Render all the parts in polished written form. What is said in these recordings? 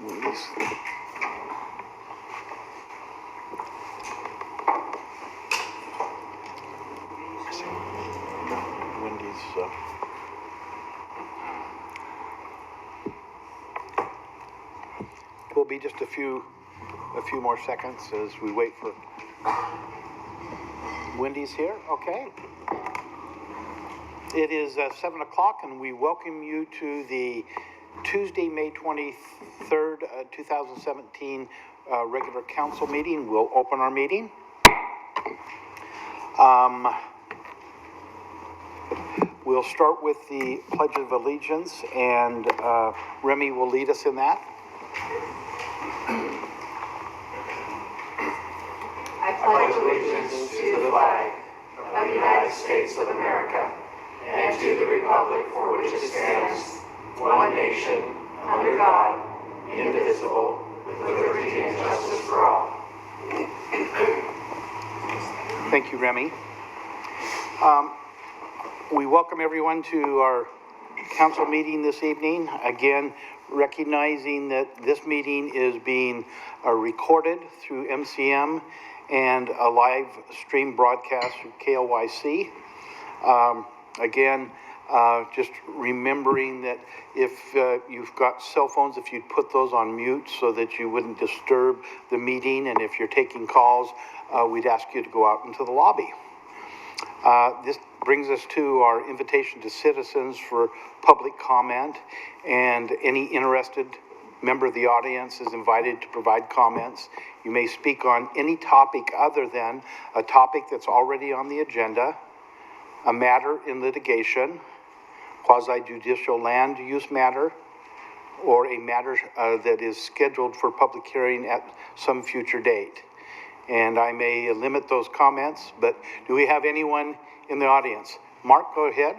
Wendy's. Will be just a few more seconds as we wait for Wendy's here. Okay. It is 7 o'clock, and we welcome you to the Tuesday, May 23rd, 2017 regular council meeting. We'll open our meeting. We'll start with the Pledge of Allegiance, and Remy will lead us in that. I pledge allegiance to the flag of the United States of America and to the republic for which it stands, one nation, under God, indivisible, with liberty and justice for all. Thank you, Remy. We welcome everyone to our council meeting this evening. Again, recognizing that this meeting is being recorded through MCM and a live stream broadcast through KLYC. Again, just remembering that if you've got cell phones, if you'd put those on mute so that you wouldn't disturb the meeting, and if you're taking calls, we'd ask you to go out into the lobby. This brings us to our invitation to citizens for public comment, and any interested member of the audience is invited to provide comments. You may speak on any topic other than a topic that's already on the agenda, a matter in litigation, quasi-judicial land use matter, or a matter that is scheduled for public hearing at some future date. And I may limit those comments, but do we have anyone in the audience? Mark, go ahead.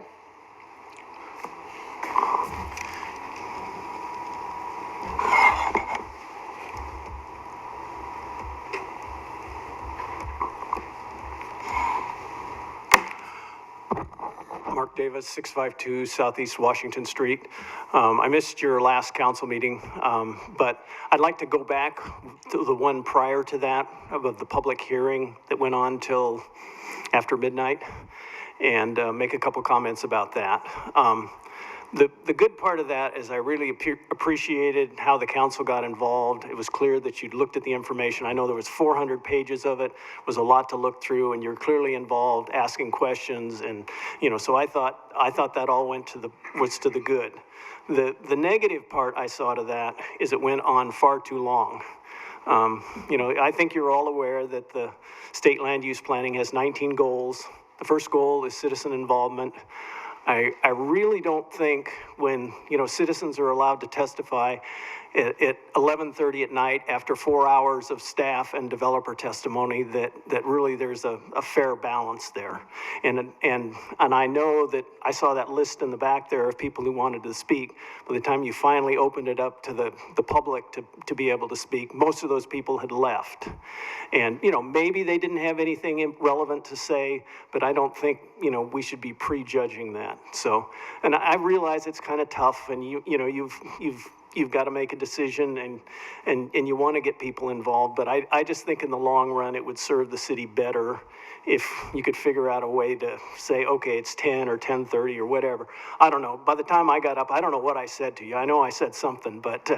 Mark Davis, 652 Southeast Washington Street. I missed your last council meeting, but I'd like to go back to the one prior to that, of the public hearing that went on till after midnight, and make a couple comments about that. The good part of that is I really appreciated how the council got involved. It was clear that you'd looked at the information. I know there was 400 pages of it. It was a lot to look through, and you're clearly involved, asking questions, and so I thought that all was to the good. The negative part I saw to that is it went on far too long. I think you're all aware that the state land use planning has 19 goals. The first goal is citizen involvement. I really don't think when, citizens are allowed to testify at 11:30 at night after 4 hours of staff and developer testimony that really there's a fair balance there. And I know that I saw that list in the back there of people who wanted to speak. By the time you finally opened it up to the public to be able to speak, most of those people had left. And, maybe they didn't have anything relevant to say, but I don't think, we should be prejudging that. So, and I realize it's kind of tough, and you've got to make a decision, and you want to get people involved, but I just think in the long run it would serve the city better if you could figure out a way to say, okay, it's 10 or 10:30 or whatever. I don't know. By the time I got up, I don't know what I said to you. I know I said something, but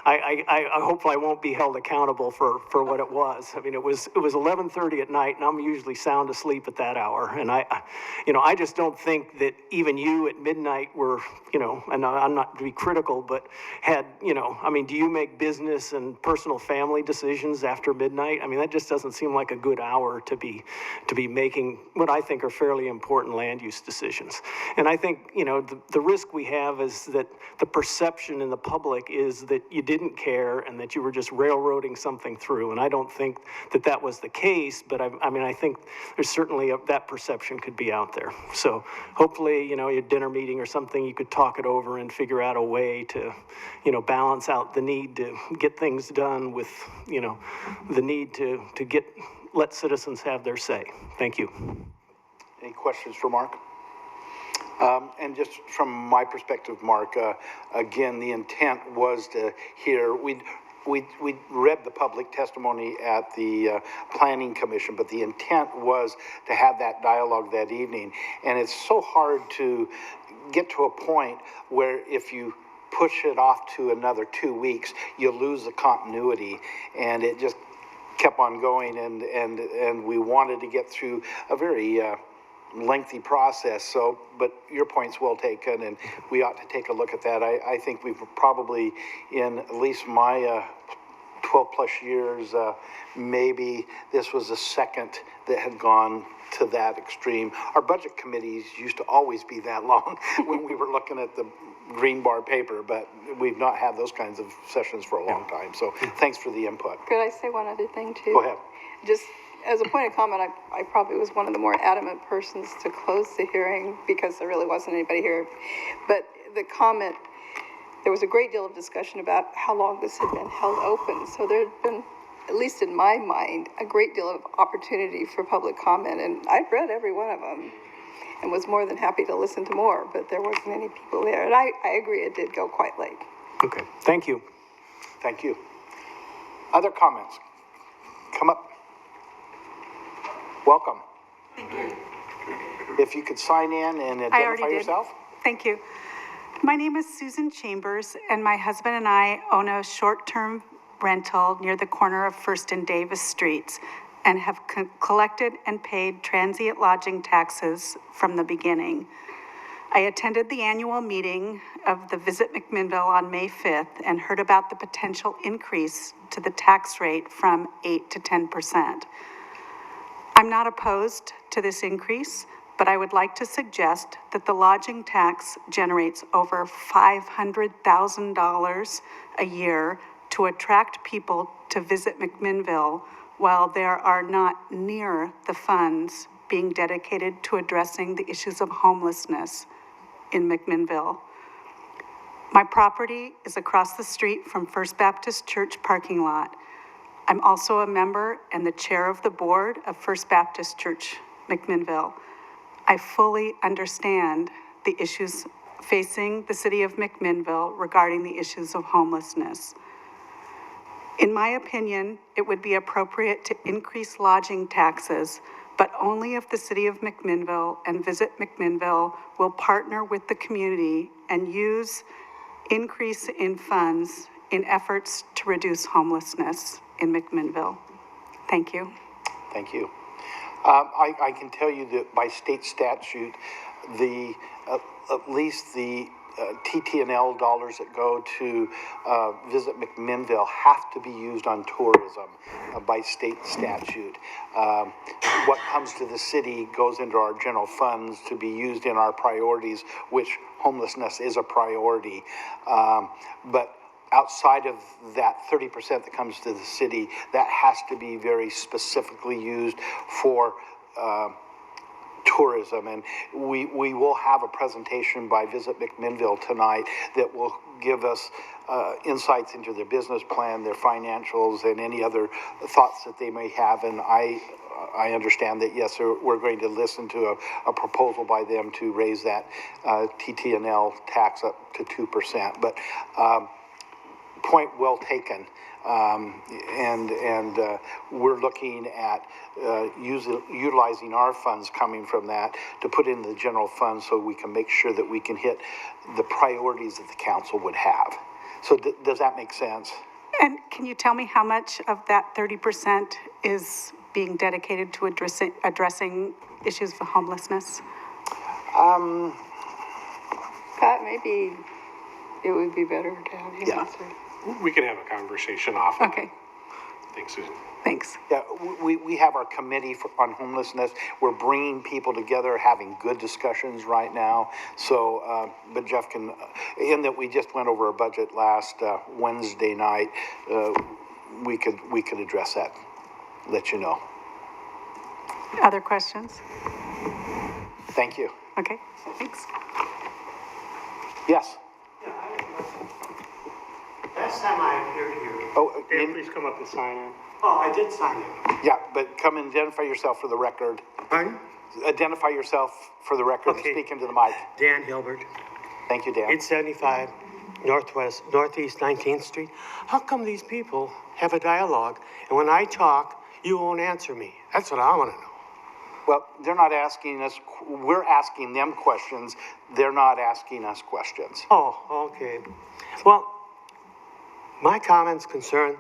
I hope I won't be held accountable for what it was. I mean, it was 11:30 at night, and I'm usually sound asleep at that hour. And I just don't think that even you at midnight were, and I'm not to be critical, but had, do you make business and personal family decisions after midnight? I mean, that just doesn't seem like a good hour to be making what I think are fairly important land use decisions. And I think, the risk we have is that the perception in the public is that you didn't care and that you were just railroading something through. And I don't think that was the case, but I think there's certainly that perception could be out there. So hopefully, your dinner meeting or something, you could talk it over and figure out a way to, balance out the need to get things done with, the need to let citizens have their say. Thank you. Any questions for Mark? And just from my perspective, Mark, again, the intent was to hear, we read the public testimony at the Planning Commission, but the intent was to have that dialogue that evening. And it's so hard to get to a point where if you push it off to another 2 weeks, you lose the continuity, and it just kept on going, and we wanted to get through a very lengthy process. So, but your point's well taken, and we ought to take a look at that. I think we've probably, in at least my 12 plus years, maybe this was the second that had gone to that extreme. Our budget committees used to always be that long when we were looking at the green bar paper, but we've not had those kinds of sessions for a long time. So thanks for the input. Could I say one other thing too? Go ahead. Just as a point of comment, I probably was one of the more adamant persons to close the hearing because there really wasn't anybody here. But the comment, there was a great deal of discussion about how long this had been held open. So there had been, at least in my mind, a great deal of opportunity for public comment. And I've read every one of them and was more than happy to listen to more, but there wasn't any people there. And I agree, it did go quite late. Okay, thank you. Thank you. Other comments? Come up. Welcome. Thank you. If you could sign in and I already identify did. yourself. Thank you. My name is Susan Chambers, and my husband and I own a short-term rental near the corner of First and Davis Streets and have collected and paid transient lodging taxes from the beginning. I attended the annual meeting of the Visit McMinnville on May 5th and heard about the potential increase to the tax rate from 8 to 10%. I'm not opposed to this increase, but I would like to suggest that the lodging tax generates over $500,000 a year to attract people to visit McMinnville, while there are not near the funds being dedicated to addressing the issues of homelessness in McMinnville. My property is across the street from First Baptist Church parking lot. I'm also a member and the chair of the board of First Baptist Church, McMinnville. I fully understand the issues facing the city of McMinnville regarding the issues of homelessness. In my opinion, it would be appropriate to increase lodging taxes, but only if the city of McMinnville and Visit McMinnville will partner with the community and use increase in funds in efforts to reduce homelessness in McMinnville. Thank you. Thank you. I can tell you that by state statute, at least the TT&L dollars that go to Visit McMinnville have to be used on tourism by state statute. What comes to the city goes into our general funds to be used in our priorities, which homelessness is a priority. But outside of that 30% that comes to the city, that has to be very specifically used for tourism. And we will have a presentation by Visit McMinnville tonight that will give us insights into their business plan, their financials, and any other thoughts that they may have. And I understand that, yes, we're going to listen to a proposal by them to raise that TT&L tax up to 2%. But point well taken. And we're looking at utilizing our funds coming from that to put in the general fund so we can make sure that we can hit the priorities that the council would have. So does that make sense? And can you tell me how much of that 30% is being dedicated to addressing issues of homelessness? Pat, maybe it would be better to have you answer. We can have a conversation off. Okay. Thanks, Susan. Thanks. Yeah, we have our committee on homelessness. We're bringing people together, having good discussions right now. So, but Jeff can, in that we just went over a budget last Wednesday night, we could address that, let you know. Other questions? Thank you. Okay, thanks. Yes. Last time I appeared here. Oh, Dave, please come up and sign in. Oh, I did sign it. yeah, but come and identify yourself for the record. Pardon? identify yourself for the record and Okay. speak into the mic. Dan Hilbert, Thank you, Dan. 875 Northeast 19th Street. How come these people have a dialogue, and when I talk, you won't answer me? That's what I want to know. Well, they're not asking us, we're asking them questions. They're not asking us questions. Oh, okay. Well, my comments concern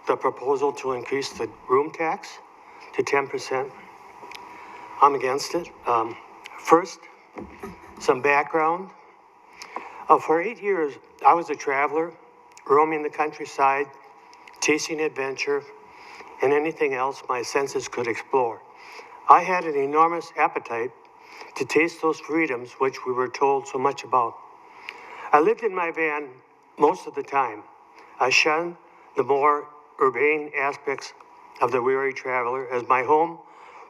the proposal to increase the room tax to 10%. I'm against it. First, some background. For 8 years, I was a traveler, roaming the countryside, chasing adventure, and anything else my senses could explore. I had an enormous appetite to taste those freedoms which we were told so much about. I lived in my van most of the time. I shunned the more urbane aspects of the weary traveler, as my home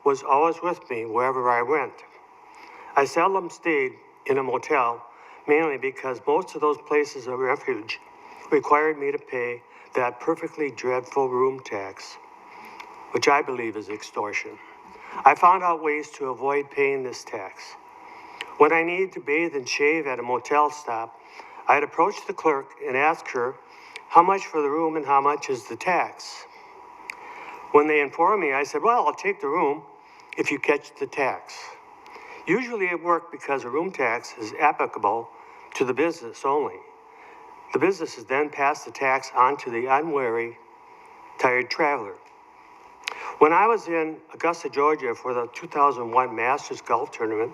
was always with me wherever I went. I seldom stayed in a motel, mainly because most of those places of refuge required me to pay that perfectly dreadful room tax, which I believe is extortion. I found out ways to avoid paying this tax. When I needed to bathe and shave at a motel stop, I'd approach the clerk and ask her how much for the room and how much is the tax. When they informed me, I said, well, I'll take the room if you catch the tax. Usually it worked because a room tax is applicable to the business only. The businesses then pass the tax on to the unwary, tired traveler. When I was in Augusta, Georgia for the 2001 Masters Golf Tournament,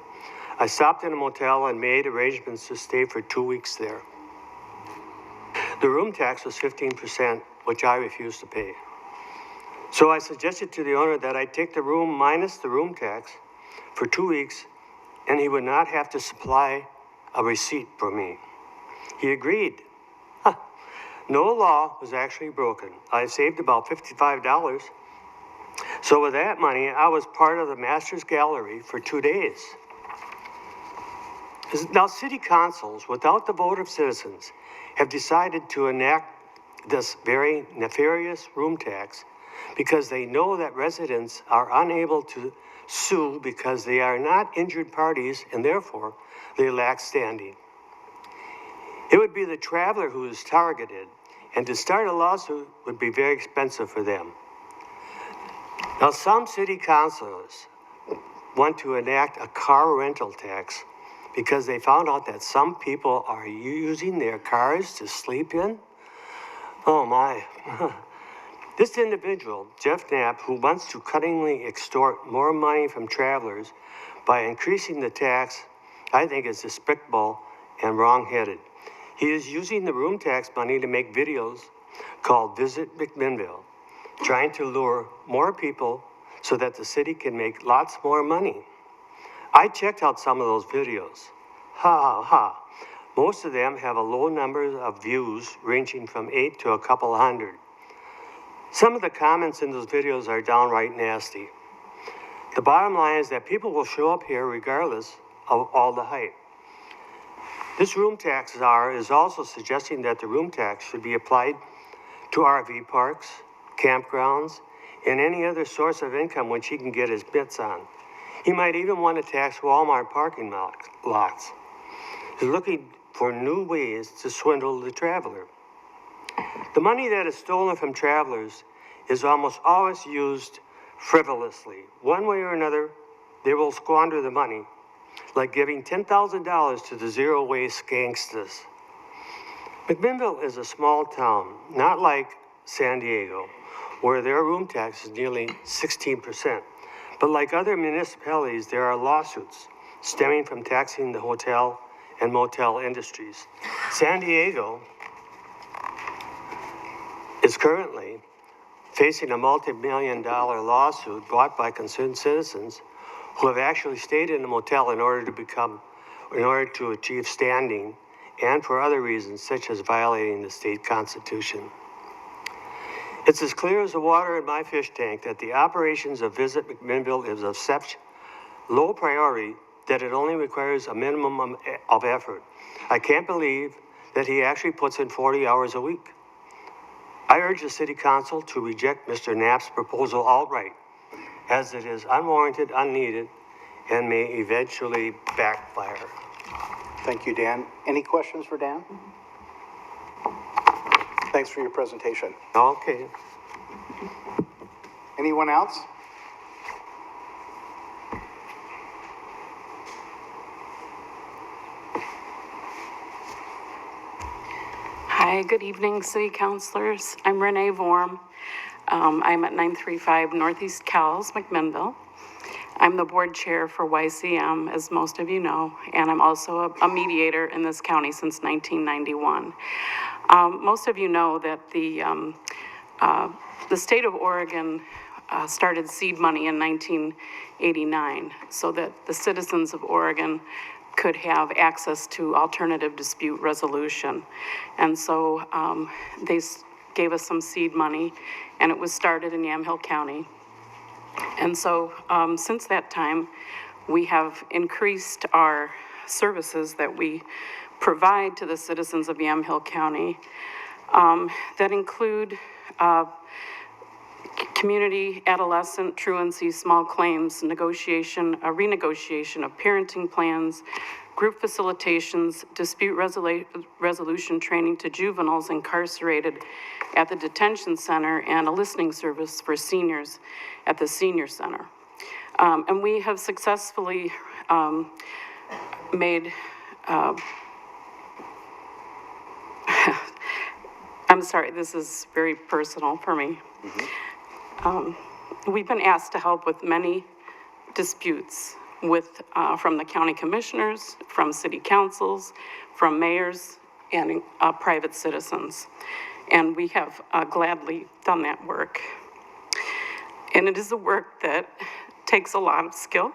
I stopped in a motel and made arrangements to stay for 2 weeks there. The room tax was 15%, which I refused to pay. So I suggested to the owner that I take the room minus the room tax for 2 weeks, and he would not have to supply a receipt for me. He agreed. No law was actually broken. I saved about $55. So with that money, I was part of the Masters Gallery for 2 days. Now, city councils, without the vote of citizens, have decided to enact this very nefarious room tax because they know that residents are unable to sue because they are not injured parties and therefore they lack standing. It would be the traveler who is targeted, and to start a lawsuit would be very expensive for them. Now, some city councilors want to enact a car rental tax because they found out that some people are using their cars to sleep in. Oh my. This individual, Jeff Knapp, who wants to cunningly extort more money from travelers by increasing the tax, I think is despicable and wrong-headed. He is using the room tax money to make videos called Visit McMinnville, trying to lure more people so that the city can make lots more money. I checked out some of those videos. Ha ha ha. Most of them have a low number of views ranging from 8 to a couple hundred. Some of the comments in those videos are downright nasty. The bottom line is that people will show up here regardless of all the hype. This room tax czar is also suggesting that the room tax should be applied to RV parks, campgrounds, and any other source of income which he can get his bits on. He might even want to tax Walmart parking lots. He's looking for new ways to swindle the traveler. The money that is stolen from travelers is almost always used frivolously. One way or another, they will squander the money, like giving $10,000 to the zero-waste gangsters. McMinnville is a small town, not like San Diego, where their room tax is nearly 16%. But like other municipalities, there are lawsuits stemming from taxing the hotel and motel industries. San Diego is currently facing a multi-million-dollar lawsuit brought by concerned citizens who have actually stayed in a motel in order to achieve standing and for other reasons, such as violating the state constitution. It's as clear as the water in my fish tank that the operations of Visit McMinnville is of such low priority that it only requires a minimum of effort. I can't believe that he actually puts in 40 hours a week. I urge the City Council to reject Mr. Knapp's proposal outright, as it is unwarranted, unneeded, and may eventually backfire. Thank you, Dan. Any questions for Dan? Thanks for your presentation. Okay. Anyone else? Hi, good evening, city councilors. I'm Renee Vorm. I'm at 935 Northeast Cowles, McMinnville. I'm the board chair for YCM, as most of you know, and I'm also a mediator in this county since 1991. Most of you know that the state of Oregon started seed money in 1989 so that the citizens of Oregon could have access to alternative dispute resolution. And so they gave us some seed money, and it was started in Yamhill County. And so since that time, we have increased our services that we provide to the citizens of Yamhill County that include community, adolescent, truancy, small claims, negotiation, renegotiation of parenting plans, group facilitations, dispute resolution training to juveniles incarcerated at the detention center, and a listening service for seniors at the senior center. And we have successfully made, I'm sorry, this is very personal for me. We've been asked to help with many disputes from the county commissioners, from city councils, from mayors, and private citizens. And we have gladly done that work. And it is a work that takes a lot of skill.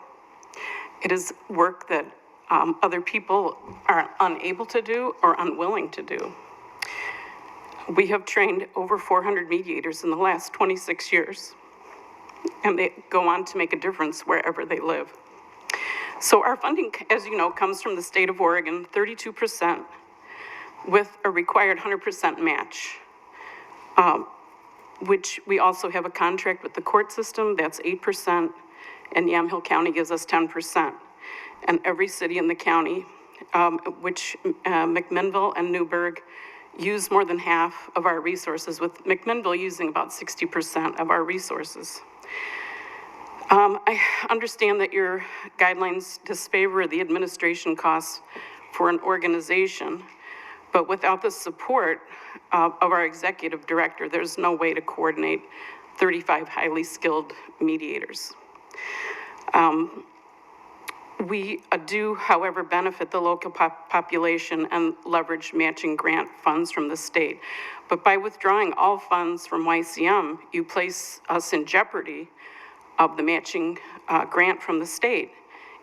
It is work that other people are unable to do or unwilling to do. We have trained over 400 mediators in the last 26 years, and they go on to make a difference wherever they live. So our funding, as you know, comes from the state of Oregon, 32%, with a required 100% match, which we also have a contract with the court system, that's 8%, and Yamhill County gives us 10%. And every city in the county, which McMinnville and Newburgh, use more than half of our resources, with McMinnville using about 60% of our resources. I understand that your guidelines disfavor the administration costs for an organization, but without the support of our executive director, there's no way to coordinate 35 highly skilled mediators. We do, however, benefit the local population and leverage matching grant funds from the state. But by withdrawing all funds from YCM, you place us in jeopardy of the matching grant from the state,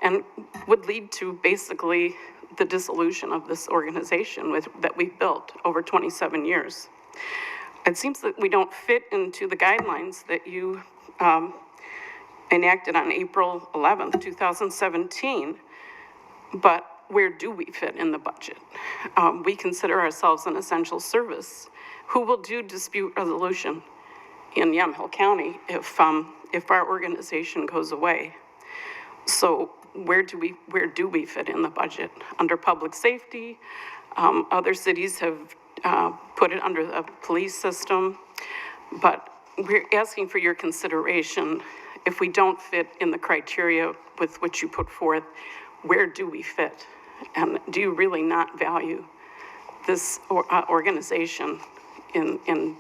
and would lead to basically the dissolution of this organization that we've built over 27 years. It seems that we don't fit into the guidelines that you enacted on April 11th, 2017, but where do we fit in the budget? We consider ourselves an essential service. Who will do dispute resolution in Yamhill County if our organization goes away? So where do we fit in the budget? Under public safety, other cities have put it under the police system, but we're asking for your consideration. If we don't fit in the criteria with which you put forth, where do we fit? And do you really not value this organization in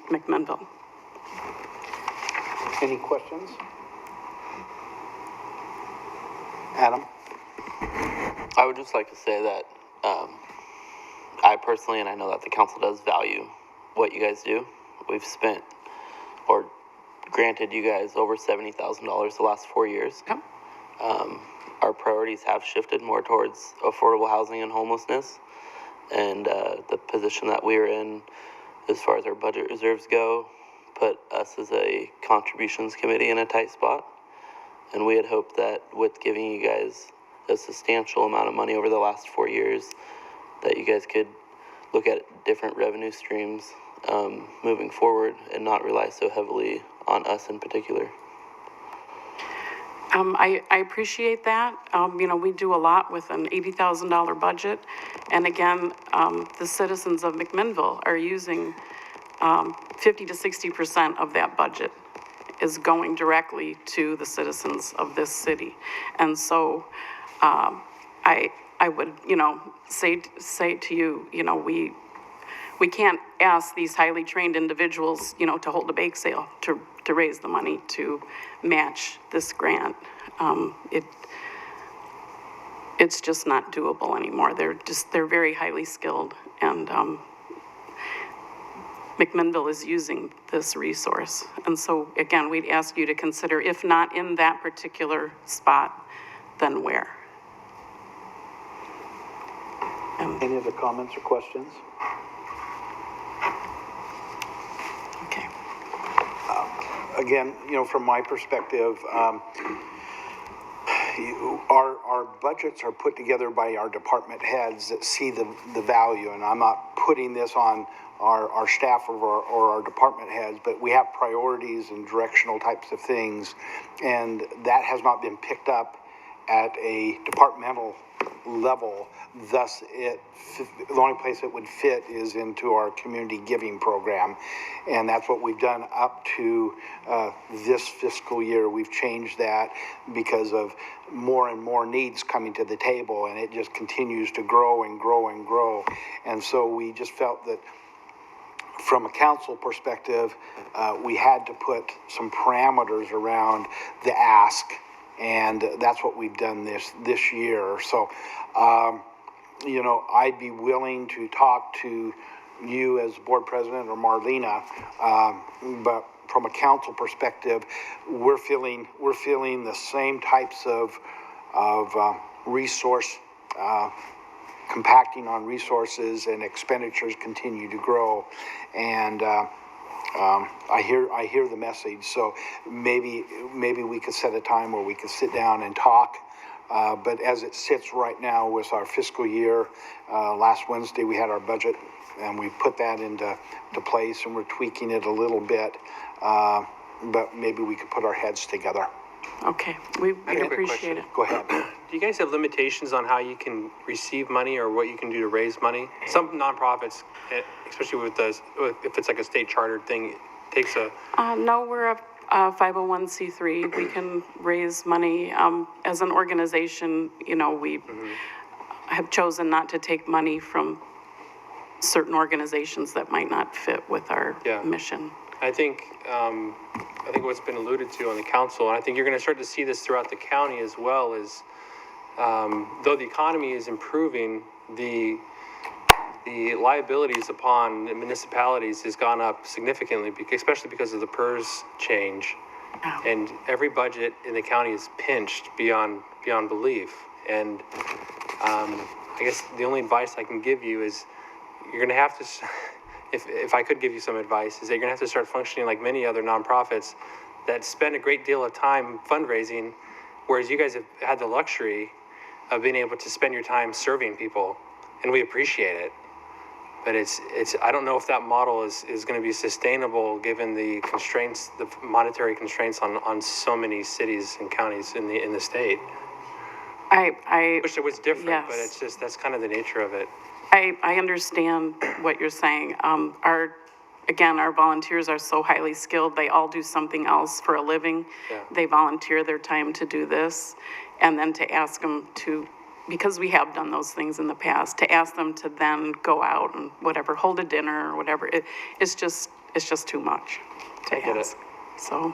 McMinnville? Any questions? Adam? I would just like to say that I personally, and I know that the council does value what you guys do. We've spent, or granted you guys, over $70,000 the last 4 years. Yep. Our priorities have shifted more towards affordable housing and homelessness, and the position that we are in as far as our budget reserves go put us as a contributions committee in a tight spot. And we had hoped that with giving you guys a substantial amount of money over the last 4 years, that you guys could look at different revenue streams moving forward and not rely so heavily on us in particular. I appreciate that. You know, we do a lot with an $80,000 budget. And again, the citizens of McMinnville are using 50 to 60% of that budget is going directly to the citizens of this city. And so I would, you know, say to you, you know, we can't ask these highly trained individuals, you know, to hold a bake sale to raise the money to match this grant. It's just not doable anymore. They're very highly skilled, and McMinnville is using this resource. And so again, we'd ask you to consider, if not in that particular spot, then where? Any other comments or questions? Okay. Again, you know, from my perspective, our budgets are put together by our department heads that see the value, and I'm not putting this on our staff or our department heads, but we have priorities and directional types of things, and that has not been picked up at a departmental level. Thus, the only place it would fit is into our community giving program, and that's what we've done up to this fiscal year. We've changed that because of more and more needs coming to the table, and it just continues to grow and grow and grow. And so we just felt that from a council perspective, we had to put some parameters around the ask, and that's what we've done this year. So, you know, I'd be willing to talk to you as board president or Marlena, but from a council perspective, we're feeling the same types of resource compacting on resources, and expenditures continue to grow, and I hear the message. So maybe we could set a time where we could sit down and talk. But as it sits right now with our fiscal year, last Wednesday we had our budget, and we put that into place, and we're tweaking it a little bit. But maybe we could put our heads together. Okay, we I have a quick appreciate it. Go ahead. Do you guys have limitations on how you can receive money or what you can do to raise money? Some nonprofits, especially if it's like a state chartered thing, takes a... No, we're a 501c3. We can raise money. As an organization, you know, we have chosen not to take money from certain organizations that might not fit with our mission. I think what's been alluded to on the council, and I think you're going to start to see this throughout the county as well, is though the economy is improving, the liabilities upon municipalities has gone up significantly, especially because of the PERS change. Oh. And every budget in the county is pinched beyond belief. And I guess the only advice I can give you is you're going to have to, if I could give you some advice, is that you're going to have to start functioning like many other nonprofits that spend a great deal of time fundraising, whereas you guys have had the luxury of being able to spend your time serving people, and we appreciate it. But it's I don't know if that model is going to be sustainable given the constraints, the monetary constraints on so many cities and counties in the state. I Wish it was different, yes. but it's just, that's kind of the nature of it. I understand what you're saying. Our volunteers are so highly skilled. They all do something else for a living. Yeah. They volunteer their time to do this, and then to ask them to, because we have done those things in the past, to ask them to then go out and whatever, hold a dinner or whatever, it's just too much to I get it. ask. So,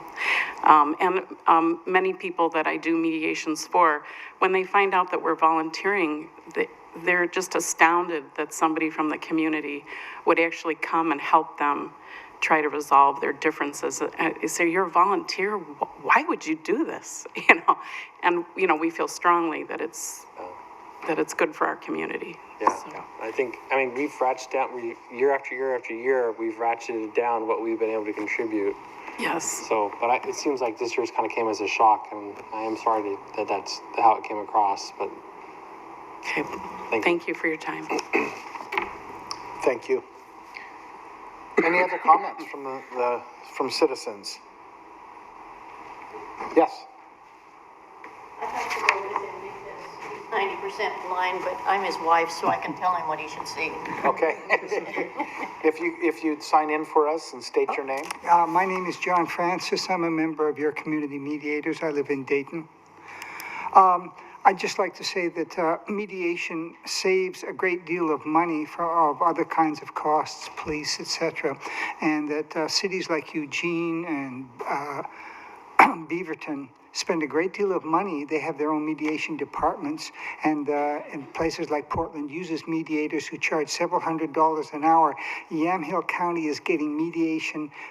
many people that I do mediations for, when they find out that we're volunteering, they're just astounded that somebody from the community would actually come and help them try to resolve their differences. So you're a volunteer, why would you do this? You know, and you know, we feel strongly that it's good for our community. Yeah, So, I mean, we've ratcheted down, year after year after year, we've ratcheted down what we've been able to contribute. yes. So, but it seems like this year's kind of came as a shock, and I am sorry that that's how it came across, but Okay. Thank you for your time. Thank you. Any other comments from citizens? Yes. 90% blind, but I'm his wife, so I can tell him what he should see. Okay. If you'd sign in for us and state your name. My name is John Francis. I'm a member of your community mediators. I live in Dayton. I'd just like to say that mediation saves a great deal of money of other kinds of costs, police, etc., and that cities like Eugene and Beaverton spend a great deal of money. They have their own mediation departments, and places like Portland uses mediators who charge several $100s an hour. Yamhill County is getting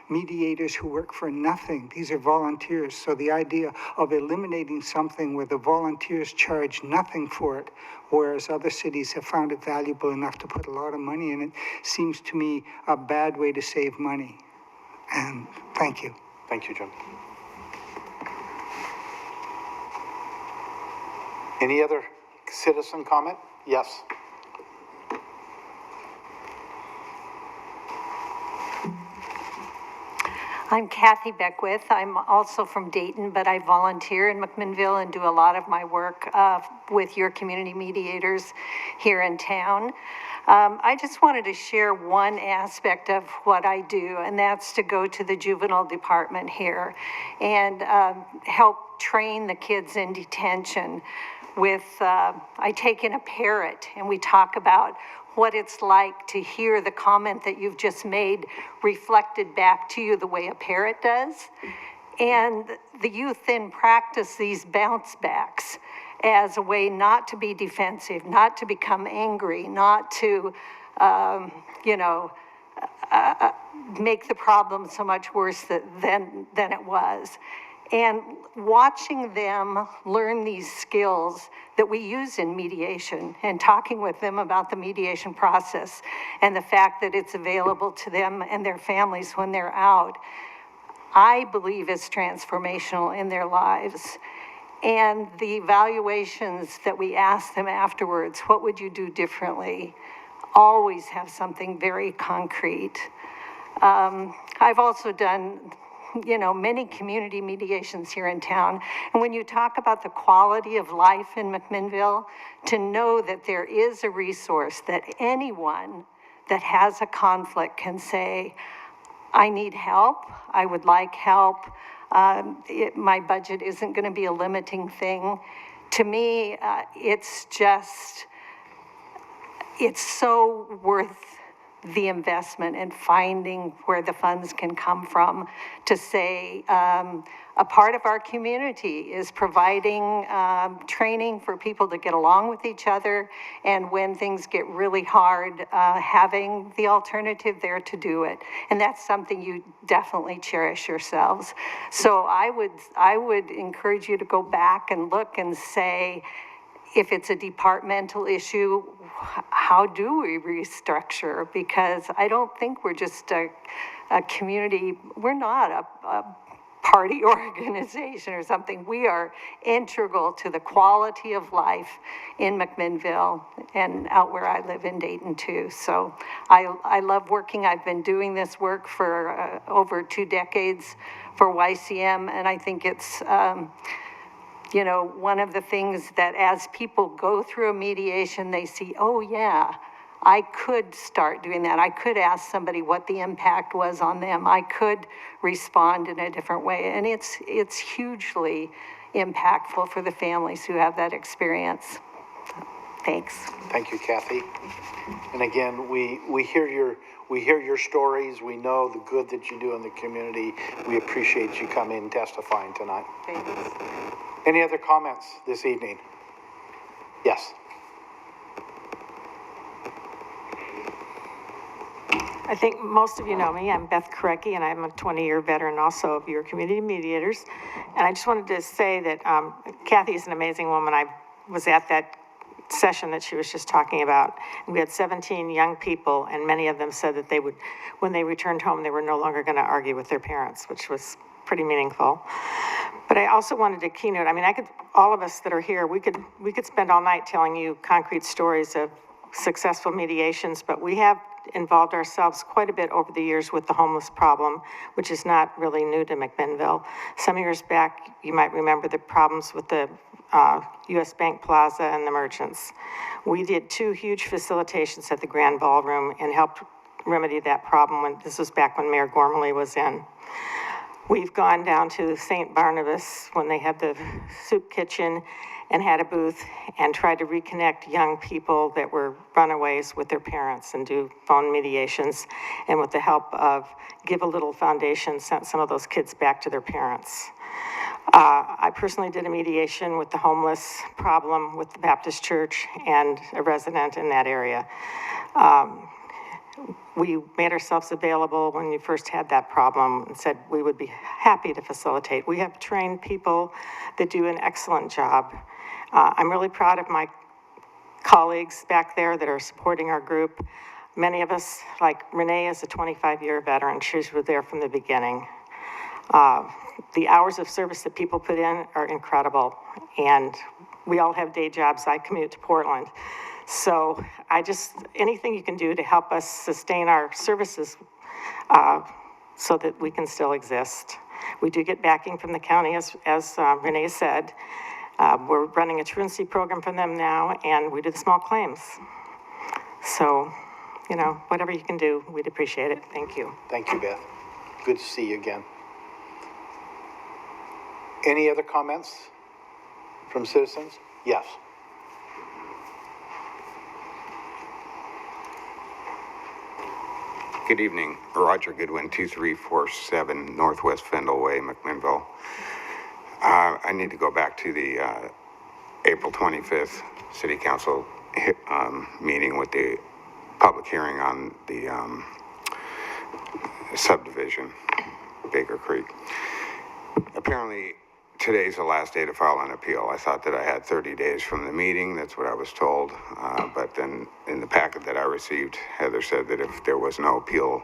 mediators who work for nothing. These are volunteers. So the idea of eliminating something where the volunteers charge nothing for it, whereas other cities have found it valuable enough to put a lot of money in it, seems to me a bad way to save money. And thank you. Thank you, John. Any other citizen comment? Yes. I'm Kathy Beckwith. I'm also from Dayton, but I volunteer in McMinnville and do a lot of my work with your community mediators here in town. I just wanted to share one aspect of what I do, and that's to go to the juvenile department here and help train the kids in detention with, I take in a parrot and we talk about what it's like to hear the comment that you've just made reflected back to you the way a parrot does. And the youth then practice these bounce backs as a way not to be defensive, not to become angry, not to, make the problem so much worse than it was. And watching them learn these skills that we use in mediation and talking with them about the mediation process and the fact that it's available to them and their families when they're out, I believe is transformational in their lives. And the evaluations that we ask them afterwards, what would you do differently, always have something very concrete. I've also done many community mediations here in town. And when you talk about the quality of life in McMinnville, to know that there is a resource that anyone that has a conflict can say, I need help, I would like help, my budget isn't going to be a limiting thing. To me, it's so worth the investment and finding where the funds can come from to say a part of our community is providing training for people to get along with each other, and when things get really hard, having the alternative there to do it. And that's something you definitely cherish yourselves. So I would encourage you to go back and look and say, if it's a departmental issue, how do we restructure? Because I don't think we're just a community, we're not a party organization or something. We are integral to the quality of life in McMinnville and out where I live in Dayton too. So I love working. I've been doing this work for over 2 decades for YCM, and I think it's one of the things that as people go through a mediation, they see, oh yeah, I could start doing that. I could ask somebody what the impact was on them. I could respond in a different way. And it's hugely impactful for the families who have that experience. Thanks. Thank you, Kathy. And again, we hear your stories. We know the good that you do in the community. We appreciate you coming and testifying tonight. Thanks. Any other comments this evening? Yes. I think most of you know me. I'm Beth Korecki, and I'm a 20-year veteran also of your community mediators. And I just wanted to say that Kathy is an amazing woman. I was at that session that she was just talking about. And we had 17 young people, and many of them said that they would, when they returned home, they were no longer going to argue with their parents, which was pretty meaningful. But I also wanted to keynote, all of us that are here, we could spend all night telling you concrete stories of successful mediations, but we have involved ourselves quite a bit over the years with the homeless problem, which is not really new to McMinnville. Some years back, you might remember the problems with the US Bank Plaza and the merchants. We did 2 huge facilitations at the Grand Ballroom and helped remedy that problem when, this was back when Mayor Gormley was in. We've gone down to St. Barnabas when they had the soup kitchen and had a booth and tried to reconnect young people that were runaways with their parents and do phone mediations. And with the help of Give a Little Foundation, sent some of those kids back to their parents. I personally did a mediation with the homeless problem with the Baptist Church and a resident in that area. We made ourselves available when you first had that problem and said we would be happy to facilitate. We have trained people that do an excellent job. I'm really proud of my colleagues back there that are supporting our group. Many of us, like Renee is a 25-year veteran. She was there from the beginning. The hours of service that people put in are incredible, and we all have day jobs. I commute to Portland. So anything you can do to help us sustain our services so that we can still exist. We do get backing from the county, as Renee said. We're running a truancy program for them now, and we do the small claims. So, whatever you can do, we'd appreciate it. Thank you. Thank you, Beth. Good to see you again. Any other comments from citizens? Yes. Good evening, Roger Goodwin, 2347 Northwest Fendel Way, McMinnville. I need to go back to the April 25th City Council meeting with the public hearing on the subdivision, Baker Creek. Apparently, today's the last day to file an appeal. I thought that I had 30 days from the meeting. That's what I was told. But then in the packet that I received, Heather said that if there was no appeal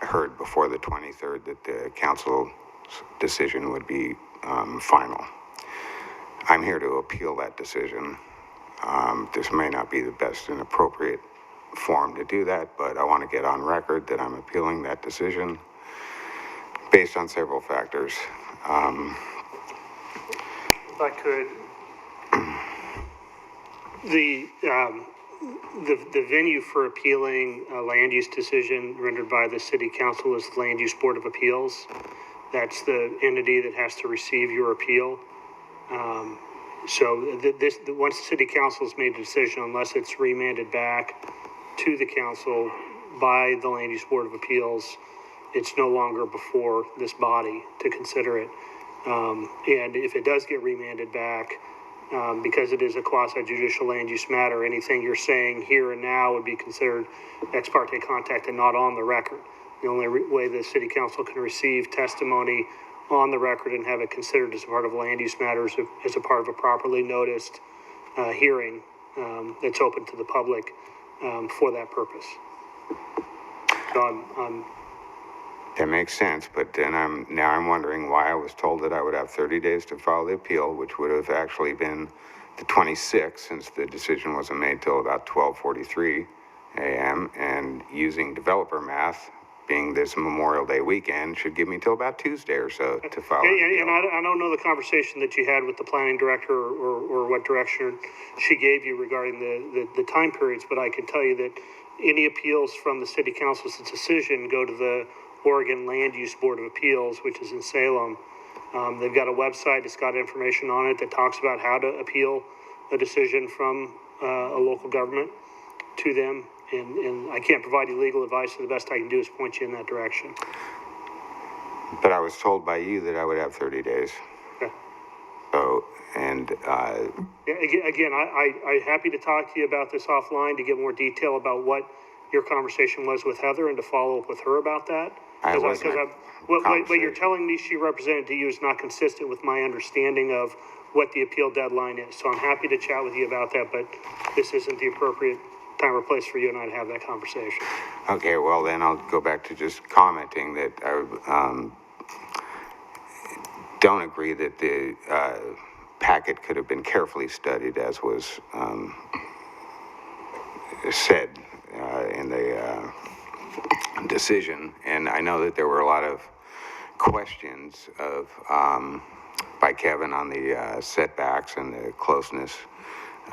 heard before the 23rd, that the council decision would be final. I'm here to appeal that decision. This may not be the best and appropriate forum to do that, but I want to get on record that I'm appealing that decision based on several factors. If I could, the venue for appealing a land use decision rendered by the city council is the Land Use Board of Appeals. That's the entity that has to receive your appeal. Once the city council's made a decision, unless it's remanded back to the council by the Land Use Board of Appeals, it's no longer before this body to consider it. And if it does get remanded back, because it is a quasi-judicial land use matter, anything you're saying here and now would be considered ex parte contact and not on the record. The only way the city council can receive testimony on the record and have it considered as a part of land use matters as a part of a properly noticed hearing that's open to the public for that purpose. So That makes sense, but then I'm wondering why I was told that I would have 30 days to file the appeal, which would have actually been the 26th, since the decision wasn't made till about 12:43 a.m. And using developer math, being this Memorial Day weekend, should give me till about Tuesday or so to file. And I don't know the conversation that you had with the planning director or what direction she gave you regarding the time periods, but I can tell you that any appeals from the city council's decision go to the Oregon Land Use Board of Appeals, which is in Salem. They've got a website that's got information on it that talks about how to appeal a decision from a local government to them. And I can't provide you legal advice, so the best I can do is point you in that direction. But I was told by you that I would have 30 days. Okay. So, and again, I'm happy to talk to you about this offline to get more detail about what your conversation was with Heather and to follow up with her about that. What you're telling me she represented to you is not consistent with my understanding of what the appeal deadline is. So I'm happy to chat with you about that, but this isn't the appropriate time or place for you and I to have that conversation. okay, well then I'll go back to just commenting that I don't agree that the packet could have been carefully studied, as was said in the decision, and I know that there were a lot of questions of by Kevin on the setbacks and the closeness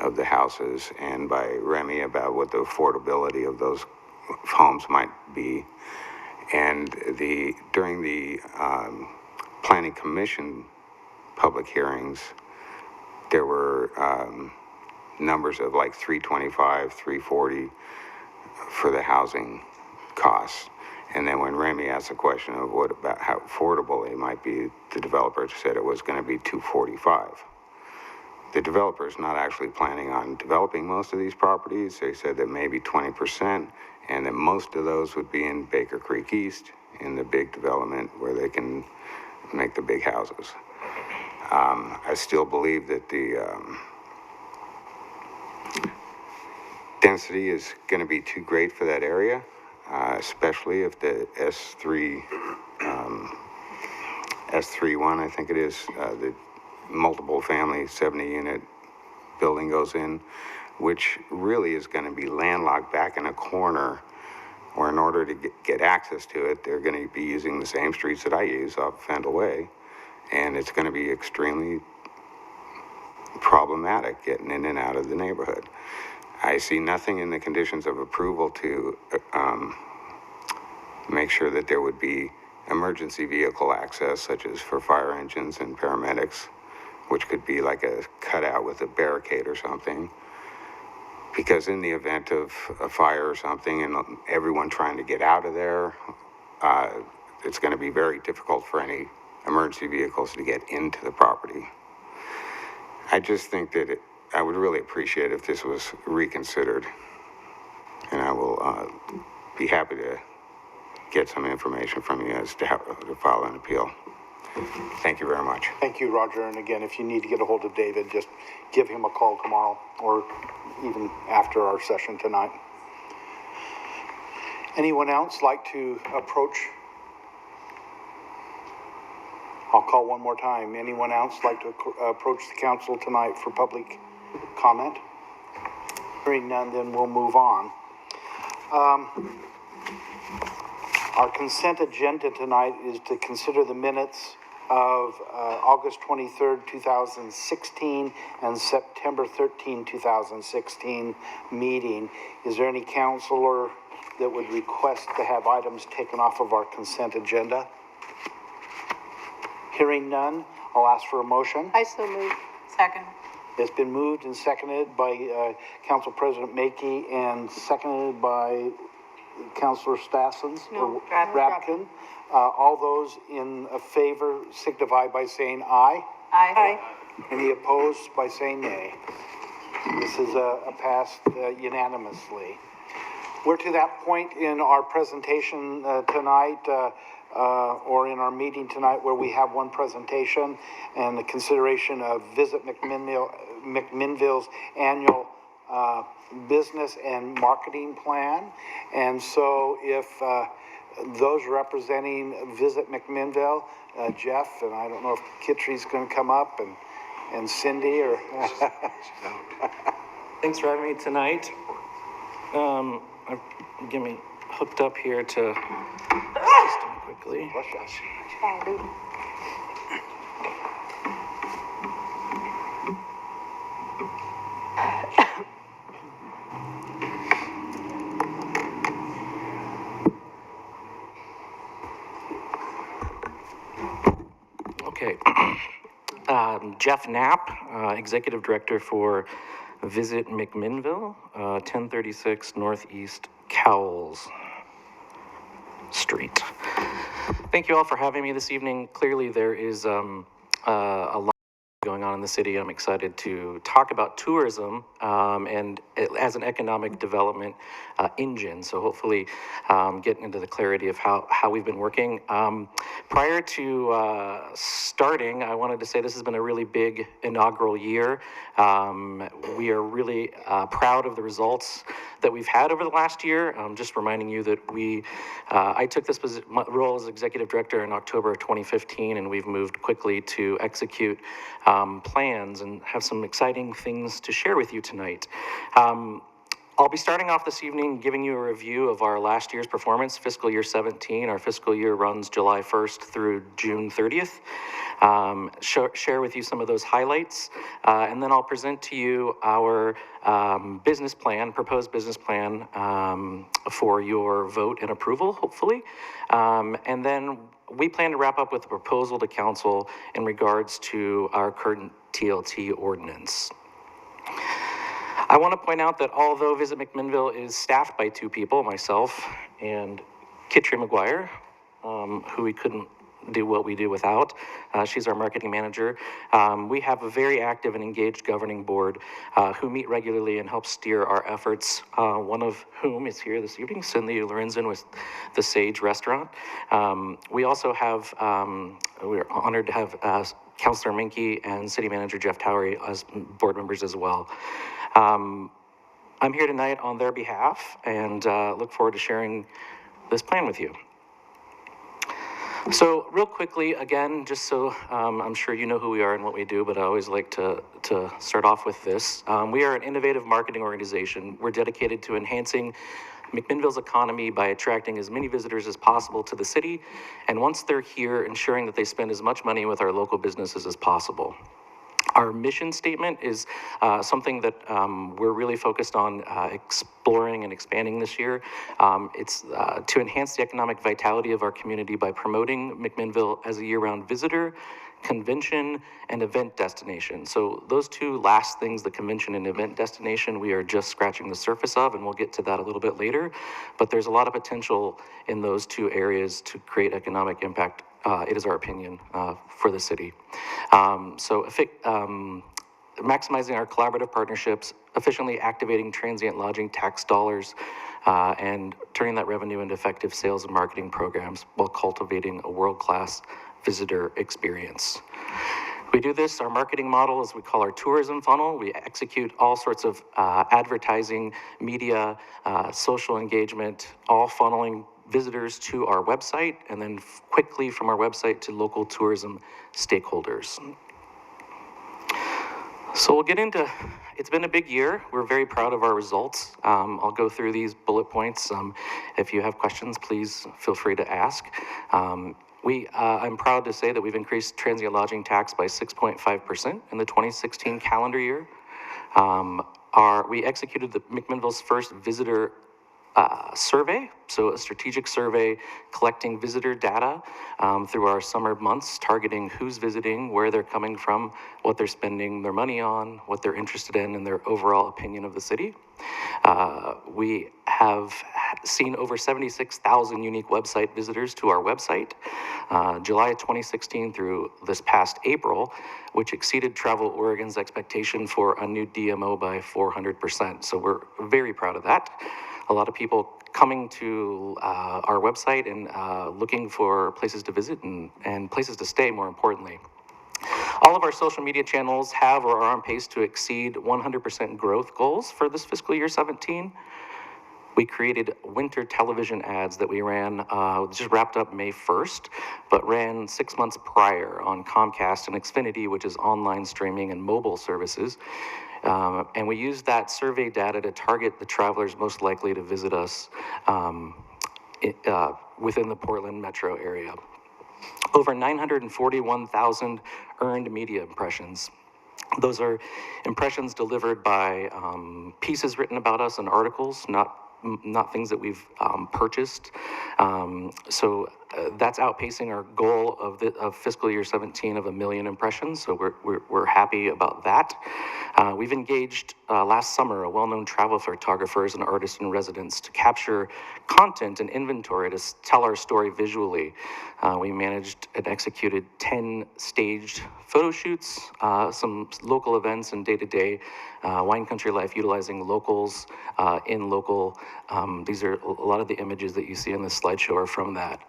of the houses, and by Remy about what the affordability of those homes might be. And during the Planning Commission public hearings, there were numbers of like 325, 340 for the housing costs. And then when Remy asked the question of what about how affordable it might be, the developer said it was going to be 245. The developer is not actually planning on developing most of these properties. They said that maybe 20%, and that most of those would be in Baker Creek East, in the big development where they can make the big houses. I still believe that the density is going to be too great for that area, especially if the S31, I think it is, the multiple family 70-unit building goes in, which really is going to be landlocked back in a corner, where in order to get access to it, they're going to be using the same streets that I use off Fendel Way, and it's going to be extremely problematic getting in and out of the neighborhood. I see nothing in the conditions of approval to make sure that there would be emergency vehicle access, such as for fire engines and paramedics, which could be like a cutout with a barricade or something. Because in the event of a fire or something and everyone trying to get out of there, it's going to be very difficult for any emergency vehicles to get into the property. I just think that I would really appreciate if this was reconsidered, and I will be happy to get some information from you as to how to file an appeal. Thank you very much. Thank you, Roger. And again, if you need to get a hold of David, just give him a call tomorrow or even after our session tonight. Anyone else like to approach? I'll call one more time. Anyone else like to approach the council tonight for public comment? Hearing none, then we'll move on. Our consent agenda tonight is to consider the minutes of August 23rd, 2016 and September 13, 2016 meeting. Is there any councilor that would request to have items taken off of our consent agenda? Hearing none, I'll ask for a motion. I so move. Second. It's been moved and seconded by Council President Mackey and seconded by Councilor Stassens. No, Rapkin. All those in favor signify by saying aye. Aye. Any opposed by saying nay. This is passed unanimously. We're to that point in our presentation tonight, or in our meeting tonight, where we have one presentation and the consideration of Visit McMinnville's annual business and marketing plan. And so if those representing Visit McMinnville, Jeff, and I don't know if Kittry's going to come up, and Cindy, or Thanks for having me tonight. Get me hooked up here to the system quickly. Okay. Jeff Knapp, Executive Director for Visit McMinnville, 1036 Northeast Cowles Street. Thank you all for having me this evening. Clearly there is a lot going on in the city. I'm excited to talk about tourism and as an economic development engine. So hopefully getting into the clarity of how we've been working. Prior to starting, I wanted to say this has been a really big inaugural year. We are really proud of the results that we've had over the last year. Just reminding you that I took this role as executive director in October of 2015, and we've moved quickly to execute plans and have some exciting things to share with you tonight. I'll be starting off this evening giving you a review of our last year's performance, fiscal year 17. Our fiscal year runs July 1st through June 30th. Share with you some of those highlights, and then I'll present to you our business plan, proposed business plan for your vote and approval, hopefully. And then we plan to wrap up with a proposal to council in regards to our current TLT ordinance. I want to point out that although Visit McMinnville is staffed by 2 people, myself and Kitri McGuire, who we couldn't do what we do without. She's our marketing manager. We have a very active and engaged governing board who meet regularly and help steer our efforts, one of whom is here this evening, Cindy Lorenzen with the Sage Restaurant. We also have, we're honored to have Councilor Minke and City Manager Jeff Towery as board members as well. I'm here tonight on their behalf and look forward to sharing this plan with you. So real quickly, again, just so I'm sure you know who we are and what we do, but I always like to start off with this. We are an innovative marketing organization. We're dedicated to enhancing McMinnville's economy by attracting as many visitors as possible to the city, and once they're here, ensuring that they spend as much money with our local businesses as possible. Our mission statement is something that we're really focused on exploring and expanding this year. It's to enhance the economic vitality of our community by promoting McMinnville as a year-round visitor, convention, and event destination. So those 2 last things, the convention and event destination, we are just scratching the surface of, and we'll get to that a little bit later. But there's a lot of potential in those 2 areas to create economic impact. It is our opinion for the city. Maximizing our collaborative partnerships, efficiently activating transient lodging tax dollars, and turning that revenue into effective sales and marketing programs while cultivating a world-class visitor experience. We do this, our marketing model is we call our tourism funnel. We execute all sorts of advertising, media, social engagement, all funneling visitors to our website, and then quickly from our website to local tourism stakeholders. So we'll get into, it's been a big year. We're very proud of our results. I'll go through these bullet points. If you have questions, please feel free to ask. I'm proud to say that we've increased transient lodging tax by 6.5% in the 2016 calendar year. We executed McMinnville's first visitor survey, so a strategic survey collecting visitor data through our summer months, targeting who's visiting, where they're coming from, what they're spending their money on, what they're interested in, and their overall opinion of the city. We have seen over 76,000 unique website visitors to our website, July 2016 through this past April, which exceeded Travel Oregon's expectation for a new DMO by 400%. So we're very proud of that. A lot of people coming to our website and looking for places to visit and places to stay, more importantly. All of our social media channels have or are on pace to exceed 100% growth goals for this fiscal year 17. We created winter television ads that we ran, just wrapped up May 1st, but ran 6 months prior on Comcast and Xfinity, which is online streaming and mobile services. And we used that survey data to target the travelers most likely to visit us within the Portland metro area. Over 941,000 earned media impressions. Those are impressions delivered by pieces written about us and articles, not things that we've purchased. So that's outpacing our goal of fiscal year 17 of 1 million impressions. So we're happy about that. We've engaged last summer a well-known travel photographers and artists in residence to capture content and inventory to tell our story visually. We managed and executed 10 staged photo shoots, some local events and day-to-day wine country life utilizing locals in local. These are a lot of the images that you see in this slideshow are from that.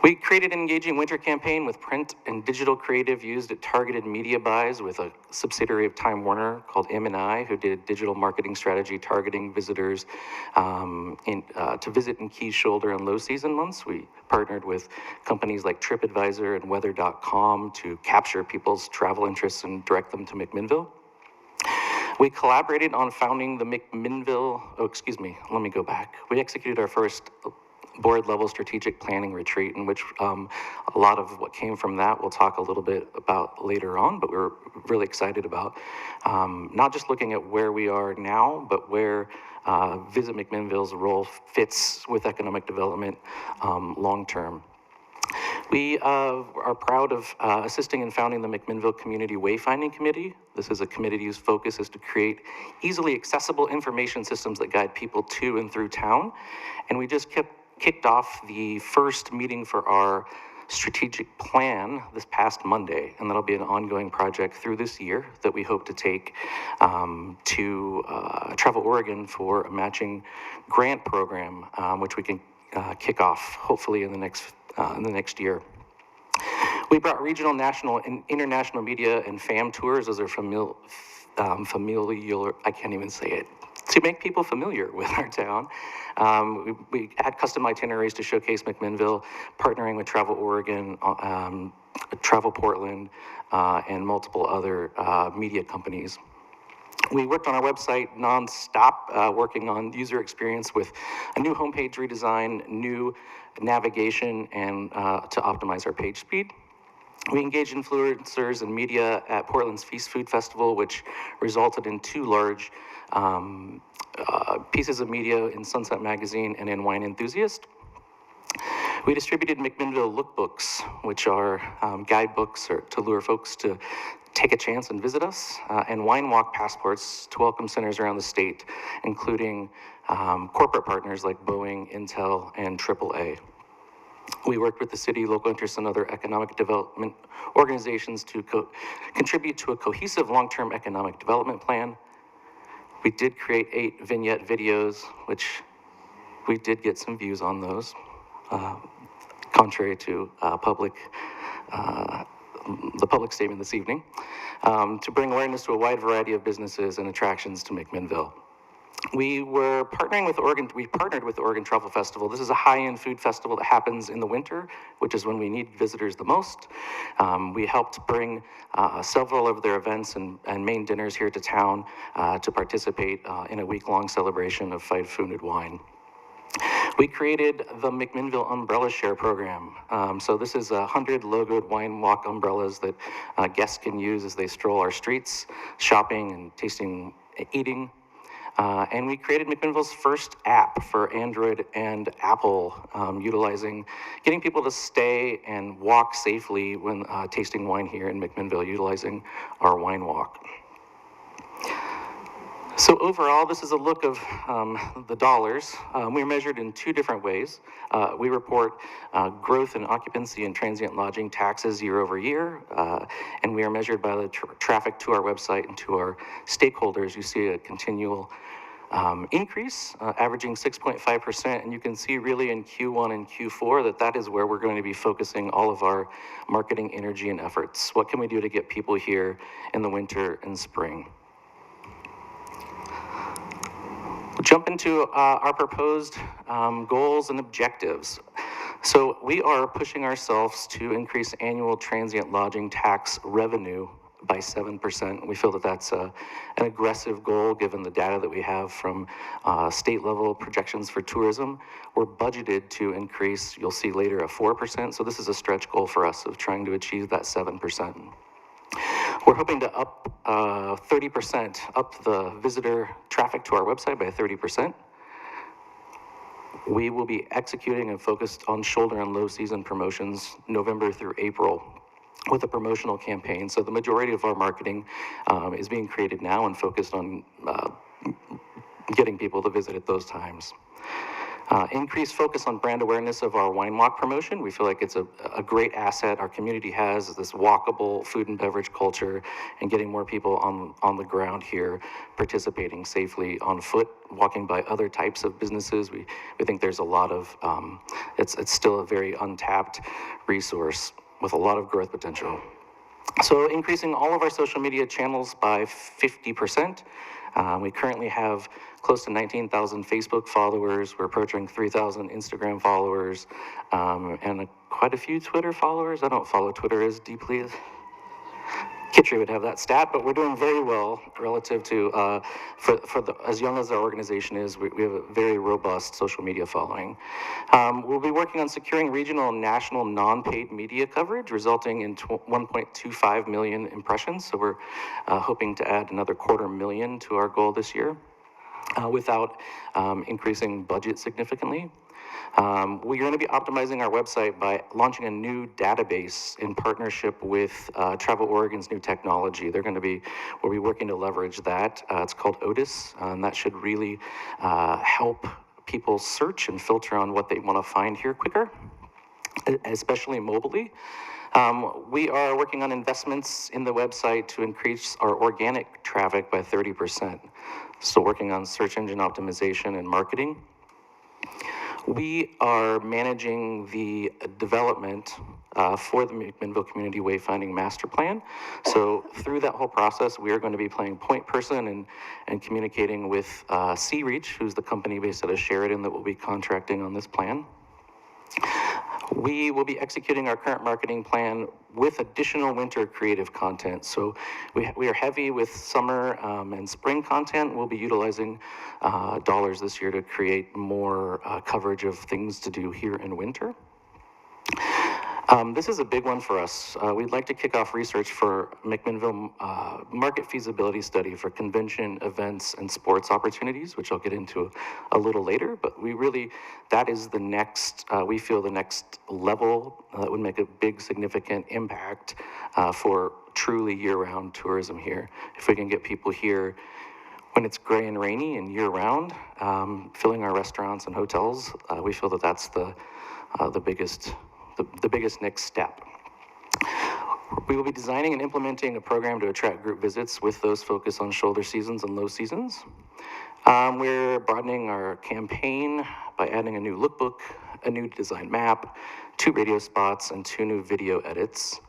We created an engaging winter campaign with print and digital creative used at targeted media buys with a subsidiary of Time Warner called M&I, who did digital marketing strategy targeting visitors to visit in key shoulder and low season months. We partnered with companies like TripAdvisor and Weather.com to capture people's travel interests and direct them to McMinnville. We collaborated on founding the McMinnville, let me go back. We executed our first board-level strategic planning retreat, in which a lot of what came from that we'll talk a little bit about later on, but we're really excited about not just looking at where we are now, but where Visit McMinnville's role fits with economic development long-term. We are proud of assisting in founding the McMinnville Community Wayfinding Committee. This is a committee whose focus is to create easily accessible information systems that guide people to and through town. And we just kicked off the first meeting for our strategic plan this past Monday, and that'll be an ongoing project through this year that we hope to take to Travel Oregon for a matching grant program, which we can kick off hopefully in the next year. We brought regional, national, and international media and fam tours. Those are familiar, I can't even say it, to make people familiar with our town. We had custom itineraries to showcase McMinnville, partnering with Travel Oregon, Travel Portland, and multiple other media companies. We worked on our website nonstop, working on user experience with a new homepage redesign, new navigation, and to optimize our page speed. We engaged influencers and media at Portland's Feast Food Festival, which resulted in 2 large pieces of media in Sunset Magazine and in Wine Enthusiast. We distributed McMinnville lookbooks, which are guidebooks to lure folks to take a chance and visit us, and wine walk passports to welcome centers around the state, including corporate partners like Boeing, Intel, and AAA. We worked with the city, local interests, and other economic development organizations to contribute to a cohesive long-term economic development plan. We did create 8 vignette videos, which we did get some views on those, contrary to the public statement this evening, to bring awareness to a wide variety of businesses and attractions to McMinnville. We partnered with the Oregon Travel Festival. This is a high-end food festival that happens in the winter, which is when we need visitors the most. We helped bring several of their events and main dinners here to town to participate in a week-long celebration of fine food and wine. We created the McMinnville Umbrella Share Program. So this is 100 logoed wine walk umbrellas that guests can use as they stroll our streets, shopping and tasting, eating. And we created McMinnville's first app for Android and Apple, getting people to stay and walk safely when tasting wine here in McMinnville, utilizing our wine walk. So overall, this is a look of the dollars. We're measured in 2 different ways. We report growth in occupancy and transient lodging taxes year over year, and we are measured by the traffic to our website and to our stakeholders. You see a continual increase, averaging 6.5%, and you can see really in Q1 and Q4 that is where we're going to be focusing all of our marketing energy and efforts. What can we do to get people here in the winter and spring? We'll jump into our proposed goals and objectives. So we are pushing ourselves to increase annual transient lodging tax revenue by 7%. We feel that that's an aggressive goal given the data that we have from state level projections for tourism. We're budgeted to increase, you'll see later, a 4%. So this is a stretch goal for us of trying to achieve that 7%. We're hoping to up 30%, up the visitor traffic to our website by 30%. We will be executing and focused on shoulder and low season promotions November through April with a promotional campaign. So the majority of our marketing is being created now and focused on getting people to visit at those times. Increased focus on brand awareness of our wine walk promotion. We feel like it's a great asset our community has, this walkable food and beverage culture, and getting more people on the ground here participating safely on foot, walking by other types of businesses. We think there's a lot of, it's still a very untapped resource with a lot of growth potential. So increasing all of our social media channels by 50%. We currently have close to 19,000 Facebook followers. We're approaching 3,000 Instagram followers, and quite a few Twitter followers. I don't follow Twitter as deeply Kitchery would have that stat, but we're doing very well relative to, as young as our organization is, we have a very robust social media following. We'll be working on securing regional and national non-paid media coverage, resulting in 1.25 million impressions. So we're hoping to add another 250,000 to our goal this year without increasing budget significantly. We're going to be optimizing our website by launching a new database in partnership with Travel Oregon's new technology. We'll be working to leverage that. It's called Otis, and that should really help people search and filter on what they want to find here quicker, especially mobilely. We are working on investments in the website to increase our organic traffic by 30%. So working on search engine optimization and marketing. We are managing the development for the McMinnville Community Wayfinding Master Plan. So through that whole process, we are going to be playing point person and communicating with C-Reach, who's the company based out of Sheridan that will be contracting on this plan. We will be executing our current marketing plan with additional winter creative content. So we are heavy with summer and spring content. We'll be utilizing dollars this year to create more coverage of things to do here in winter. This is a big one for us. We'd like to kick off research for McMinnville market feasibility study for convention, events, and sports opportunities, which I'll get into a little later. But that is the next, we feel the next level that would make a big, significant impact for truly year-round tourism here. If we can get people here when it's gray and rainy and year-round, filling our restaurants and hotels, we feel that that's the biggest next step. We will be designing and implementing a program to attract group visits with those focused on shoulder seasons and low seasons. We're broadening our campaign by adding a new lookbook, a new design map, 2 radio spots, and 2 new video edits.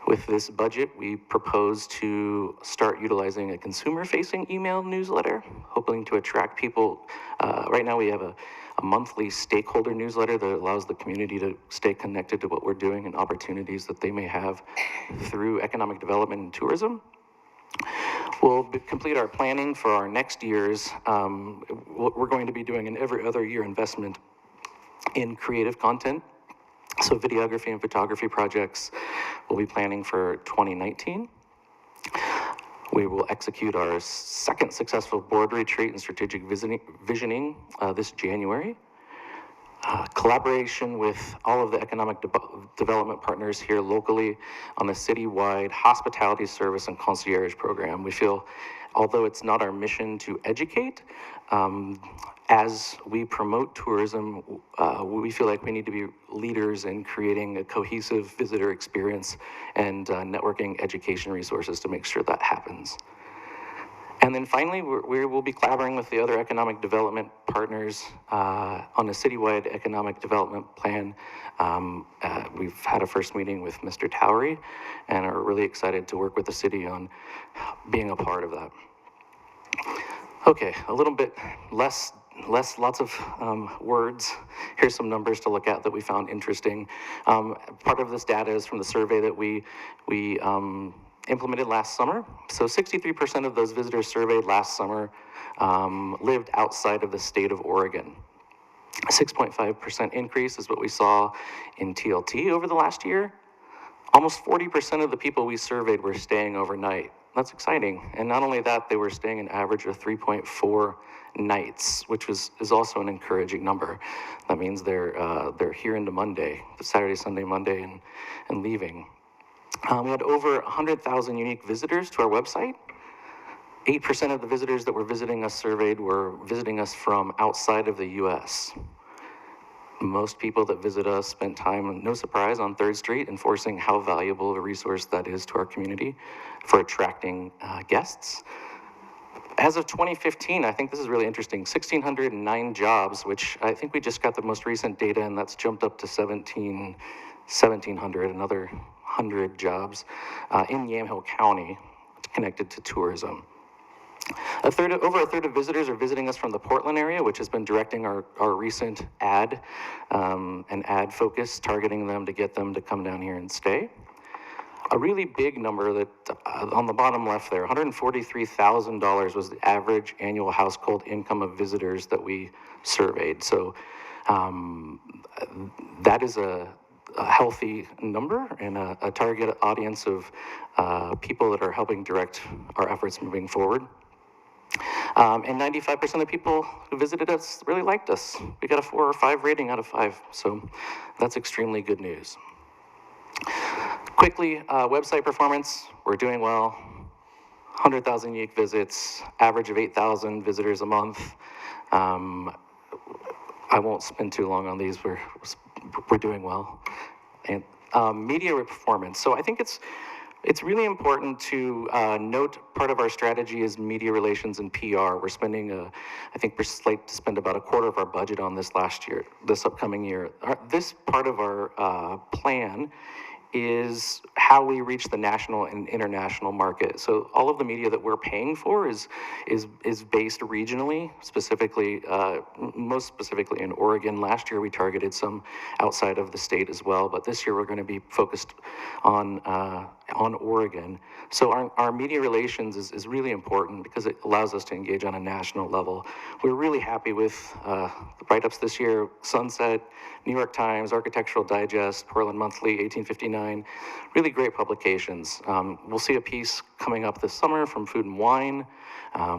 With this budget, we propose to start utilizing a consumer-facing email newsletter, hoping to attract people. Right now we have a monthly stakeholder newsletter that allows the community to stay connected to what we're doing and opportunities that they may have through economic development and tourism. We'll complete our planning for our next year's, we're going to be doing an every other year investment in creative content. So videography and photography projects we'll be planning for 2019. We will execute our second successful board retreat and strategic visioning this January. Collaboration with all of the economic development partners here locally on a citywide hospitality service and concierge program. We feel, although it's not our mission to educate, as we promote tourism, we feel like we need to be leaders in creating a cohesive visitor experience and networking education resources to make sure that happens. And then finally, we will be collaborating with the other economic development partners on a citywide economic development plan. We've had a first meeting with Mr. Towery and are really excited to work with the city on being a part of that. Okay, a little bit lots of words. Here's some numbers to look at that we found interesting. Part of this data is from the survey that we implemented last summer. So 63% of those visitors surveyed last summer lived outside of the state of Oregon. A 6.5% increase is what we saw in TLT over the last year. Almost 40% of the people we surveyed were staying overnight. That's exciting. And not only that, they were staying an average of 3.4 nights, which is also an encouraging number. That means they're here into Monday, Saturday, Sunday, Monday, and leaving. We had over 100,000 unique visitors to our website. 8% of the visitors that were visiting us surveyed were visiting us from outside of the U.S. Most people that visit us spent time, no surprise, on 3rd Street, enforcing how valuable of a resource that is to our community for attracting guests. As of 2015, I think this is really interesting, 1,609 jobs, which I think we just got the most recent data, and that's jumped up to 1,700, another 100 jobs in Yamhill County connected to tourism. Over a third of visitors are visiting us from the Portland area, which has been directing our recent ad, an ad focus, targeting them to get them to come down here and stay. a really big number that on the bottom left there, $143,000 was the average annual household income of visitors that we surveyed. So that is a healthy number and a target audience of people that are helping direct our efforts moving forward. And 95% of the people who visited us really liked us. We got a 4 or 5 rating out of 5, so that's extremely good news. Quickly, website performance, we're doing well. 100,000 unique visits, average of 8,000 visitors a month. I won't spend too long on these, we're doing well. And media performance, so I think it's really important to note part of our strategy is media relations and PR. We're spending, I think we're slated to spend about a quarter of our budget on this this upcoming year. This part of our plan is how we reach the national and international market. So all of the media that we're paying for is based regionally, specifically, most specifically in Oregon. Last year we targeted some outside of the state as well, but this year we're going to be focused on Oregon. So our media relations is really important because it allows us to engage on a national level. We're really happy with the write-ups this year. Sunset, New York Times, Architectural Digest, Portland Monthly, 1859, really great publications. We'll see a piece coming up this summer from Food and Wine.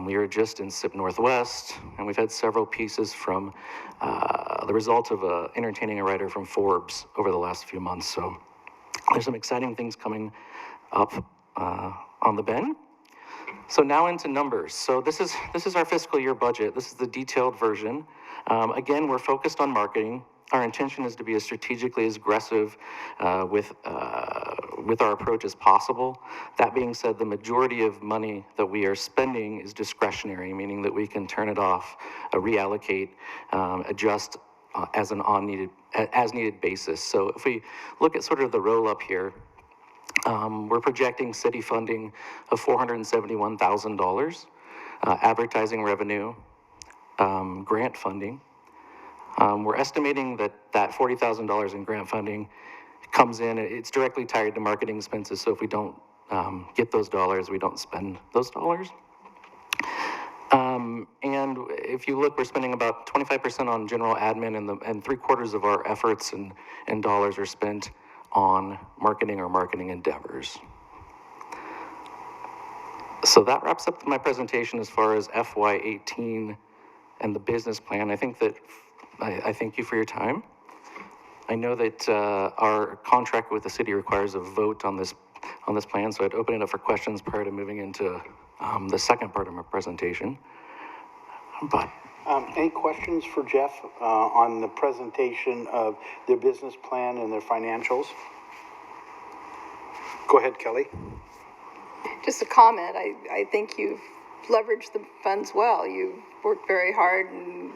We were just in SIP Northwest, and we've had several pieces from the result of entertaining a writer from Forbes over the last few months. So there's some exciting things coming up on the bend. So now into numbers. So this is our fiscal year budget. This is the detailed version. Again, we're focused on marketing. Our intention is to be as strategically as aggressive with our approach as possible. That being said, the majority of money that we are spending is discretionary, meaning that we can turn it off, reallocate, adjust as needed basis. So if we look at sort of the roll up here, we're projecting city funding of $471,000, advertising revenue, grant funding. We're estimating that $40,000 in grant funding comes in. It's directly tied to marketing expenses, so if we don't get those dollars, we don't spend those dollars. And if you look, we're spending about 25% on general admin, and 3/4 of our efforts and dollars are spent on marketing or marketing endeavors. So that wraps up my presentation as far as FY18 and the business plan. I think that I thank you for your time. I know that our contract with the city requires a vote on this plan, so I'd open it up for questions prior to moving into the second part of my presentation. But any questions for Jeff on the presentation of their business plan and their financials? Go ahead, Kelly. Just a comment, I think you've leveraged the funds well. You've worked very hard and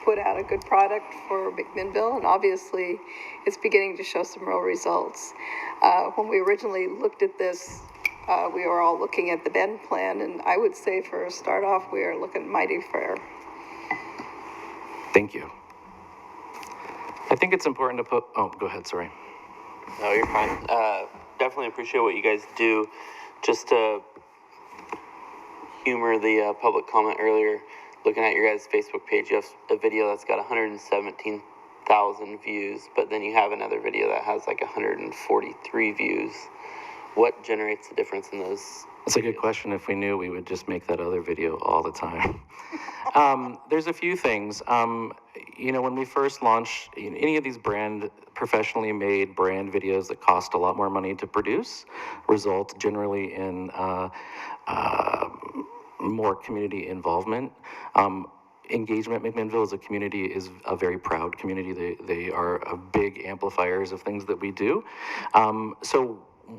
put out a good product for McMinnville, and obviously it's beginning to show some real results. When we originally looked at this, we were all looking at the Bend plan, and I would say for a start off, we are looking mighty fair. Thank you. I think it's important to put, oh, go ahead, sorry. No, you're fine. Definitely appreciate what you guys do. Just to humor the public comment earlier, looking at your guys' Facebook page, you have a video that's got 117,000 views, but then you have another video that has like 143 views. What generates the difference in those? That's a good question. If we knew, we would just make that other video all the time. There's a few things. When we first launched any of these professionally made brand videos that cost a lot more money to produce, result generally in more community involvement. Engagement. McMinnville as a community is a very proud community. They are big amplifiers of things that we do. So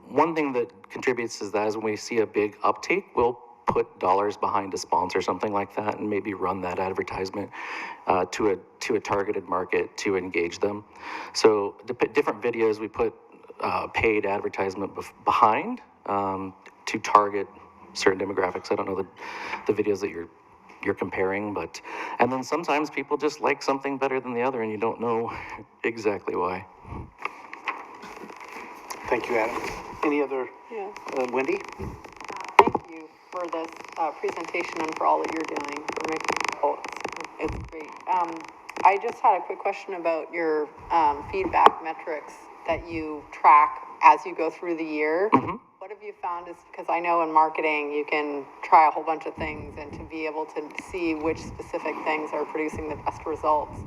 one thing that contributes is that when we see a big uptake, we'll put dollars behind a sponsor, something like that, and maybe run that advertisement to a targeted market to engage them. So different videos we put paid advertisement behind to target certain demographics. I don't know the videos that you're comparing, and then sometimes people just like something better than the other, and you don't know exactly why. Thank you, Adam. Any other, Wendy? Thank you for this presentation and for all that you're doing for McMinnville. It's great. I just had a quick question about your feedback metrics that you track as you go through the year. What have you found is, because I know in marketing you can try a whole bunch of things, and to be able to see which specific things are producing the best results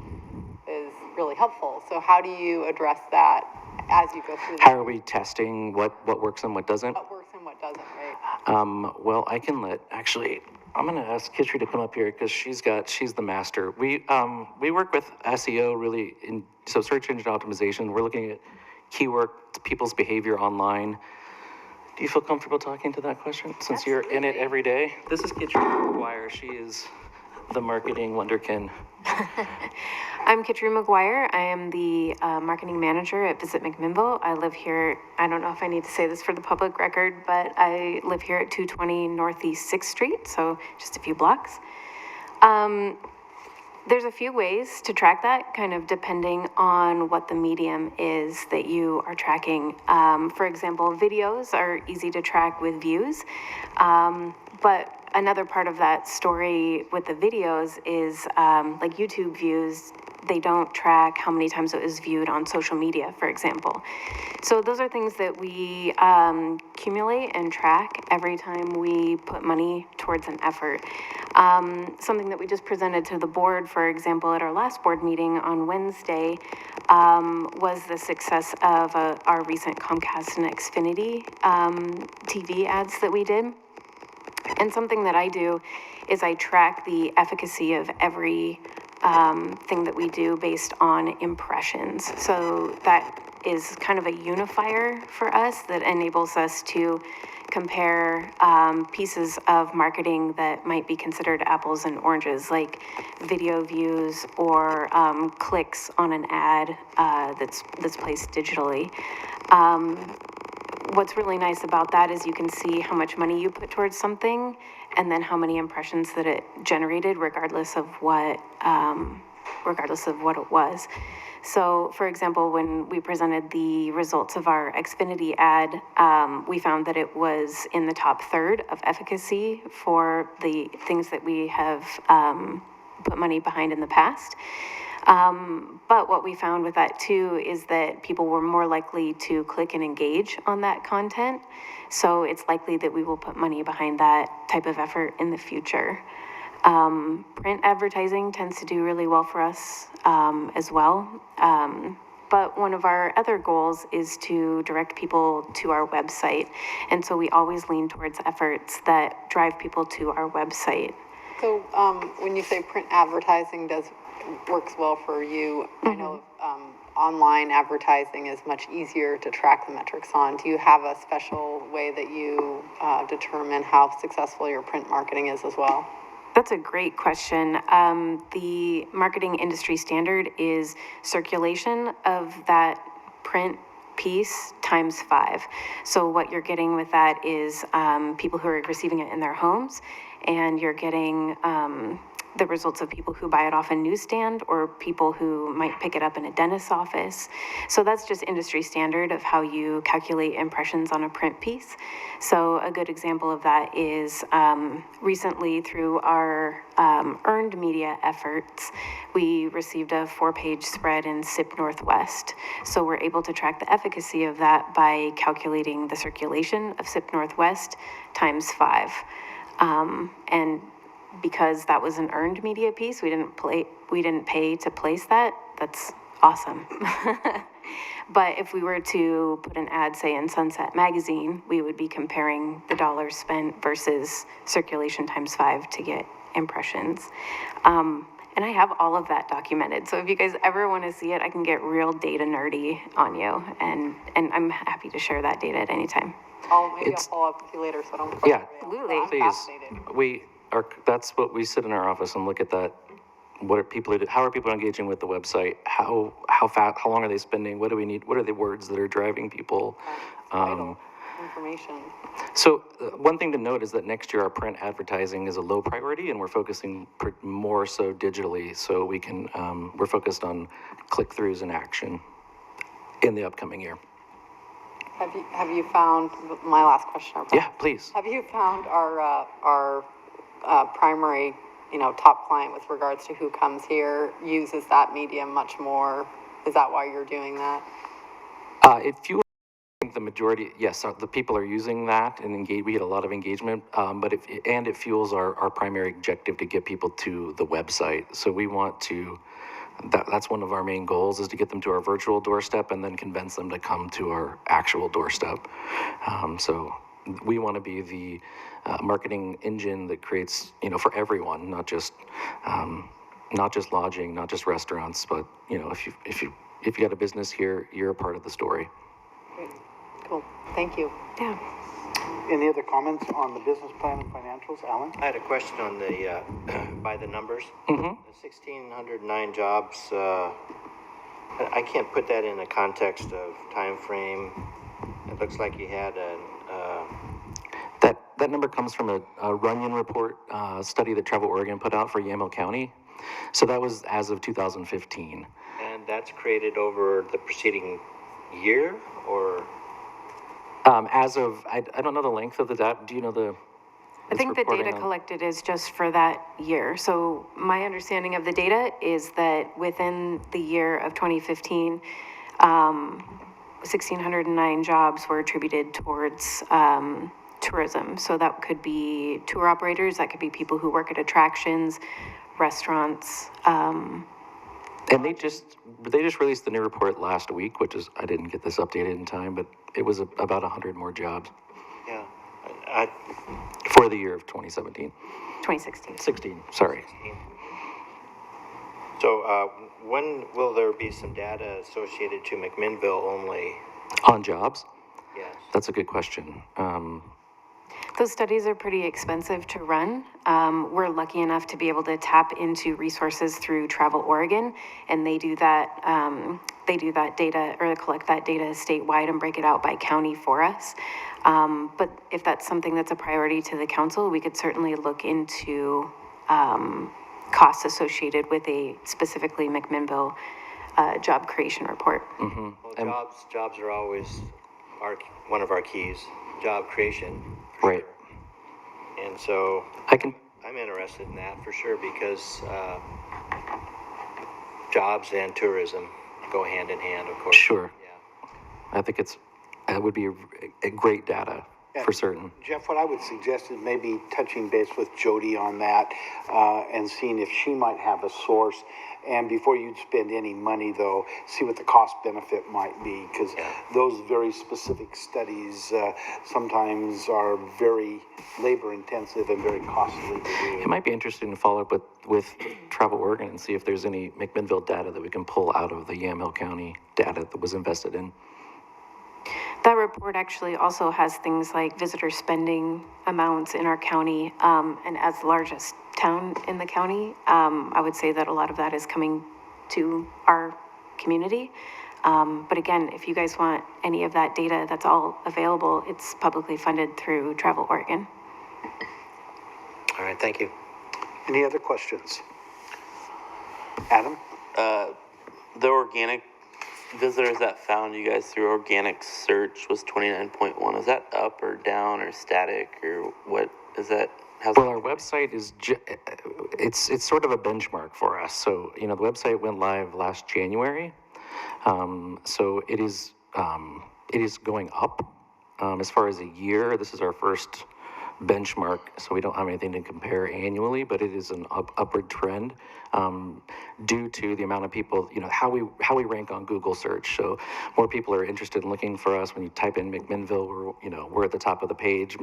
is really helpful. So how do you address that as you go through the How are we testing what works and what doesn't? what works and what doesn't, right? Well, I can actually, I'm gonna ask Kitri to come up here because she's the master. We work with SEO really so search engine optimization. We're looking at keyword, people's behavior online. Do you feel comfortable talking to that question since you're in it every day? This is Kitri McGuire. She is the marketing wonderkin. I'm Kitri McGuire. I am the marketing manager at Visit McMinnville. I live here, I don't know if I need to say this for the public record, but I live here at 220 Northeast 6th Street, so just a few blocks. There's a few ways to track that, kind of depending on what the medium is that you are tracking. For example, videos are easy to track with views, but another part of that story with the videos is like YouTube views, they don't track how many times it was viewed on social media, for example. So those are things that we accumulate and track every time we put money towards an effort. Something that we just presented to the board, for example, at our last board meeting on Wednesday, was the success of our recent Comcast and Xfinity TV ads that we did. And something that I do is I track the efficacy of every thing that we do based on impressions. So that is kind of a unifier for us that enables us to compare pieces of marketing that might be considered apples and oranges, like video views or clicks on an ad that's placed digitally. What's really nice about that is you can see how much money you put towards something and then how many impressions that it generated, regardless of what it was. So, for example, when we presented the results of our Xfinity ad, we found that it was in the top third of efficacy for the things that we have put money behind in the past. But what we found with that too is that people were more likely to click and engage on that content. So it's likely that we will put money behind that type of effort in the future. Print advertising tends to do really well for us as well. But one of our other goals is to direct people to our website. And so we always lean towards efforts that drive people to our website. So when you say print advertising works well for you, I know online advertising is much easier to track the metrics on. Do you have a special way that you determine how successful your print marketing is as well? That's a great question. The marketing industry standard is circulation of that print piece times 5. So what you're getting with that is people who are receiving it in their homes, and you're getting the results of people who buy it off a newsstand or people who might pick it up in a dentist's office. So that's just industry standard of how you calculate impressions on a print piece. So a good example of that is recently through our earned media efforts, we received a 4-page spread in SIP Northwest. So we're able to track the efficacy of that by calculating the circulation of SIP Northwest times 5. And because that was an earned media piece, we didn't pay to place that. That's awesome. But if we were to put an ad, say, in Sunset Magazine, we would be comparing the dollars spent versus circulation times 5 to get impressions. And I have all of that documented. So if you guys ever want to see it, I can get real data nerdy on you. And I'm happy to share that data at any time. I'll follow up with you later, so don't. Yeah, absolutely. Please. That's what we sit in our office and look at that. How are people engaging with the website? How fast, how long are they spending? What do we need? What are the words that are driving people? Vital information. So one thing to note is that next year our print advertising is a low priority, and we're focusing more so digitally. So we can, we're focused on click-throughs and action in the upcoming year. Have you found, my last question? Yeah, please. Have you found our primary, top client with regards to who comes here uses that medium much more? Is that why you're doing that? If you think the majority, yes, the people are using that and engage. We get a lot of engagement, but it fuels our primary objective to get people to the website. So we want to. That's one of our main goals is to get them to our virtual doorstep and then convince them to come to our actual doorstep. So we want to be the marketing engine that creates, for everyone, not just lodging, not just restaurants, but if you got a business here, you're a part of the story. Great. Cool. Thank you. Yeah. Any other comments on the business plan and financials, Alan? I had a question on the, by the numbers. Mm-hmm. The 1,609 jobs, I can't put that in a context of time frame. It looks like you had That number comes from a Runyon report study that Travel Oregon put out for Yamhill County. So that was as of 2015. and that's created over the preceding year, or? As of, I don't know the length of the data. Do you know the? I think the data collected is just for that year. So my understanding of the data is that within the year of 2015, 1,609 jobs were attributed towards tourism. So that could be tour operators, that could be people who work at attractions, restaurants. And they just released the new report last week, which is, I didn't get this updated in time, but it was about 100 more jobs. Yeah. For the year of 2017. 2016. 16, sorry. 16. So when will there be some data associated to McMinnville only? On jobs? Yes. That's a good question. Those studies are pretty expensive to run. We're lucky enough to be able to tap into resources through Travel Oregon, and they do that data, or collect that data statewide and break it out by county for us. But if that's something that's a priority to the council, we could certainly look into costs associated with a specifically McMinnville job creation report. Mm-hmm. Well, jobs are always one of our keys, job creation. Right. Sure. And so I'm interested in that for sure, because jobs and tourism go hand in hand, of course. Sure. Yeah. I think that would be a great data for certain. Jeff, what I would suggest is maybe touching base with Jody on that and seeing if she might have a source. And before you'd spend any money, though, see what the cost benefit might be, because those very specific studies sometimes are very labor intensive and very costly to do. It might be interesting to follow up with Travel Oregon and see if there's any McMinnville data that we can pull out of the Yamhill County data that was invested in. That report actually also has things like visitor spending amounts in our county, and as the largest town in the county, I would say that a lot of that is coming to our community. But again, if you guys want any of that data, that's all available. It's publicly funded through Travel Oregon. All right, thank you. Any other questions? Adam? The organic visitors that found you guys through organic search was 29.1. Is that up or down or static, or what is that? Well, our website is it's sort of a benchmark for us. So the website went live last January, so it is going up as far as a year. This is our first benchmark, so we don't have anything to compare annually, but it is an upward trend due to the amount of people, how we rank on Google search. So more people are interested in looking for us. When you type in McMinnville, we're at the top of the page.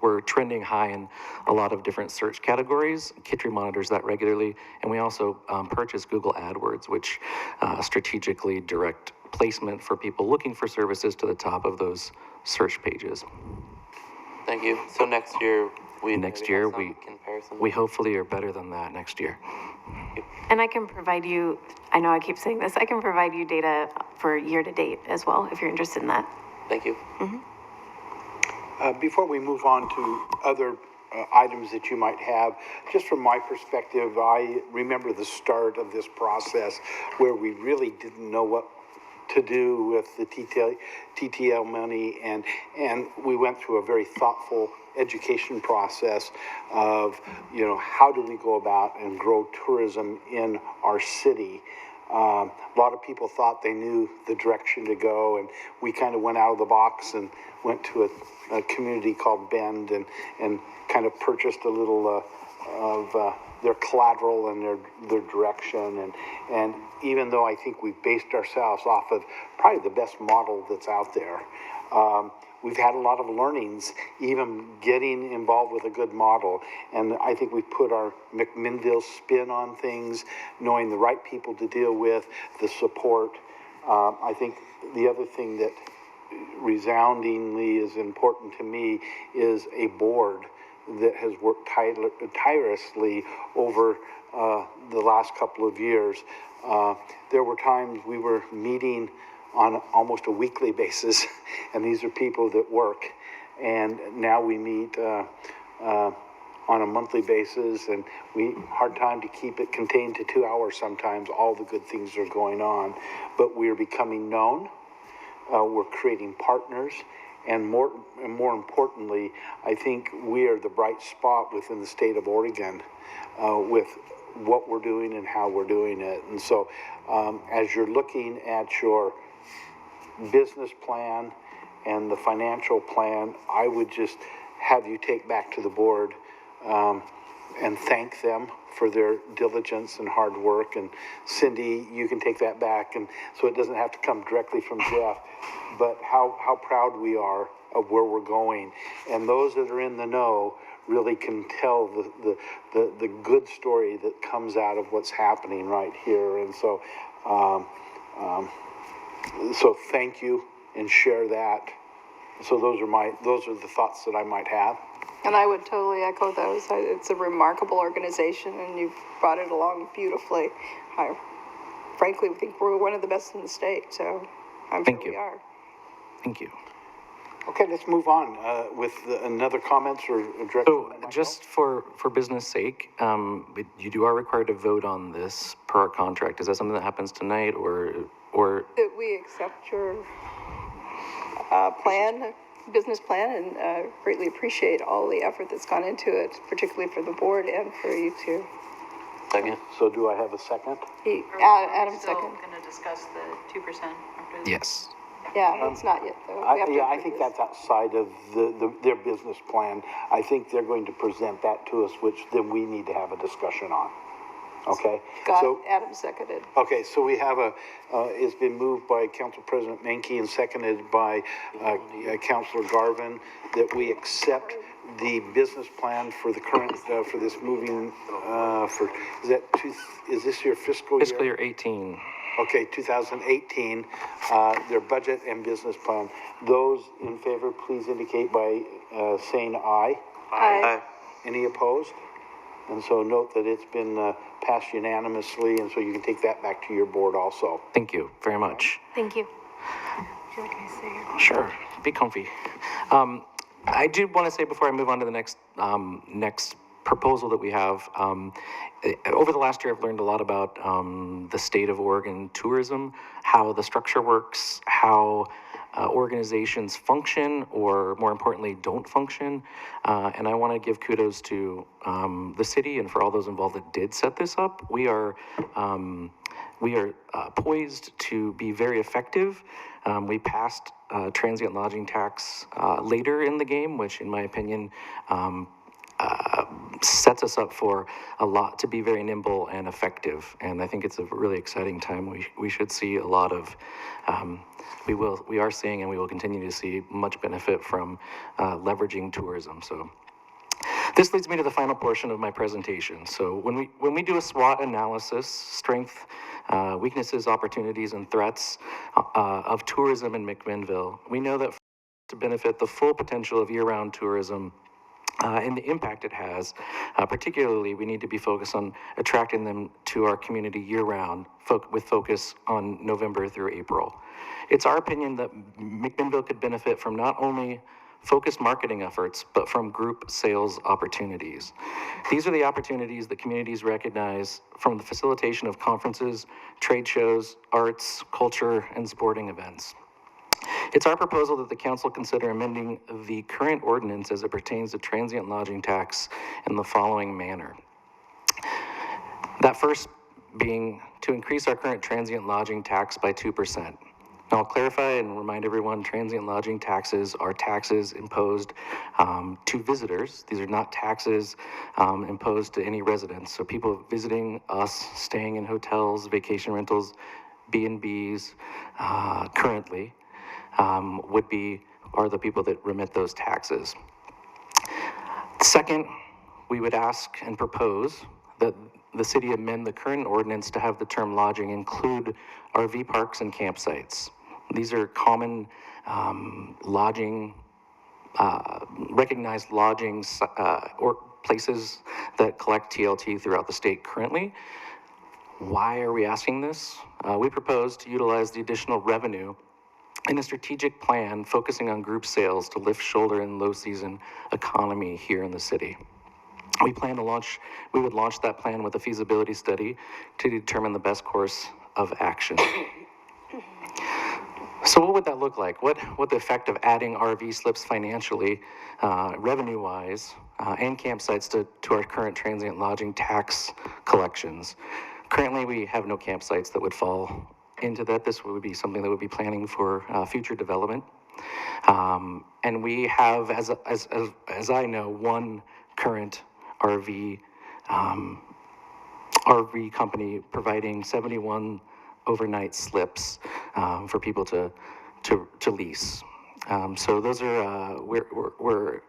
We're trending high in a lot of different search categories. Kitry monitors that regularly, and we also purchase Google AdWords, which strategically direct placement for people looking for services to the top of those search pages. Thank you. So next year, we hopefully are better than that next year. And I can provide you, I know I keep saying this, I can provide you data for year to date as well, if you're interested in that. Thank you. Mm-hmm. Before we move on to other items that you might have, just from my perspective, I remember the start of this process where we really didn't know what to do with the TTL money, and we went through a very thoughtful education process of, you know, how do we go about and grow tourism in our city. A lot of people thought they knew the direction to go, and we kind of went out of the box and went to a community called Bend and kind of purchased a little of their collateral and their direction. And even though I think we've based ourselves off of probably the best model that's out there, we've had a lot of learnings, even getting involved with a good model. And I think we've put our McMinnville spin on things, knowing the right people to deal with, the support. I think the other thing that resoundingly is important to me is a board that has worked tirelessly over the last couple of years. There were times we were meeting on almost a weekly basis, and these are people that work. And now we meet on a monthly basis, and hard time to keep it contained to 2 hours sometimes. All the good things are going on, but we're becoming known. We're creating partners, and more importantly, I think we are the bright spot within the state of Oregon with what we're doing and how we're doing it. And so as you're looking at your business plan and the financial plan, I would just have you take back to the board and thank them for their diligence and hard work. And Cindy, you can take that back, and so it doesn't have to come directly from Jeff, but how proud we are of where we're going. And those that are in the know really can tell the good story that comes out of what's happening right here. And so so thank you, and share that. So those are the thoughts that I might have. And I would totally echo those. It's a remarkable organization, and you've brought it along beautifully. I frankly think we're one of the best in the state, so I'm sure we are. Thank you. Okay, let's move on with another comments or direction. So just for business sake, you are required to vote on this per our contract. Is that something that happens tonight, or? That we accept your business plan, and greatly appreciate all the effort that's gone into it, particularly for the board and for you too. Second. So do I have a second? Adam second. Going to discuss the 2% after Yes. Yeah, it's not yet though. I think that's outside of their business plan. I think they're going to present that to us, which then we need to have a discussion on. Okay? Adam seconded. Okay, so we have it's been moved by Council President Menke and seconded by Councilor Garvin that we accept the business plan for the current, for this moving, is this your fiscal year? Fiscal year 18. Okay, 2018, their budget and business plan. Those in favor, please indicate by saying aye. Aye. Any opposed? And so note that it's been passed unanimously, and so you can take that back to your board also. Thank you very much. Thank you. Sure, be comfy. I do want to say before I move on to the next proposal that we have, over the last year I've learned a lot about the state of Oregon tourism, how the structure works, how organizations function, or more importantly, don't function. And I want to give kudos to the city and for all those involved that did set this up. We are poised to be very effective. We passed transient lodging tax later in the game, which in my opinion sets us up for a lot to be very nimble and effective. And I think it's a really exciting time. We should see a lot of, we are seeing and we will continue to see much benefit from leveraging tourism. So this leads me to the final portion of my presentation. So when we do a SWOT analysis, strength, weaknesses, opportunities, and threats of tourism in McMinnville, we know that to benefit the full potential of year-round tourism and the impact it has, particularly we need to be focused on attracting them to our community year-round with focus on November through April. It's our opinion that McMinnville could benefit from not only focused marketing efforts, but from group sales opportunities. These are the opportunities that communities recognize from the facilitation of conferences, trade shows, arts, culture, and sporting events. It's our proposal that the council consider amending the current ordinance as it pertains to transient lodging tax in the following manner. That first being to increase our current transient lodging tax by 2%. Now, I'll clarify and remind everyone, transient lodging taxes are taxes imposed to visitors. These are not taxes imposed to any residents. So people visiting us, staying in hotels, vacation rentals, B&Bs currently are the people that remit those taxes. Second, we would ask and propose that the city amend the current ordinance to have the term lodging include RV parks and campsites. These are common lodging, recognized lodging or places that collect TLT throughout the state currently. Why are we asking this? We propose to utilize the additional revenue in a strategic plan focusing on group sales to lift shoulder and low season economy here in the city. We would launch that plan with a feasibility study to determine the best course of action. So what would that look like? What the effect of adding RV slips financially, revenue-wise, and campsites to our current transient lodging tax collections? Currently, we have no campsites that would fall into that. This would be something that would be planning for future development. And we have, as I know, one current RV company providing 71 overnight slips for people to lease. So those are we're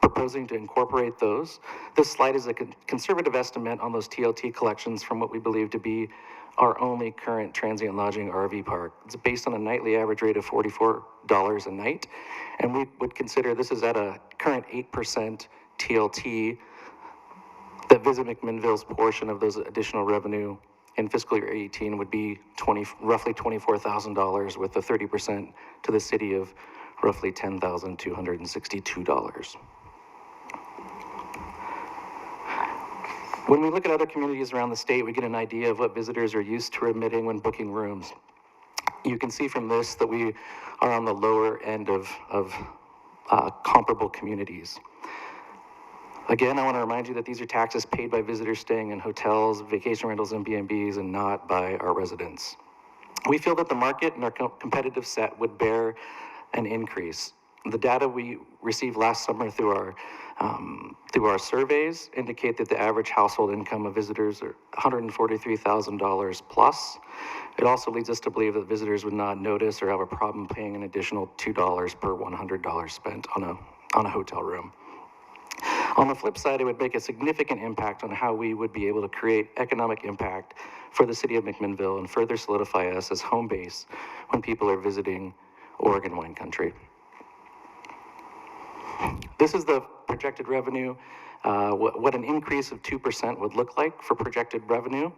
proposing to incorporate those. This slide is a conservative estimate on those TLT collections from what we believe to be our only current transient lodging RV park. It's based on a nightly average rate of $44 a night, and we would consider this is at a current 8% TLT. That Visit McMinnville's portion of those additional revenue in fiscal year 18 would be roughly $24,000, with the 30% to the city of roughly $10,262. When we look at other communities around the state, we get an idea of what visitors are used to remitting when booking rooms. You can see from this that we are on the lower end of comparable communities. Again, I want to remind you that these are taxes paid by visitors staying in hotels, vacation rentals, and B&Bs, and not by our residents. We feel that the market and our competitive set would bear an increase. The data we received last summer through our surveys indicate that the average household income of visitors are $143,000 plus. It also leads us to believe that visitors would not notice or have a problem paying an additional $2 per $100 spent on a hotel room. On the flip side, it would make a significant impact on how we would be able to create economic impact for the city of McMinnville and further solidify us as home base when people are visiting Oregon wine country. This is the projected revenue, what an increase of 2% would look like for projected revenue,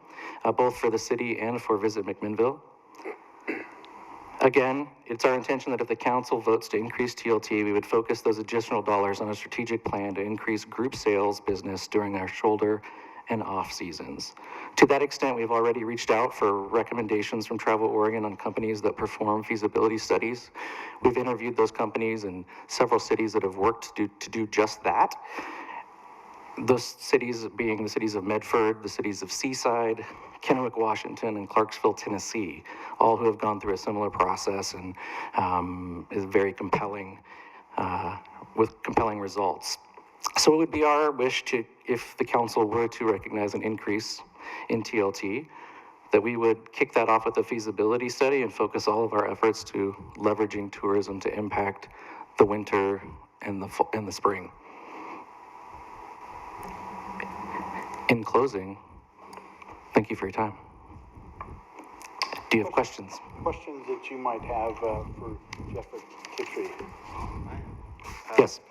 both for the city and for Visit McMinnville. Again, it's our intention that if the council votes to increase TLT, we would focus those additional dollars on a strategic plan to increase group sales business during our shoulder and off seasons. To that extent, we've already reached out for recommendations from Travel Oregon on companies that perform feasibility studies. We've interviewed those companies in several cities that have worked to do just that. Those cities being the cities of Medford, the cities of Seaside, Kennewick, Washington, and Clarksville, Tennessee, all who have gone through a similar process and is very compelling, with compelling results. So it would be our wish to, if the council were to recognize an increase in TLT, that we would kick that off with a feasibility study and focus all of our efforts to leveraging tourism to impact the winter and the spring. In closing, thank you for your time. Do you have questions? Questions that you might have for Jeff Kittrey? Yes.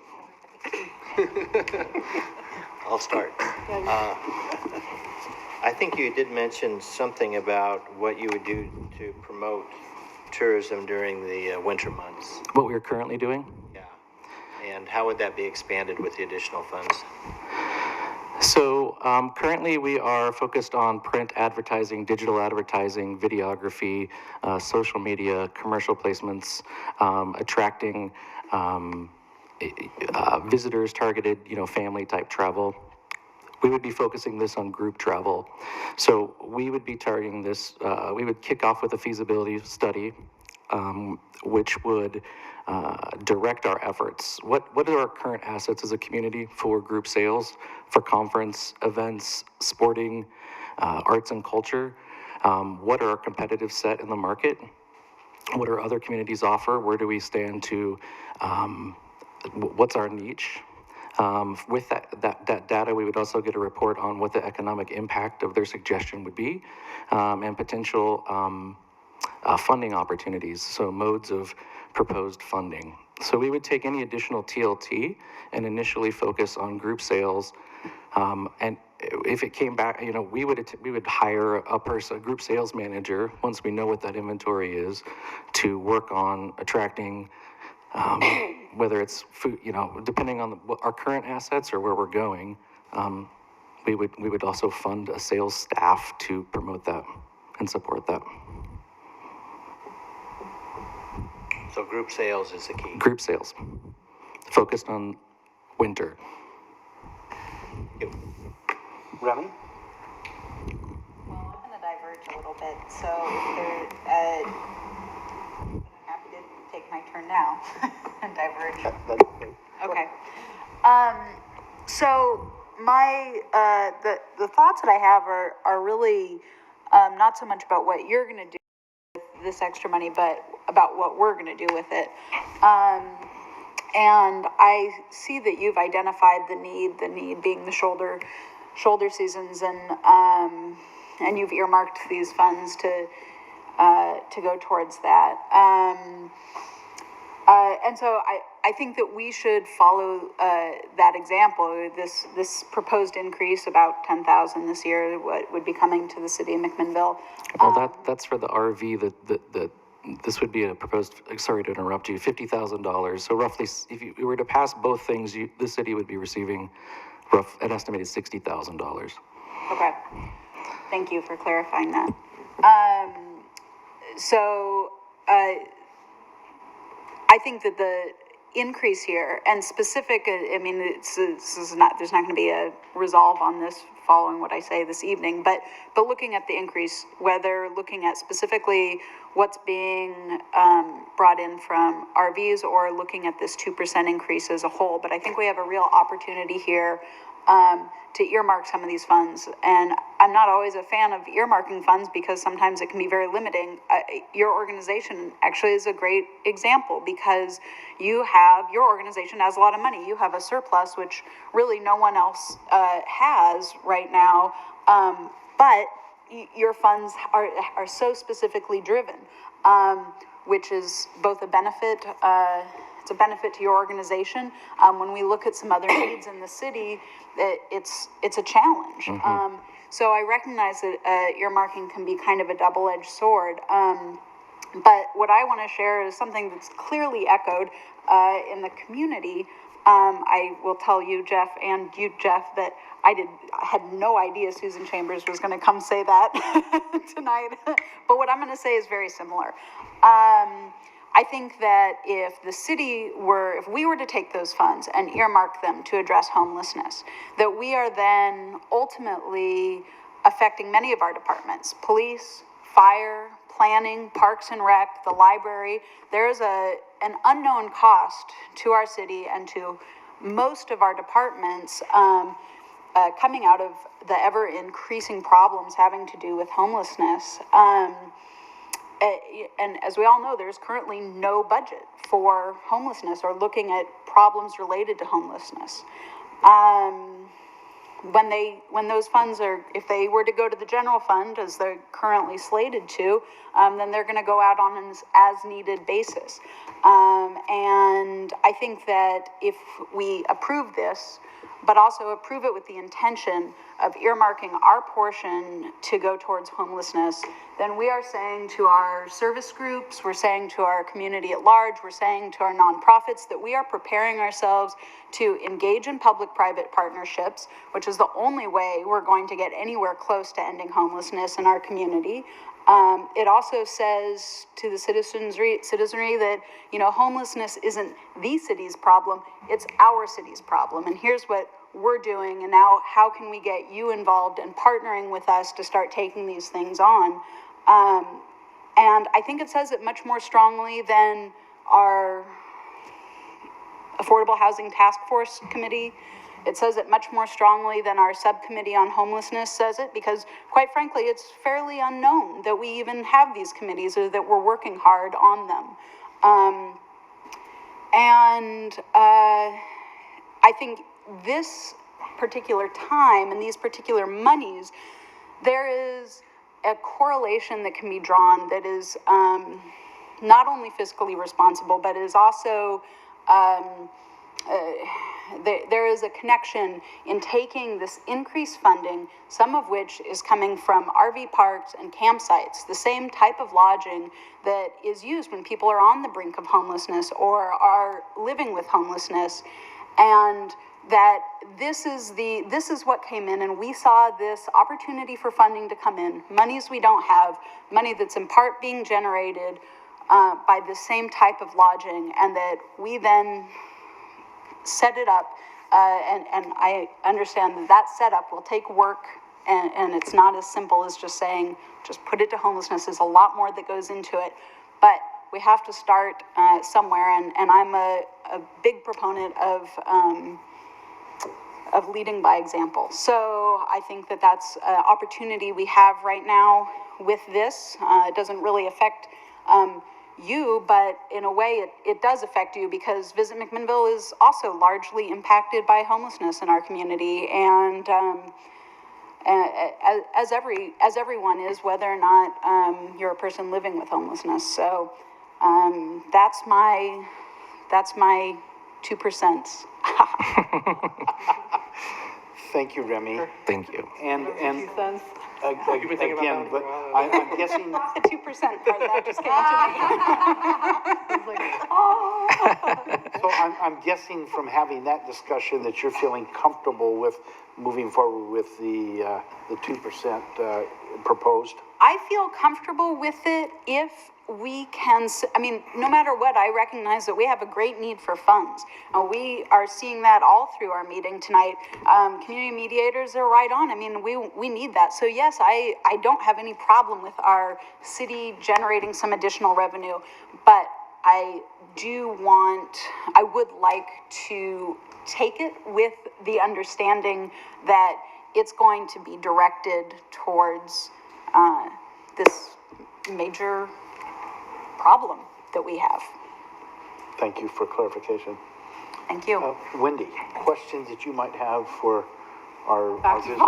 I'll start. I think you did mention something about what you would do to promote tourism during the winter months. What we're currently doing? Yeah. and how would that be expanded with the additional funds? So currently we are focused on print advertising, digital advertising, videography, social media, commercial placements, attracting visitors, targeted, family type travel. We would be focusing this on group travel. So we would be targeting this, we would kick off with a feasibility study, which would direct our efforts. What are our current assets as a community for group sales, for conference events, sporting, arts and culture? What are our competitive set in the market? What do other communities offer? Where do we stand to, what's our niche? With that data, we would also get a report on what the economic impact of their suggestion would be, and potential funding opportunities, so modes of proposed funding. So we would take any additional TLT and initially focus on group sales, and if it came back, we would hire a group sales manager once we know what that inventory is, to work on attracting, whether it's food, depending on our current assets or where we're going. We would also fund a sales staff to promote that and support that. So group sales is the key. Group sales, focused on winter. Remy? Well, I'm going to diverge a little bit. So I'm happy to take my turn now and diverge. Okay. So my the thoughts that I have are really not so much about what you're going to do with this extra money, but about what we're going to do with it. And I see that you've identified the need being the shoulder seasons, and you've earmarked these funds to go towards that. And so I think that we should follow that example. This proposed increase, about 10,000 this year, what would be coming to the city of McMinnville. Well, that's for the RV. This would be a proposed. Sorry to interrupt you. $50,000. So roughly, if you were to pass both things, the city would be receiving an estimated $60,000. Okay. Thank you for clarifying that. I think that the increase here, and specific, I mean, there's not going to be a resolve on this following what I say this evening, but looking at the increase, whether looking at specifically what's being brought in from RVs or looking at this 2% increase as a whole, but I think we have a real opportunity here to earmark some of these funds. And I'm not always a fan of earmarking funds because sometimes it can be very limiting. Your organization actually is a great example because your organization has a lot of money. You have a surplus, which really no one else has right now. But your funds are so specifically driven, which is both a benefit. It's a benefit to your organization. When we look at some other needs in the city, it's a challenge. Mm-hmm. So I recognize that earmarking can be kind of a double-edged sword. But what I want to share is something that's clearly echoed in the community. I will tell you, Jeff, and you, Jeff, that I had no idea Susan Chambers was going to come say that tonight. But what I'm going to say is very similar. I think that if we were to take those funds and earmark them to address homelessness, that we are then ultimately affecting many of our departments: police, fire, planning, parks and rec, the library. There's an unknown cost to our city and to most of our departments coming out of the ever increasing problems having to do with homelessness. And as we all know, there's currently no budget for homelessness or looking at problems related to homelessness. When those funds if they were to go to the general fund, as they're currently slated to, then they're going to go out on an as-needed basis. And I think that if we approve this, but also approve it with the intention of earmarking our portion to go towards homelessness, then we are saying to our service groups, we're saying to our community at large, we're saying to our nonprofits that we are preparing ourselves to engage in public-private partnerships, which is the only way we're going to get anywhere close to ending homelessness in our community. It also says to the citizenry that, you know, homelessness isn't the city's problem, it's our city's problem. And here's what we're doing, and now how can we get you involved and partnering with us to start taking these things on? And I think it says it much more strongly than our Affordable Housing Task Force Committee. It says it much more strongly than our subcommittee on homelessness says it, because quite frankly, it's fairly unknown that we even have these committees or that we're working hard on them. I think this particular time and these particular monies, there is a correlation that can be drawn that is not only fiscally responsible, but is also there is a connection in taking this increased funding, some of which is coming from RV parks and campsites, the same type of lodging that is used when people are on the brink of homelessness or are living with homelessness, and that this is what came in, and we saw this opportunity for funding to come in, monies we don't have, money that's in part being generated by the same type of lodging, and that we then set it up, and I understand that that setup will take work, and it's not as simple as just saying, just put it to homelessness. There's a lot more that goes into it, but we have to start somewhere, and I'm a big proponent of leading by example. So I think that that's an opportunity we have right now with this. It doesn't really affect you, but in a way it does affect you, because Visit McMinnville is also largely impacted by homelessness in our community, and as everyone is, whether or not you're a person living with homelessness. So that's my 2%. Thank you, Remy. Thank you. And thinking again, about but that. I'm guessing. Not the 2% part, that just came to me. So I'm guessing from having that discussion that you're feeling comfortable with moving forward with the 2% proposed. I feel comfortable with it if we can, I mean, no matter what, I recognize that we have a great need for funds. We are seeing that all through our meeting tonight. Community mediators are right on. I mean, we need that. So yes, I don't have any problem with our city generating some additional revenue, but I would like to take it with the understanding that it's going to be directed towards this major problem that we have. Thank you for clarification. Thank you. Wendy, questions that you might have for our visitors?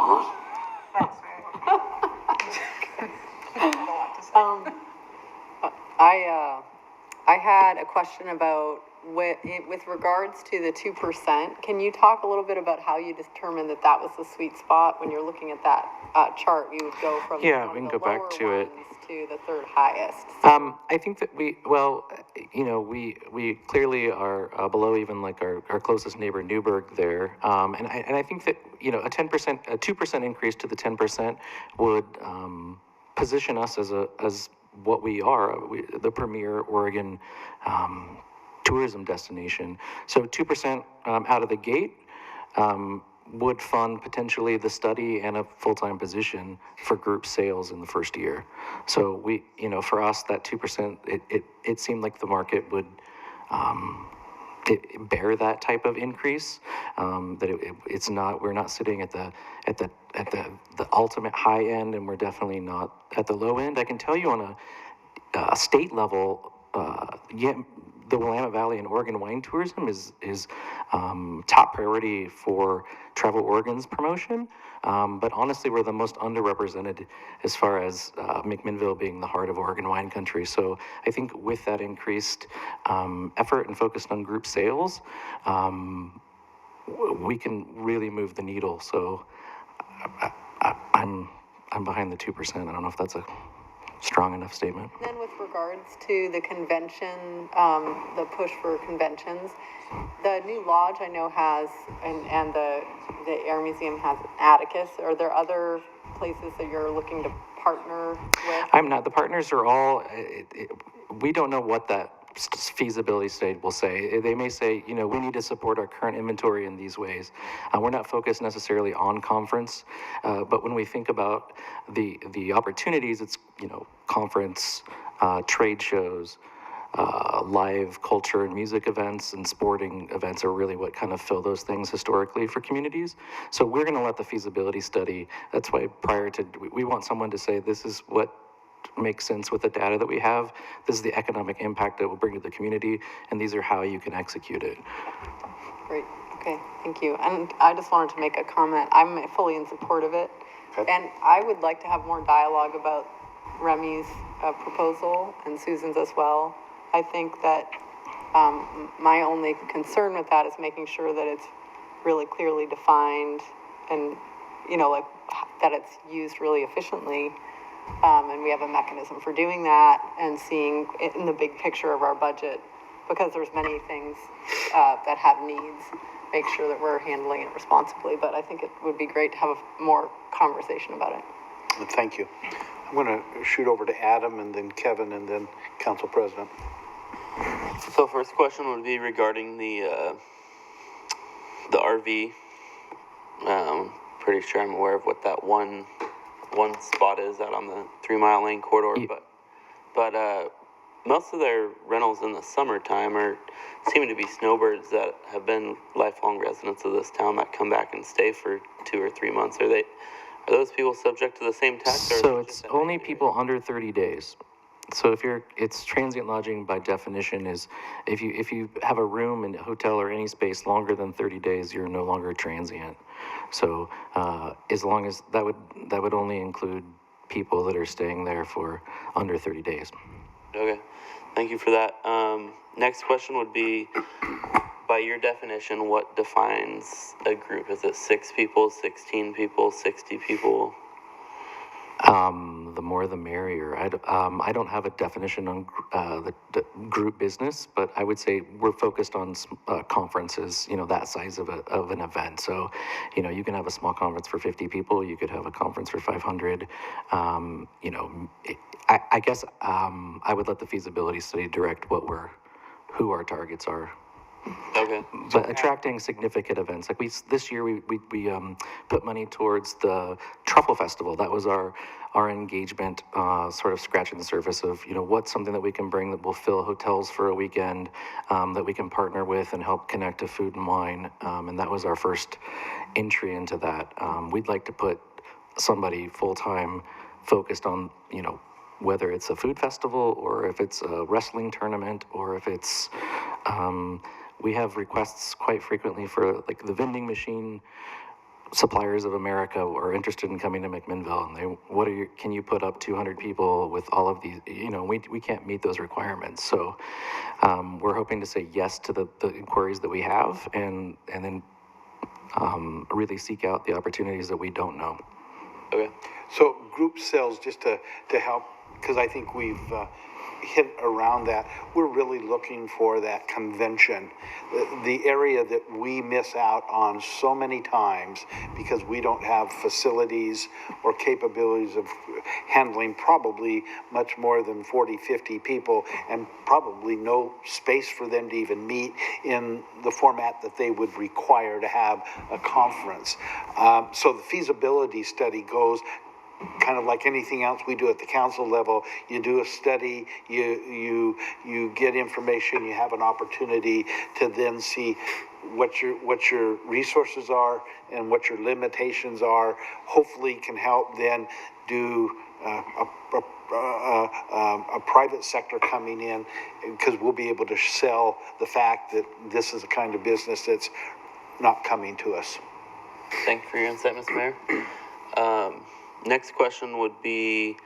I had a question about with regards to the 2%. Can you talk a little bit about how you determined that that was the sweet spot? When you're looking at that chart, you would go from Yeah, one we of can the go back lower to it. ones to the third highest. I think that we clearly are below even like our closest neighbor Newburgh there, and I think that a 2% increase to the 10% would position us as what we are, the premier Oregon tourism destination. So 2% out of the gate would fund potentially the study and a full-time position for group sales in the first year. So for us, that 2%, it seemed like the market would bear that type of increase. We're not sitting at the ultimate high end, and we're definitely not at the low end. I can tell you on a state level, the Willamette Valley and Oregon wine tourism is top priority for Travel Oregon's promotion. But honestly, we're the most underrepresented as far as McMinnville being the heart of Oregon wine country. So I think with that increased effort and focused on group sales, we can really move the needle. So I'm behind the 2%. I don't know if that's a strong enough statement. Then with regards to the convention, the push for conventions, the new lodge I know has, and the Air Museum has Atticus. Are there other places that you're looking to partner with? I'm not. The partners are all, we don't know what that feasibility study will say. They may say, you know, we need to support our current inventory in these ways. We're not focused necessarily on conference, but when we think about the opportunities, it's, you know, conference, trade shows, live culture and music events and sporting events are really what kind of fill those things historically for communities. So we're going to let the feasibility study, that's why prior to, we want someone to say, this is what makes sense with the data that we have. This is the economic impact that will bring to the community, and these are how you can execute it. Great. Okay. Thank you. And I just wanted to make a comment. I'm fully in support of it. Okay. And I would like to have more dialogue about Remy's proposal and Susan's as well. I think that my only concern with that is making sure that it's really clearly defined and, you know, like that it's used really efficiently. And we have a mechanism for doing that and seeing it in the big picture of our budget, because there's many things that have needs, make sure that we're handling it responsibly. But I think it would be great to have a more conversation about it. Thank you. I'm going to shoot over to Adam and then Kevin and then Council President. So first question would be regarding the RV. Pretty sure I'm aware of what that one spot is out on the 3 Mile Lane corridor, but most of their rentals in the summertime seeming to be snowbirds that have been lifelong residents of this town that come back and stay for 2 or 3 months. Are those people subject to the same tax? So it's only people under 30 days. So it's transient lodging by definition is if you have a room in a hotel or any space longer than 30 days, you're no longer transient. So as long as that would only include people that are staying there for under 30 days. Okay, thank you for that. Next question would be, by your definition, what defines a group? Is it 6 people, 16 people, 60 people? The more the merrier. I don't have a definition on the group business, but I would say we're focused on conferences, you know, that size of an event. So, you know, you can have a small conference for 50 people, you could have a conference for 500. You know, I guess I would let the feasibility study direct who our targets are. Okay. But attracting significant events, like this year we put money towards the Truffle Festival. That was our engagement, sort of scratching the surface of, you know, what's something that we can bring that will fill hotels for a weekend, that we can partner with and help connect to food and wine. And that was our first entry into that. We'd like to put somebody full-time focused on, you know, whether it's a food festival or if it's a wrestling tournament or if it's, we have requests quite frequently for like the vending machine suppliers of America are interested in coming to McMinnville, and can you put up 200 people with all of these, you know, we can't meet those requirements. So we're hoping to say yes to the inquiries that we have and then really seek out the opportunities that we don't know. Okay. So group sales, just to help, because I think we've hit around that, we're really looking for that convention, the area that we miss out on so many times because we don't have facilities or capabilities of handling probably much more than 40, 50 people and probably no space for them to even meet in the format that they would require to have a conference. So the feasibility study goes kind of like anything else we do at the council level. You do a study, you get information, you have an opportunity to then see what your resources are and what your limitations are. Hopefully can help then do a private sector coming in, because we'll be able to sell the fact that this is a kind of business that's not coming to us. Thank you for your insight, Mr. Mayor. Next question would be,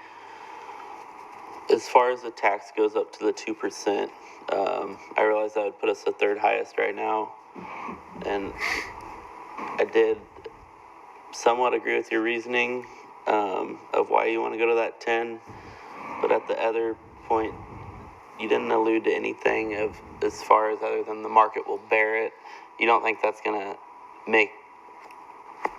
as far as the tax goes up to the 2%, I realize that would put us the third highest right now. And I did somewhat agree with your reasoning of why you want to go to that 10, but at the other point, you didn't allude to anything of as far as other than the market will bear it. You don't think that's going to make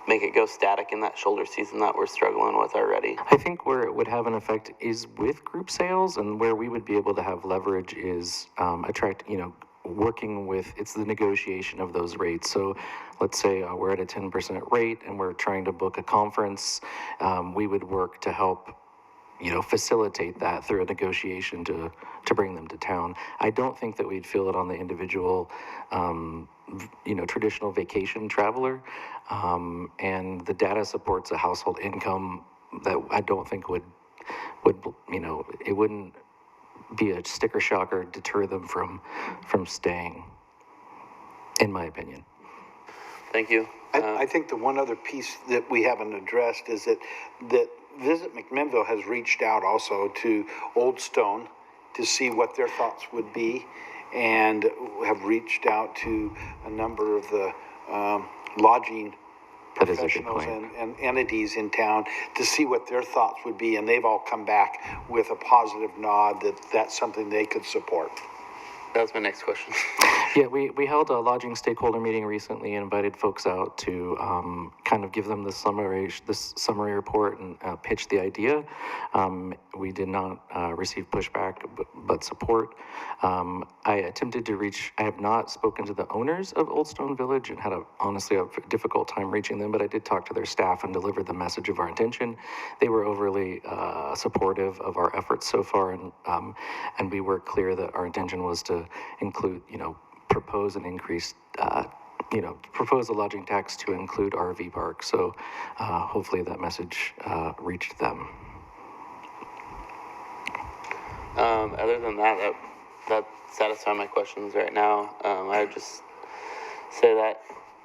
it go static in that shoulder season that we're struggling with already? I think where it would have an effect is with group sales, and where we would be able to have leverage is working with, it's the negotiation of those rates. So let's say we're at a 10% rate and we're trying to book a conference, we would work to help facilitate that through a negotiation to bring them to town. I don't think that we'd feel it on the individual, traditional vacation traveler. And the data supports a household income that I don't think would it wouldn't be a sticker shock or deter them from staying, in my opinion. Thank you. I think the one other piece that we haven't addressed is that Visit McMinnville has reached out also to Old Stone to see what their thoughts would be, and have reached out to a number of the lodging professionals and entities in town to see what their thoughts would be, and they've all come back with a positive nod that that's something they could support. That was my next question. Yeah, we held a lodging stakeholder meeting recently and invited folks out to kind of give them the summary report and pitch the idea. We did not receive pushback, but support. I attempted to reach, I have not spoken to the owners of Old Stone Village and had honestly a difficult time reaching them, but I did talk to their staff and deliver the message of our intention. They were overly supportive of our efforts so far, and we were clear that our intention was to include, propose an increased, propose a lodging tax to include RV parks. So hopefully that message reached them. Other than that satisfies my questions right now. I would just say that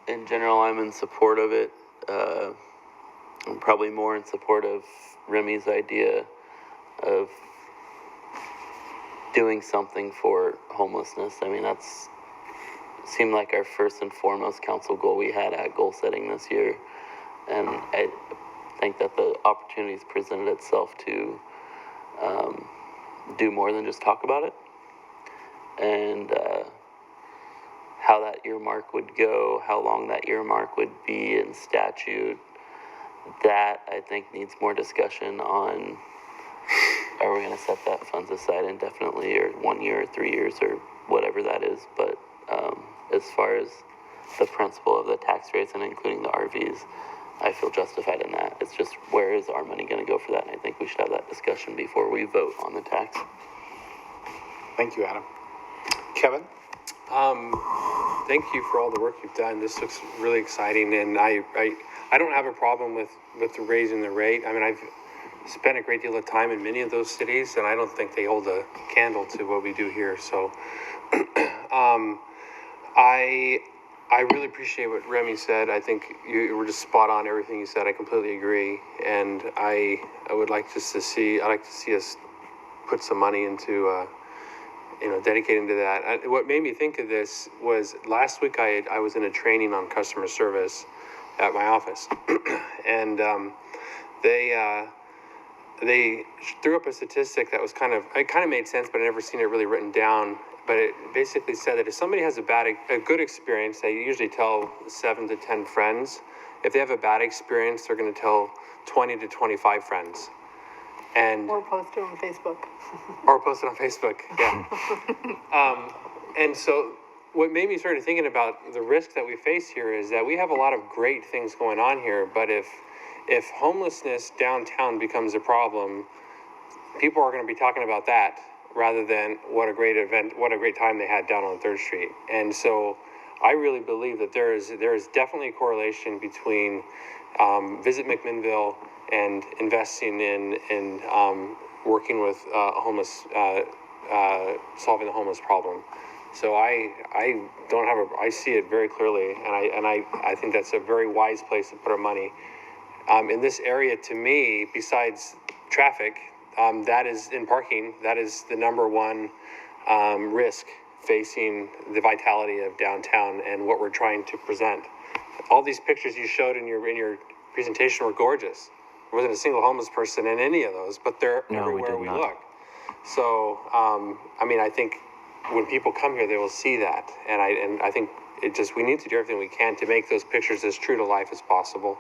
in general, I'm in support of it. I'm probably more in support of Remy's idea of doing something for homelessness. I mean, that's seemed like our first and foremost council goal we had at goal setting this year. And I think that the opportunity's presented itself to do more than just talk about it. And how that earmark would go, how long that earmark would be in statute, that I think needs more discussion on, are we going to set that funds aside indefinitely, or 1 year or 3 years, or whatever that is. But as far as the principle of the tax rates and including the RVs, I feel justified in that. It's just, where is our money going to go for that? And I think we should have that discussion before we vote on the tax. Thank you, Adam. Kevin? Thank you for all the work you've done. This looks really exciting, and I don't have a problem with raising the rate. I mean, I've spent a great deal of time in many of those cities, and I don't think they hold a candle to what we do here. So I really appreciate what Remy said. I think you were just spot on everything you said. I completely agree, and I would like just to see, I'd like to see us put some money into dedicating to that. What made me think of this was last week I was in a training on customer service at my office, and they threw up a statistic that was kind of made sense, but I never seen it really written down. But it basically said that if somebody has a good experience, they usually tell 7 to 10 friends. If they have a bad experience, they're going to tell 20 to 25 friends. Or post it on Facebook. Or post it on Facebook, yeah. And so what made me start thinking about the risk that we face here is that we have a lot of great things going on here, but if homelessness downtown becomes a problem, people are going to be talking about that rather than what a great event, what a great time they had down on 3rd Street. And so I really believe that there is definitely a correlation between Visit McMinnville and investing in working with solving the homeless problem. So I see it very clearly, and I think that's a very wise place to put our money. In this area, to me, besides traffic, that is in parking, that is the number one risk facing the vitality of downtown and what we're trying to present all these pictures you showed in your presentation were gorgeous. There wasn't a single homeless person in any of those, but they're everywhere we look. So, I mean, I think when people come here, they will see that. And I think we need to do everything we can to make those pictures as true to life as possible.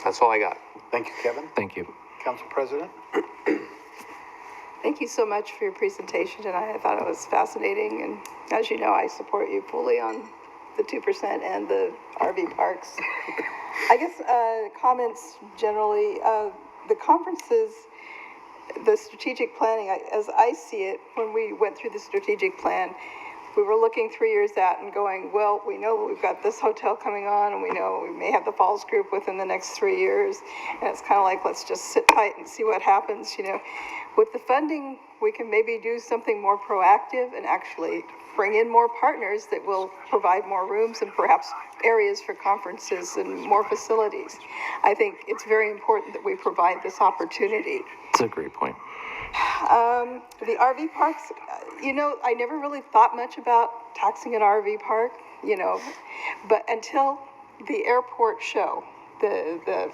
That's all I got. Thank you, Kevin. Thank you. Council President? Thank you so much for your presentation tonight. I thought it was fascinating, and as you know, I support you fully on the 2% and the RV parks. I guess comments generally, the conferences, the strategic planning, as I see it, when we went through the strategic plan, we were looking 3 years out and going, well, we know we've got this hotel coming on, and we know we may have the Falls Group within the next 3 years, and it's kind of like, let's just sit tight and see what happens, you know. With the funding, we can maybe do something more proactive and actually bring in more partners that will provide more rooms and perhaps areas for conferences and more facilities. I think it's very important that we provide this opportunity. It's a great point. The RV parks, you know, I never really thought much about taxing an RV park, you know, but until the airport show, the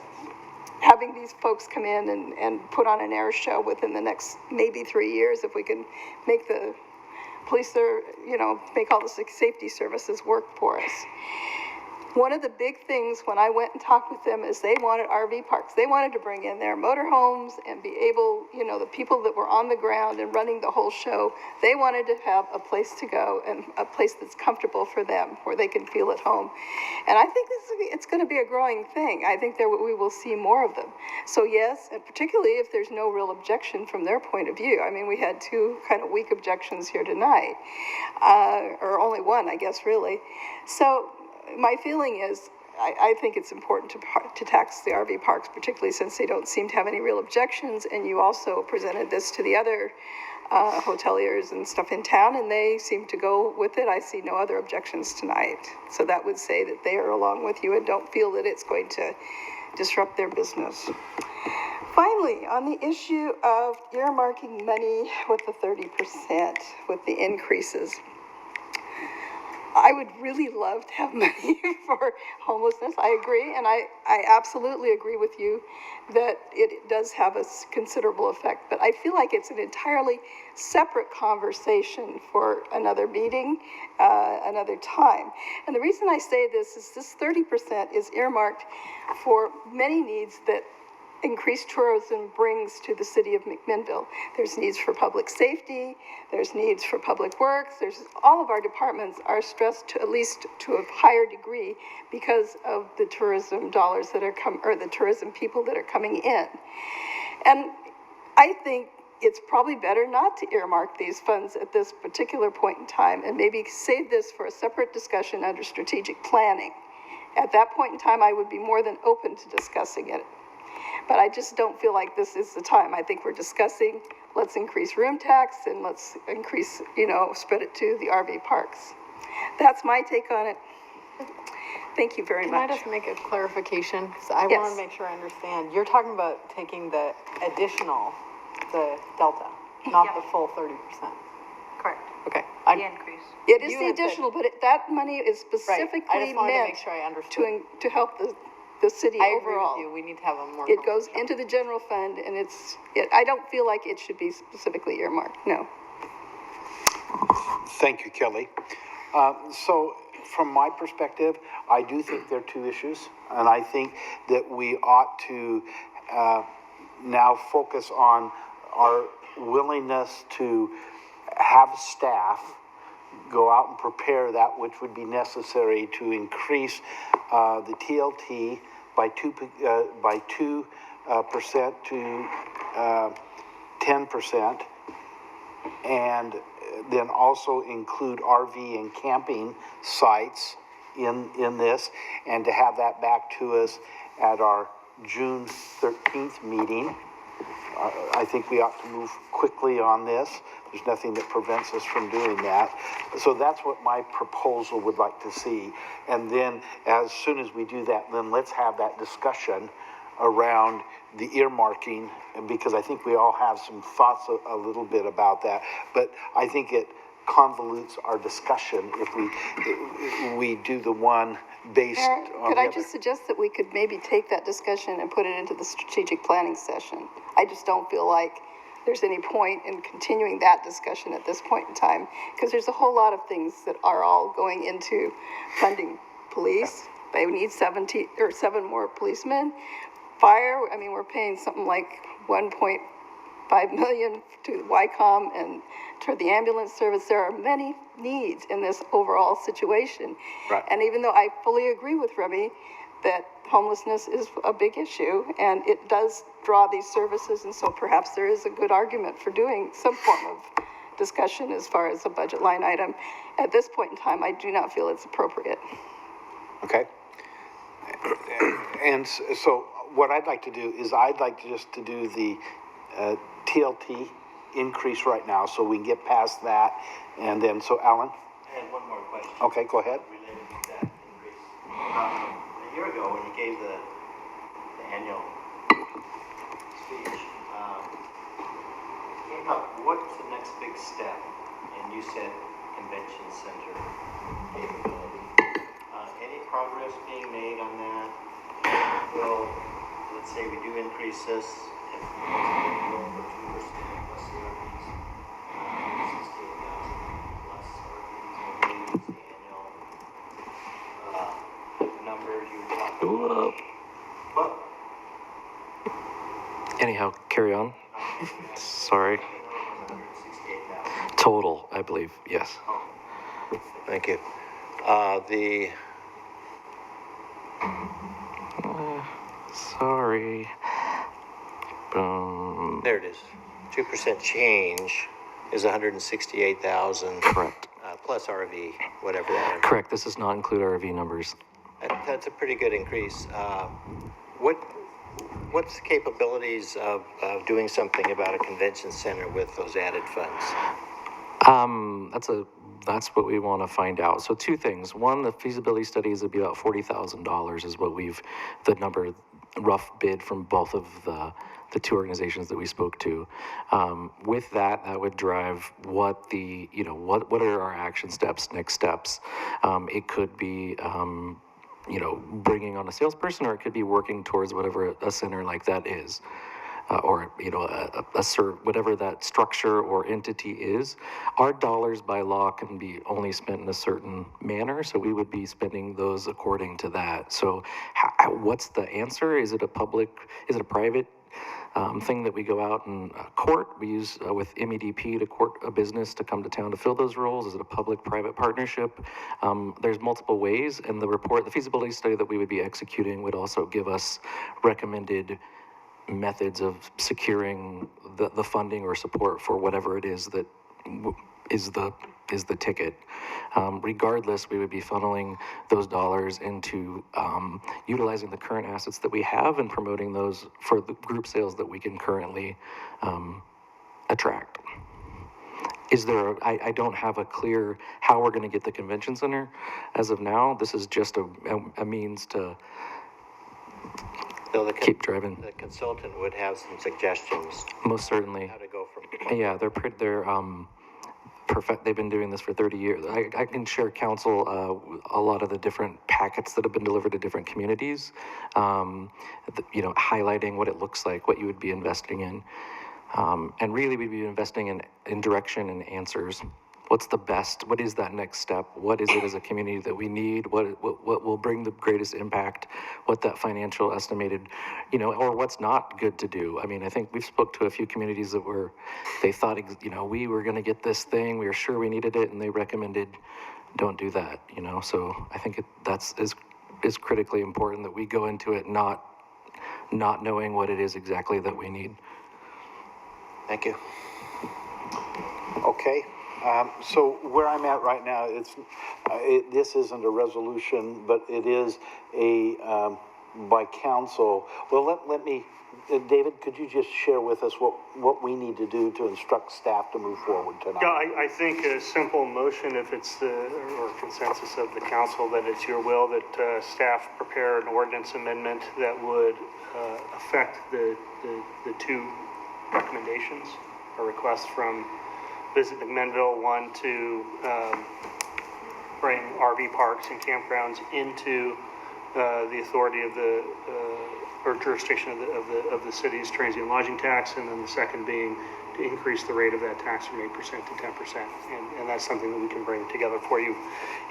having these folks come in and put on an air show within the next maybe 3 years, if we can make the police, you know, make all the safety services work for us. One of the big things when I went and talked with them is they wanted RV parks. They wanted to bring in their motorhomes and be able, you know, the people that were on the ground and running the whole show, they wanted to have a place to go and a place that's comfortable for them, where they can feel at home. And I think it's going to be a growing thing. I think we will see more of them. So yes, and particularly if there's no real objection from their point of view. I mean, we had two kind of weak objections here tonight, or only one, I guess, really. So my feeling is, I think it's important to tax the RV parks, particularly since they don't seem to have any real objections, and you also presented this to the other hoteliers and stuff in town, and they seem to go with it. I see no other objections tonight. So that would say that they are along with you and don't feel that it's going to disrupt their business. Finally, on the issue of earmarking money with the 30%, with the increases, I would really love to have money for homelessness. I agree, and I absolutely agree with you that it does have a considerable effect, but I feel like it's an entirely separate conversation for another meeting, another time. And the reason I say this is this 30% is earmarked for many needs that increased tourism brings to the city of McMinnville. There's needs for public safety, there's needs for public works, all of our departments are stressed to at least to a higher degree because of the tourism dollars that are or the tourism people that are coming in. And I think it's probably better not to earmark these funds at this particular point in time and maybe save this for a separate discussion under strategic planning. At that point in time, I would be more than open to discussing it. But I just don't feel like this is the time. I think we're discussing, let's increase room tax and let's increase, you know, spread it to the RV parks. That's my take on it. Thank you very much. Can I just make a clarification? Because I want to make sure I understand. You're talking about taking the additional, the delta, not the full 30%. Correct. Okay. The increase. It is the additional, but that money is specifically I just wanted to meant make sure I understood. to help the city I overall. agree with you. We need to have a more. It goes into the general fund, and I don't feel like it should be specifically earmarked, no. Thank you, Kelly. So from my perspective, I do think there are two issues, and I think that we ought to now focus on our willingness to have staff go out and prepare that which would be necessary to increase the TLT by 2% to 10%, and then also include RV and camping sites in this, and to have that back to us at our June 13th meeting. I think we ought to move quickly on this. There's nothing that prevents us from doing that. So that's what my proposal would like to see. And then as soon as we do that, then let's have that discussion around the earmarking, because I think we all have some thoughts a little bit about that. But I think convolutes our discussion if we do the one based Mayor, on the could I other. just suggest that we could maybe take that discussion and put it into the strategic planning session? I just don't feel like there's any point in continuing that discussion at this point in time, because there's a whole lot of things that are all going into funding police. They need 7 more policemen. Fire, I mean, we're paying something like 1.5 million to YCOM and to the ambulance service. There are many needs in this overall situation. Right. And even though I fully agree with Remy that homelessness is a big issue and it does draw these services, and so perhaps there is a good argument for doing some form of discussion as far as a budget line item. At this point in time, I do not feel it's appropriate. Okay. And so what I'd like to do is I'd like to just to do the TLT increase right now so we can get past that. And then, so Alan? I had one more question. Okay, go ahead. Related to that increase. A year ago, when you gave the annual speech, came up, what's the next big step? And you said convention center capability. Any progress being made on that? Well, let's say we do increase this, if it's going to go for 2% plus the RVs, 68,000 plus RVs, the annual number you talked about. But Anyhow, carry on. Sorry. Total, I believe, yes. Thank you. Sorry. There it is. 2% change is 168,000. Correct. Plus RV, whatever that is. Correct, this does not include RV numbers. That's a pretty good increase. What's the capabilities of doing something about a convention center with those added funds? That's what we want to find out. So two things. One, the feasibility study is about $40,000 is what the number, rough bid from both of the two organizations that we spoke to. With that would drive what what are our action steps, next steps. It could be, bringing on a salesperson, or it could be working towards whatever a center like that is. Or whatever that structure or entity is. Our dollars by law can be only spent in a certain manner, so we would be spending those according to that. So what's the answer? Is it a private thing that we go out and court? We use with MEDP to court a business to come to town to fill those roles. Is it a public-private partnership? There's multiple ways, and the feasibility study that we would be executing would also give us recommended methods of securing the funding or support for whatever it is that is the ticket. Regardless, we would be funneling those dollars into utilizing the current assets that we have and promoting those for the group sales that we can currently attract. I don't have a clear how we're going to get the convention center as of now. This is just a means to keep driving. The consultant would have some suggestions. Most certainly. How to go from. Yeah, they're perfect. They've been doing this for 30 years. I can share council a lot of the different packets that have been delivered to different communities, highlighting what it looks like, what you would be investing in. And really we'd be investing in direction and answers. What's the best? What is that next step? What is it as a community that we need? What will bring the greatest impact? What that financial estimated, or what's not good to do? I mean, I think we've spoke to a few communities that they thought, we were going to get this thing. We were sure we needed it, and they recommended don't do that. So I think that's is critically important that we go into it not knowing what it is exactly that we need. Thank you. Okay. So where I'm at right now, this isn't a resolution, but it is by council. Well, let me, David, could you just share with us what we need to do to instruct staff to move forward tonight? Yeah, I think a simple motion, if it's or consensus of the council, that it's your will that staff prepare an ordinance amendment that would affect the two recommendations or requests from Visit McMinnville, one to bring RV parks and campgrounds into the authority of the or jurisdiction of the city's transient lodging tax, and then the second being to increase the rate of that tax from 8% to 10%. And that's something that we can bring together for you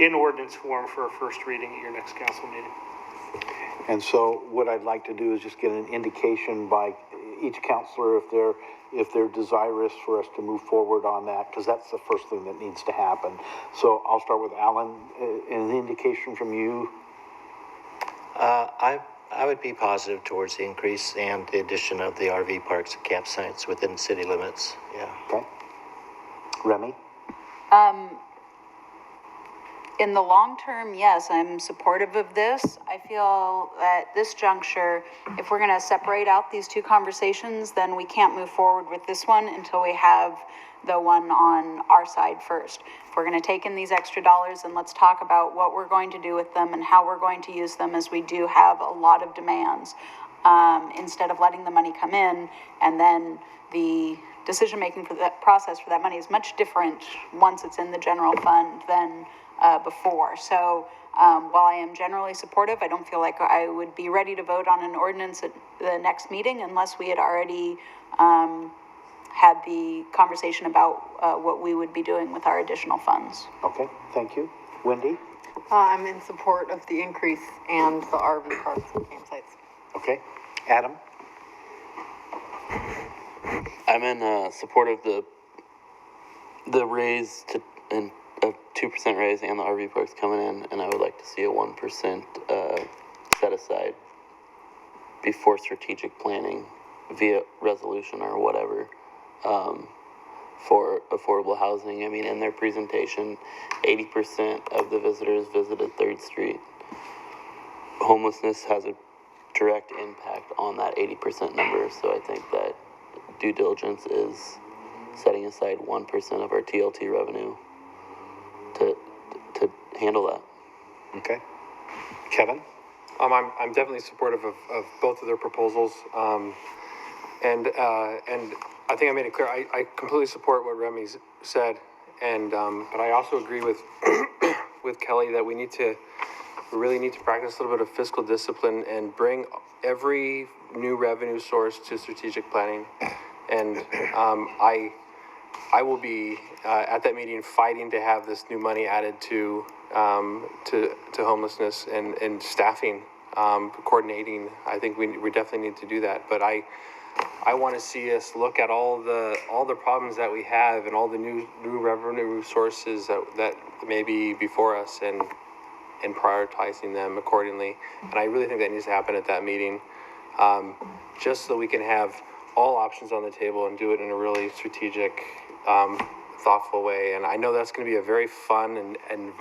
in ordinance form for a first reading at your next council meeting. And so what I'd like to do is just get an indication by each counselor if they're desirous for us to move forward on that, because that's the first thing that needs to happen. So I'll start with Alan. An indication from you? I would be positive towards the increase and the addition of the RV parks and campsites within city limits, yeah. Okay. Remy? In the long term, yes, I'm supportive of this. I feel at this juncture, if we're gonna separate out these two conversations, then we can't move forward with this one until we have the one on our side first. If we're gonna take in these extra dollars, and let's talk about what we're going to do with them and how we're going to use them, as we do have a lot of demands, instead of letting the money come in, and then the decision-making for that process for that money is much different once it's in the general fund than before. So while I am generally supportive, I don't feel like I would be ready to vote on an ordinance at the next meeting unless we had already had the conversation about what we would be doing with our additional funds. Okay, thank you. Wendy? I'm in support of the increase and the RV parks and campsites. Okay. Adam? I'm in support of the raise to and a 2% raise and the RV parks coming in, and I would like to see a 1% set aside before strategic planning via resolution or whatever for affordable housing. I mean, in their presentation, 80% of the visitors visited 3rd Street. Homelessness has a direct impact on that 80% number, so I think that due diligence is setting aside 1% of our TLT revenue to handle that. Okay. Kevin? I'm definitely supportive of both of their proposals. And I think I made it clear, I completely support what Remy's said. And, but I also agree with, with Kelly that we really need to practice a little bit of fiscal discipline and bring every new revenue source to strategic planning. And, I will be at that meeting fighting to have this new money added to homelessness and staffing, coordinating. I think we definitely need to do that. But I want to see us look at all the problems that we have and all the new revenue sources that may be before us and prioritizing them accordingly. And I really think that needs to happen at that meeting, just so we can have all options on the table and do it in a really strategic, thoughtful way. And I know that's going to be a very fun and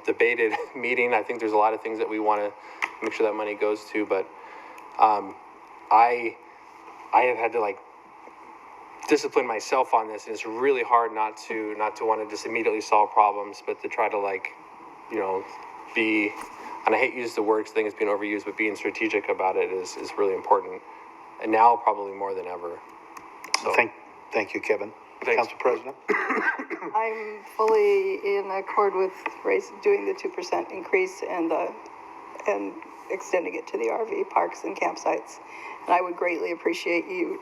debated meeting. I think there's a lot of things that we want to make sure that money goes to, but I have had to discipline myself on this, and it's really hard not to want to just immediately solve problems, but to try to be, and I hate to use the word because I think it's being overused, but being strategic about it is really important, and now probably more than ever. So thank you, Kevin. Thanks. Council President? I'm fully in accord with doing the 2% increase and extending it to the RV parks and campsites. And I would greatly appreciate you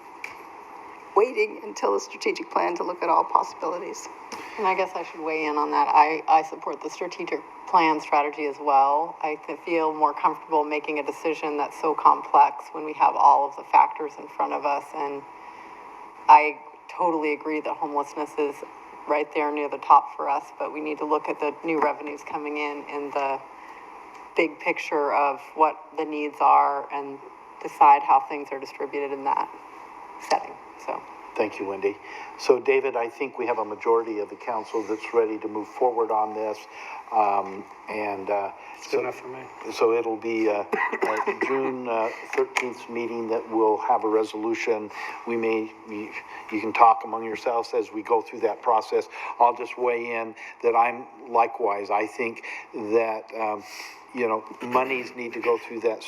waiting until a strategic plan to look at all possibilities. And I guess I should weigh in on that. I support the strategic plan strategy as well. I feel more comfortable making a decision that's so complex when we have all of the factors in front of us. And I totally agree that homelessness is right there near the top for us, but we need to look at the new revenues coming in the big picture of what the needs are and decide how things are distributed in that setting. So Thank you, Wendy. So, David, I think we have a majority of the council that's ready to move forward on this. It's good enough for me. So it'll be a June 13th meeting that will have a resolution. You can talk among yourselves as we go through that process. I'll just weigh in that I think that monies need to go through that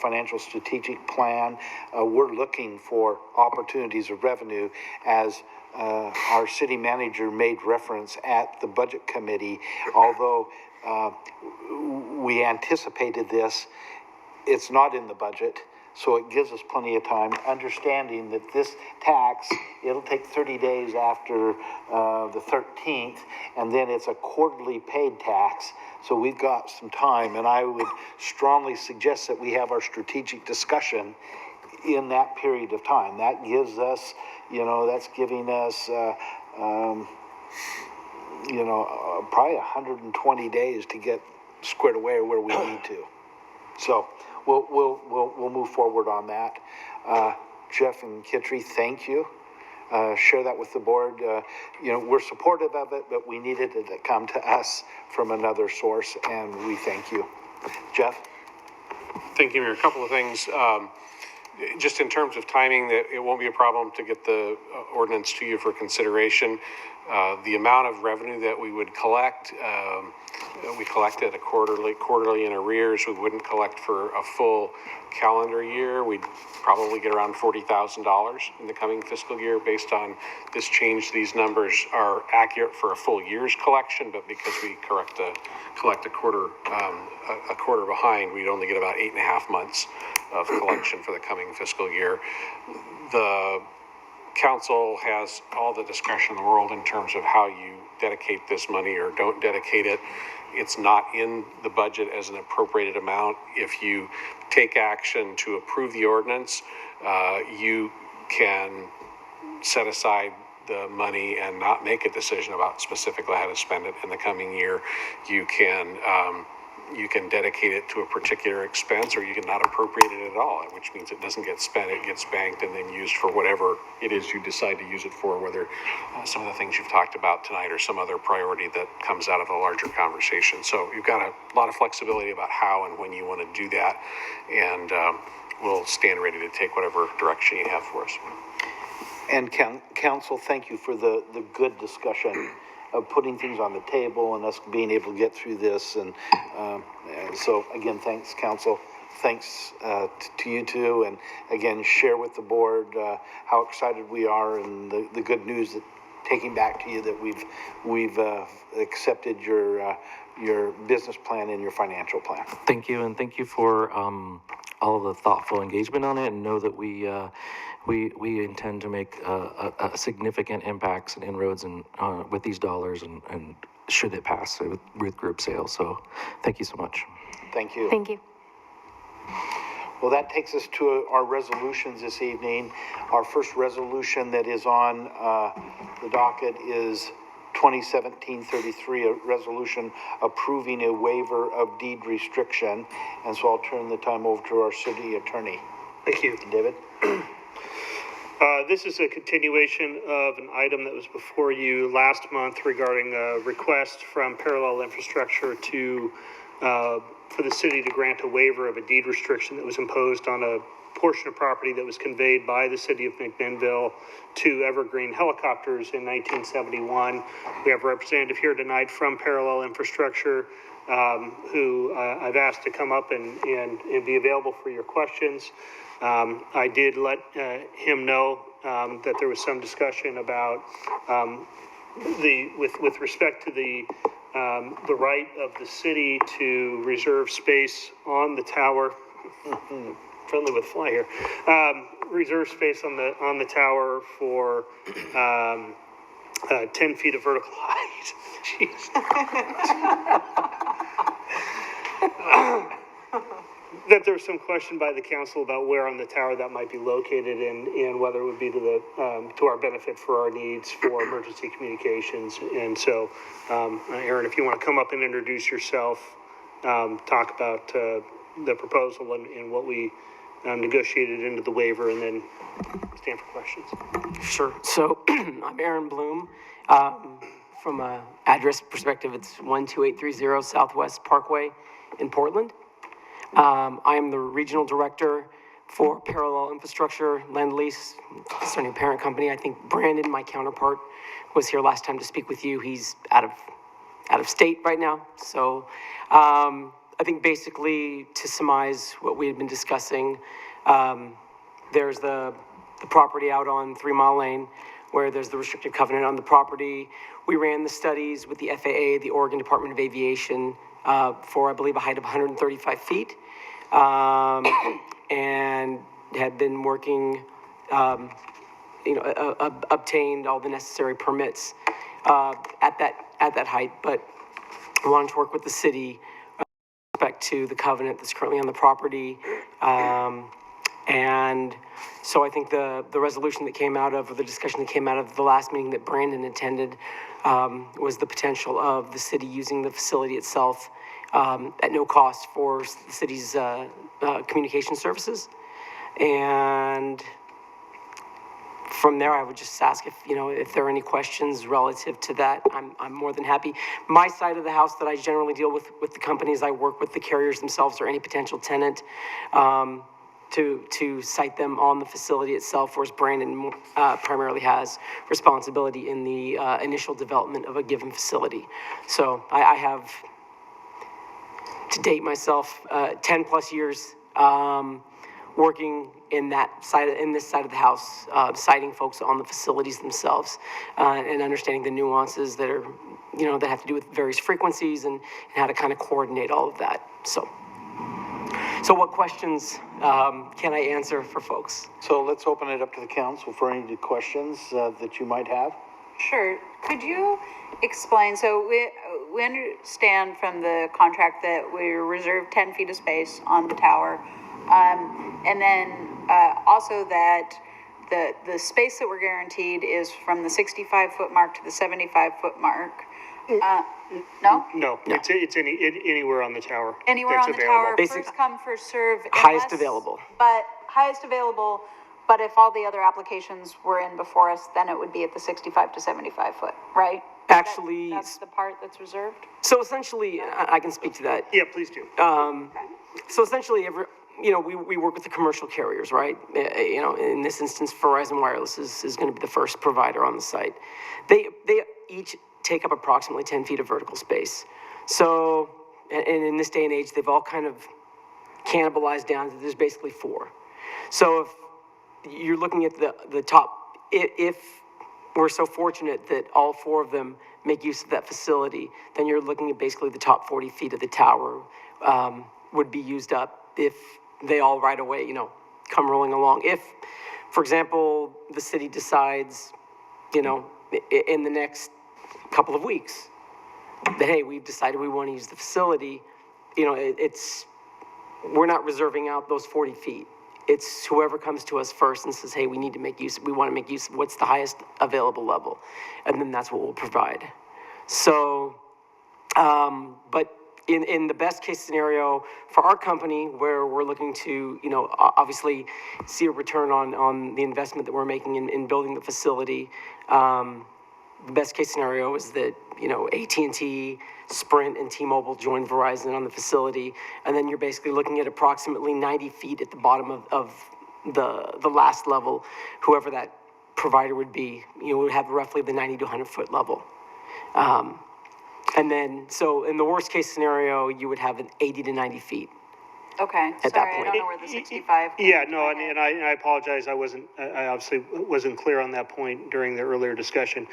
financial strategic plan. We're looking for opportunities of revenue as our city manager made reference at the budget committee, although we anticipated this, it's not in the budget, so it gives us plenty of time, understanding that this tax, it'll take 30 days after the 13th, and then it's a quarterly paid tax, so we've got some time, and I would strongly suggest that we have our strategic discussion in that period of time. That gives us, that's giving us, probably 120 days to get squared away where we need to. So we'll move forward on that. Jeff and Kitri, thank you. Share that with the board. We're supportive of it, but we needed it to come to us from another source, and we thank you. Jeff? Thank you, Mayor. A couple of things. Just in terms of timing, that it won't be a problem to get the ordinance to you for consideration. The amount of revenue that we would collect, we collect at a quarterly in arrears. We wouldn't collect for a full calendar year. We'd probably get around $40,000 in the coming fiscal year based on this change. These numbers are accurate for a full year's collection, but because we collect a quarter behind, we'd only get about 8.5 months of collection for the coming fiscal year. The council has all the discretion in the world in terms of how you dedicate this money or don't dedicate it. It's not in the budget as an appropriated amount. If you take action to approve the ordinance, you can set aside the money and not make a decision about specifically how to spend it in the coming year. You can dedicate it to a particular expense, or you can not appropriate it at all, which means it doesn't get spent, it gets banked and then used for whatever it is you decide to use it for, whether some of the things you've talked about tonight or some other priority that comes out of a larger conversation. So you've got a lot of flexibility about how and when you want to do that, and we'll stand ready to take whatever direction you have for us. And council, thank you for the good discussion of putting things on the table and us being able to get through this. And so again, thanks, council. Thanks to you two. And again, share with the board how excited we are and the good news that taking back to you that we've accepted your business plan and your financial plan. Thank you, and thank you for all of the thoughtful engagement on it, and know that we intend to make a significant impacts and inroads and with these dollars, and should it pass with group sales. So thank you so much. Thank you. Thank you. Well, that takes us to our resolutions this evening. Our first resolution that is on the docket is 2017-33, a resolution approving a waiver of deed restriction. And so I'll turn the time over to our city attorney. Thank you. David? This is a continuation of an item that was before you last month regarding a request from Parallel Infrastructure to for the city to grant a waiver of a deed restriction that was imposed on a portion of property that was conveyed by the city of McMinnville to Evergreen Helicopters in 1971. We have a representative here tonight from Parallel Infrastructure who I've asked to come up and be available for your questions. I did let him know that there was some discussion about with respect to the right of the city to reserve space on the tower. Friendly with fly here. Reserve space on the tower for 10 feet of vertical height. Jeez. That there's some question by the council about where on the tower that might be located and whether it would be to our benefit for our needs for emergency communications. And so, Aaron, if you want to come up and introduce yourself, talk about the proposal and what we negotiated into the waiver, and then stand for questions. Sure. So I'm Aaron Bloom. From an address perspective, it's 12830 Southwest Parkway in Portland. I am the regional director for Parallel Infrastructure Lend Lease. It's our new parent company. I think Brandon, my counterpart, was here last time to speak with you. He's out of state right now. So I think basically to surmise what we had been discussing, there's the property out on 3 Mile Lane where there's the restrictive covenant on the property. We ran the studies with the FAA, the Oregon Department of Aviation, for, I believe, a height of 135 feet, and had been working, obtained all the necessary permits at that height, but wanted to work with the city with respect to the covenant that's currently on the property. And so I think the resolution that came out of, or the discussion that came out of the last meeting that Brandon attended, was the potential of the city using the facility itself at no cost for the city's communication services. And from there, I would just ask if there are any questions relative to that. I'm more than happy. My side of the house that I generally deal with the companies, I work with the carriers themselves or any potential tenant to cite them on the facility itself, whereas Brandon primarily has responsibility in the initial development of a given facility. So I have, to date myself, 10 plus years working in this side of the house, citing folks on the facilities themselves, and understanding the nuances that are, that have to do with various frequencies and how to kind of coordinate all of that. So what questions can I answer for folks? So let's open it up to the council for any questions that you might have. Sure. Could you explain, so we understand from the contract that we reserve 10 feet of space on the tower, and then also that the space that we're guaranteed is from the 65-foot mark to the 75-foot mark. No? No, it's anywhere on the tower. Anywhere on the tower, first come, first serve. Highest available. But highest available, but if all the other applications were in before us, then it would be at the 65 to 75 foot, right? Actually, that's the part that's reserved? So essentially, I can speak to that. Yeah, please do. So essentially, we work with the commercial carriers, right? In this instance, Verizon Wireless is going to be the first provider on the site. They each take up approximately 10 feet of vertical space. So, and in this day and age, they've all kind of cannibalized down to there's basically 4. So if you're looking at the top, if we're so fortunate that all 4 of them make use of that facility, then you're looking at basically the top 40 feet of the tower would be used up if they all right away, come rolling along. If, for example, the city decides, in the next couple of weeks that, hey, we've decided we want to use the facility, we're not reserving out those 40 feet. It's whoever comes to us first and says, hey, we want to make use of what's the highest available level. And then that's what we'll provide. So, but in the best case scenario for our company, where we're looking to, obviously see a return on the investment that we're making in building the facility, the best case scenario is that, AT&T, Sprint, and T-Mobile join Verizon on the facility, and then you're basically looking at approximately 90 feet at the bottom of the last level. Whoever that provider would be, would have roughly the 90 to 100-foot level. And then, so in the worst case scenario, you would have an 80 to 90 feet. Okay, at sorry, that point. I don't know where the 65. Yeah, no, and I apologize. I obviously wasn't clear on that point during the earlier discussion.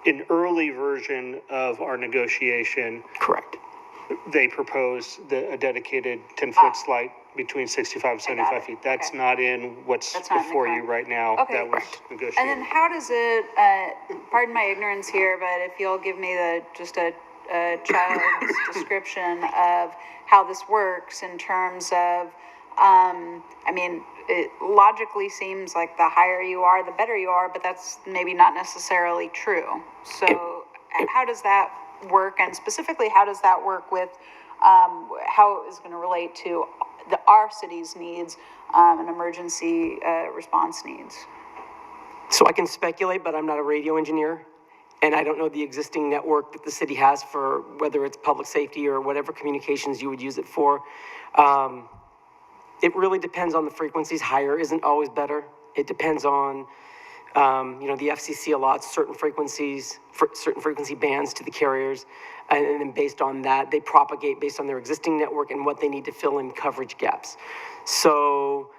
An early version of our negotiation. Correct. They proposed a dedicated 10-foot slight between 65 and 75 feet. That's not in what's before you right now. Okay. That was negotiated. And then how does it, pardon my ignorance here, but if you'll give me just a child's description of how this works in terms of, it logically seems like the higher you are, the better you are, but that's maybe not necessarily true. So how does that work? And specifically, how does that work with how it is going to relate to our city's needs and emergency response needs? So I can speculate, but I'm not a radio engineer, and I don't know the existing network that the city has for whether it's public safety or whatever communications you would use it for. It really depends on the frequencies. Higher isn't always better. It depends on, the FCC allots certain frequencies, certain frequency bands to the carriers, and then based on that, they propagate based on their existing network and what they need to fill in coverage gaps. So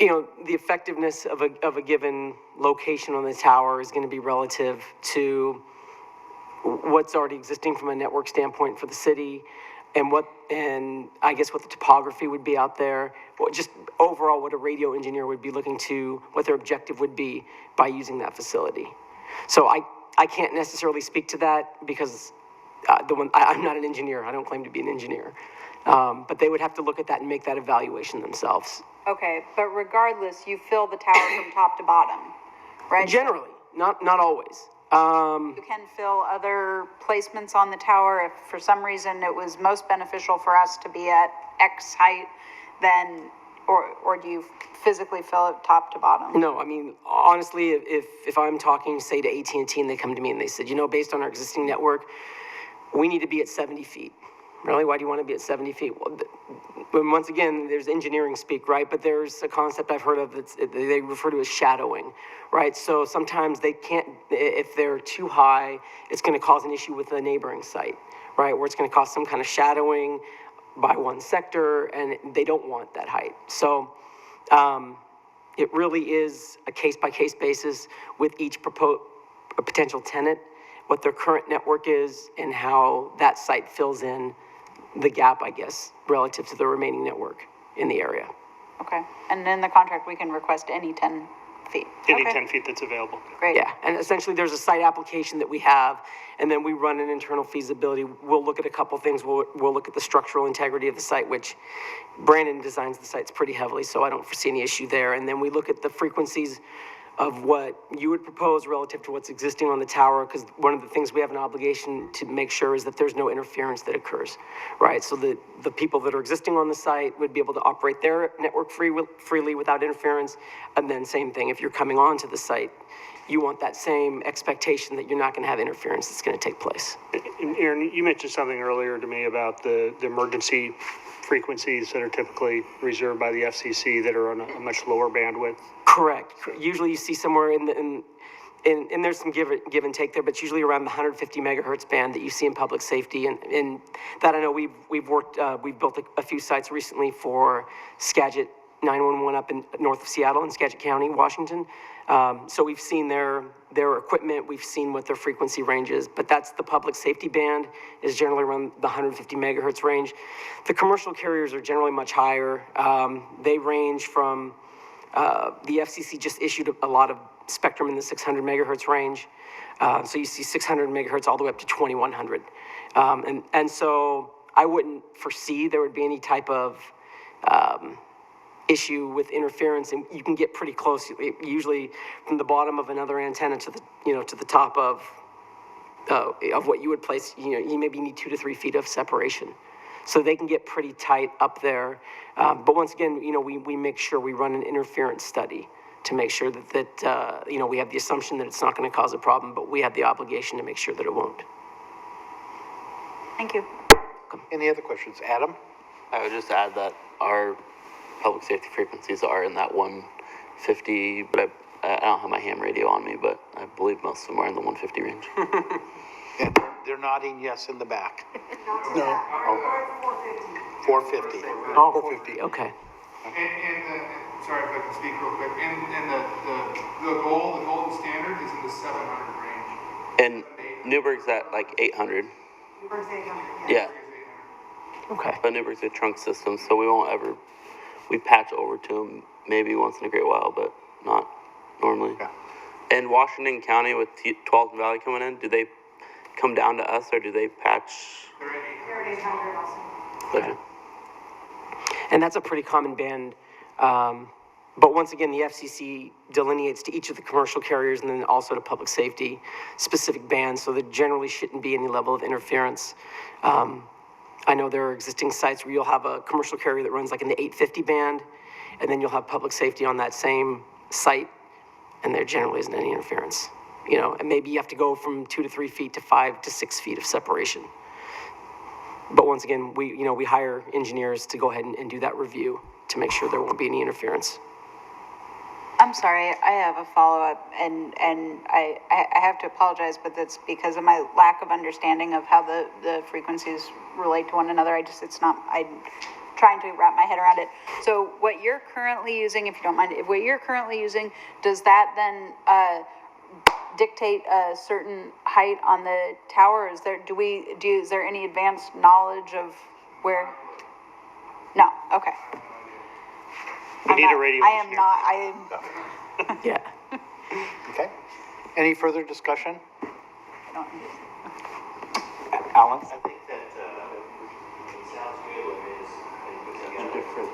you know, the effectiveness of a given location on the tower is going to be relative to what's already existing from a network standpoint for the city, and I guess what the topography would be out there, or just overall what a radio engineer would be looking to, what their objective would be by using that facility. So I can't necessarily speak to that because I'm not an engineer. I don't claim to be an engineer. But they would have to look at that and make that evaluation themselves. Okay, but regardless, you fill the tower from top to bottom, right? Generally, not always. You can fill other placements on the tower if for some reason it was most beneficial for us to be at X height, then, or do you physically fill it top to bottom? No, I mean, honestly, if I'm talking, say, to AT&T and they come to me and they said, you know, based on our existing network, we need to be at 70 feet. Really? Why do you want to be at 70 feet? Well, once again, there's engineering speak, right? But there's a concept I've heard of that they refer to as shadowing, right? So sometimes they can't, if they're too high, it's going to cause an issue with a neighboring site, right? Where it's going to cause some kind of shadowing by one sector, and they don't want that height. So it really is a case-by-case basis with each potential tenant, what their current network is, and how that site fills in the gap, I guess, relative to the remaining network in the area. Okay, and in the contract, we can request any 10 feet. Any Okay. 10 feet that's available. Great. Yeah, and essentially there's a site application that we have, and then we run an internal feasibility. We'll look at a couple things. We'll look at the structural integrity of the site, which Brandon designs the sites pretty heavily, so I don't foresee any issue there. And then we look at the frequencies of what you would propose relative to what's existing on the tower, because one of the things we have an obligation to make sure is that there's no interference that occurs, right? So the people that are existing on the site would be able to operate their network freely without interference, and then same thing, if you're coming onto the site, you want that same expectation that you're not going to have interference that's going to take place. And Aaron, you mentioned something earlier to me about the emergency frequencies that are typically reserved by the FCC that are on a much lower bandwidth. Correct. Usually you see somewhere in there's some give and take there, but it's usually around the 150 megahertz band that you see in public safety. And that I know we've built a few sites recently for Skagit 911 up in north of Seattle in Skagit County, Washington. So we've seen their equipment, we've seen what their frequency range is, but that's the public safety band is generally around the 150 megahertz range. The commercial carriers are generally much higher. They range from, the FCC just issued a lot of spectrum in the 600 megahertz range. So you see 600 megahertz all the way up to 2100. And so I wouldn't foresee there would be any type of issue with interference, and you can get pretty close, usually from the bottom of another antenna to the top of what you would place. You maybe need 2 to 3 feet of separation, so they can get pretty tight up there. But once again, we make sure we run an interference study to make sure that we have the assumption that it's not going to cause a problem, but we have the obligation to make sure that it won't. Thank you. Any other questions? Adam? I would just add that our public safety frequencies are in that 150, but I don't have my ham radio on me, but I believe most of them are in the 150 range. And they're nodding yes in the back. No. 450. Oh, 450, okay. And sorry if I can speak real quick, and the golden standard is in the 700 range. And Newburgh's at like 800. Newburgh's 800. Yeah. Okay. But Newburgh's a trunk system, so we patch over to them maybe once in a great while, but not normally. Yeah. And Washington County with 12th Valley coming in, do they come down to us or do they patch? They're at 800 also. Okay. And that's a pretty common band. But once again, the FCC delineates to each of the commercial carriers and then also to public safety specific bands, so there generally shouldn't be any level of interference. I know there are existing sites where you'll have a commercial carrier that runs like in the 850 band, and then you'll have public safety on that same site, and there generally isn't any interference. And maybe you have to go from 2 to 3 feet to 5 to 6 feet of separation. But once again, we hire engineers to go ahead and do that review to make sure there won't be any interference. I'm sorry, I have a follow-up, and I have to apologize, but that's because of my lack of understanding of how the frequencies relate to one another. I'm trying to wrap my head around it. So what you're currently using, if you don't mind, if what you're currently using, does that then dictate a certain height on the tower? Is there, is there any advanced knowledge of where? No, okay. We need a radio I am engineer. not, I am. Yeah. Okay. Any further discussion? I don't Alan? I think that it sounds good when it is put together. Different.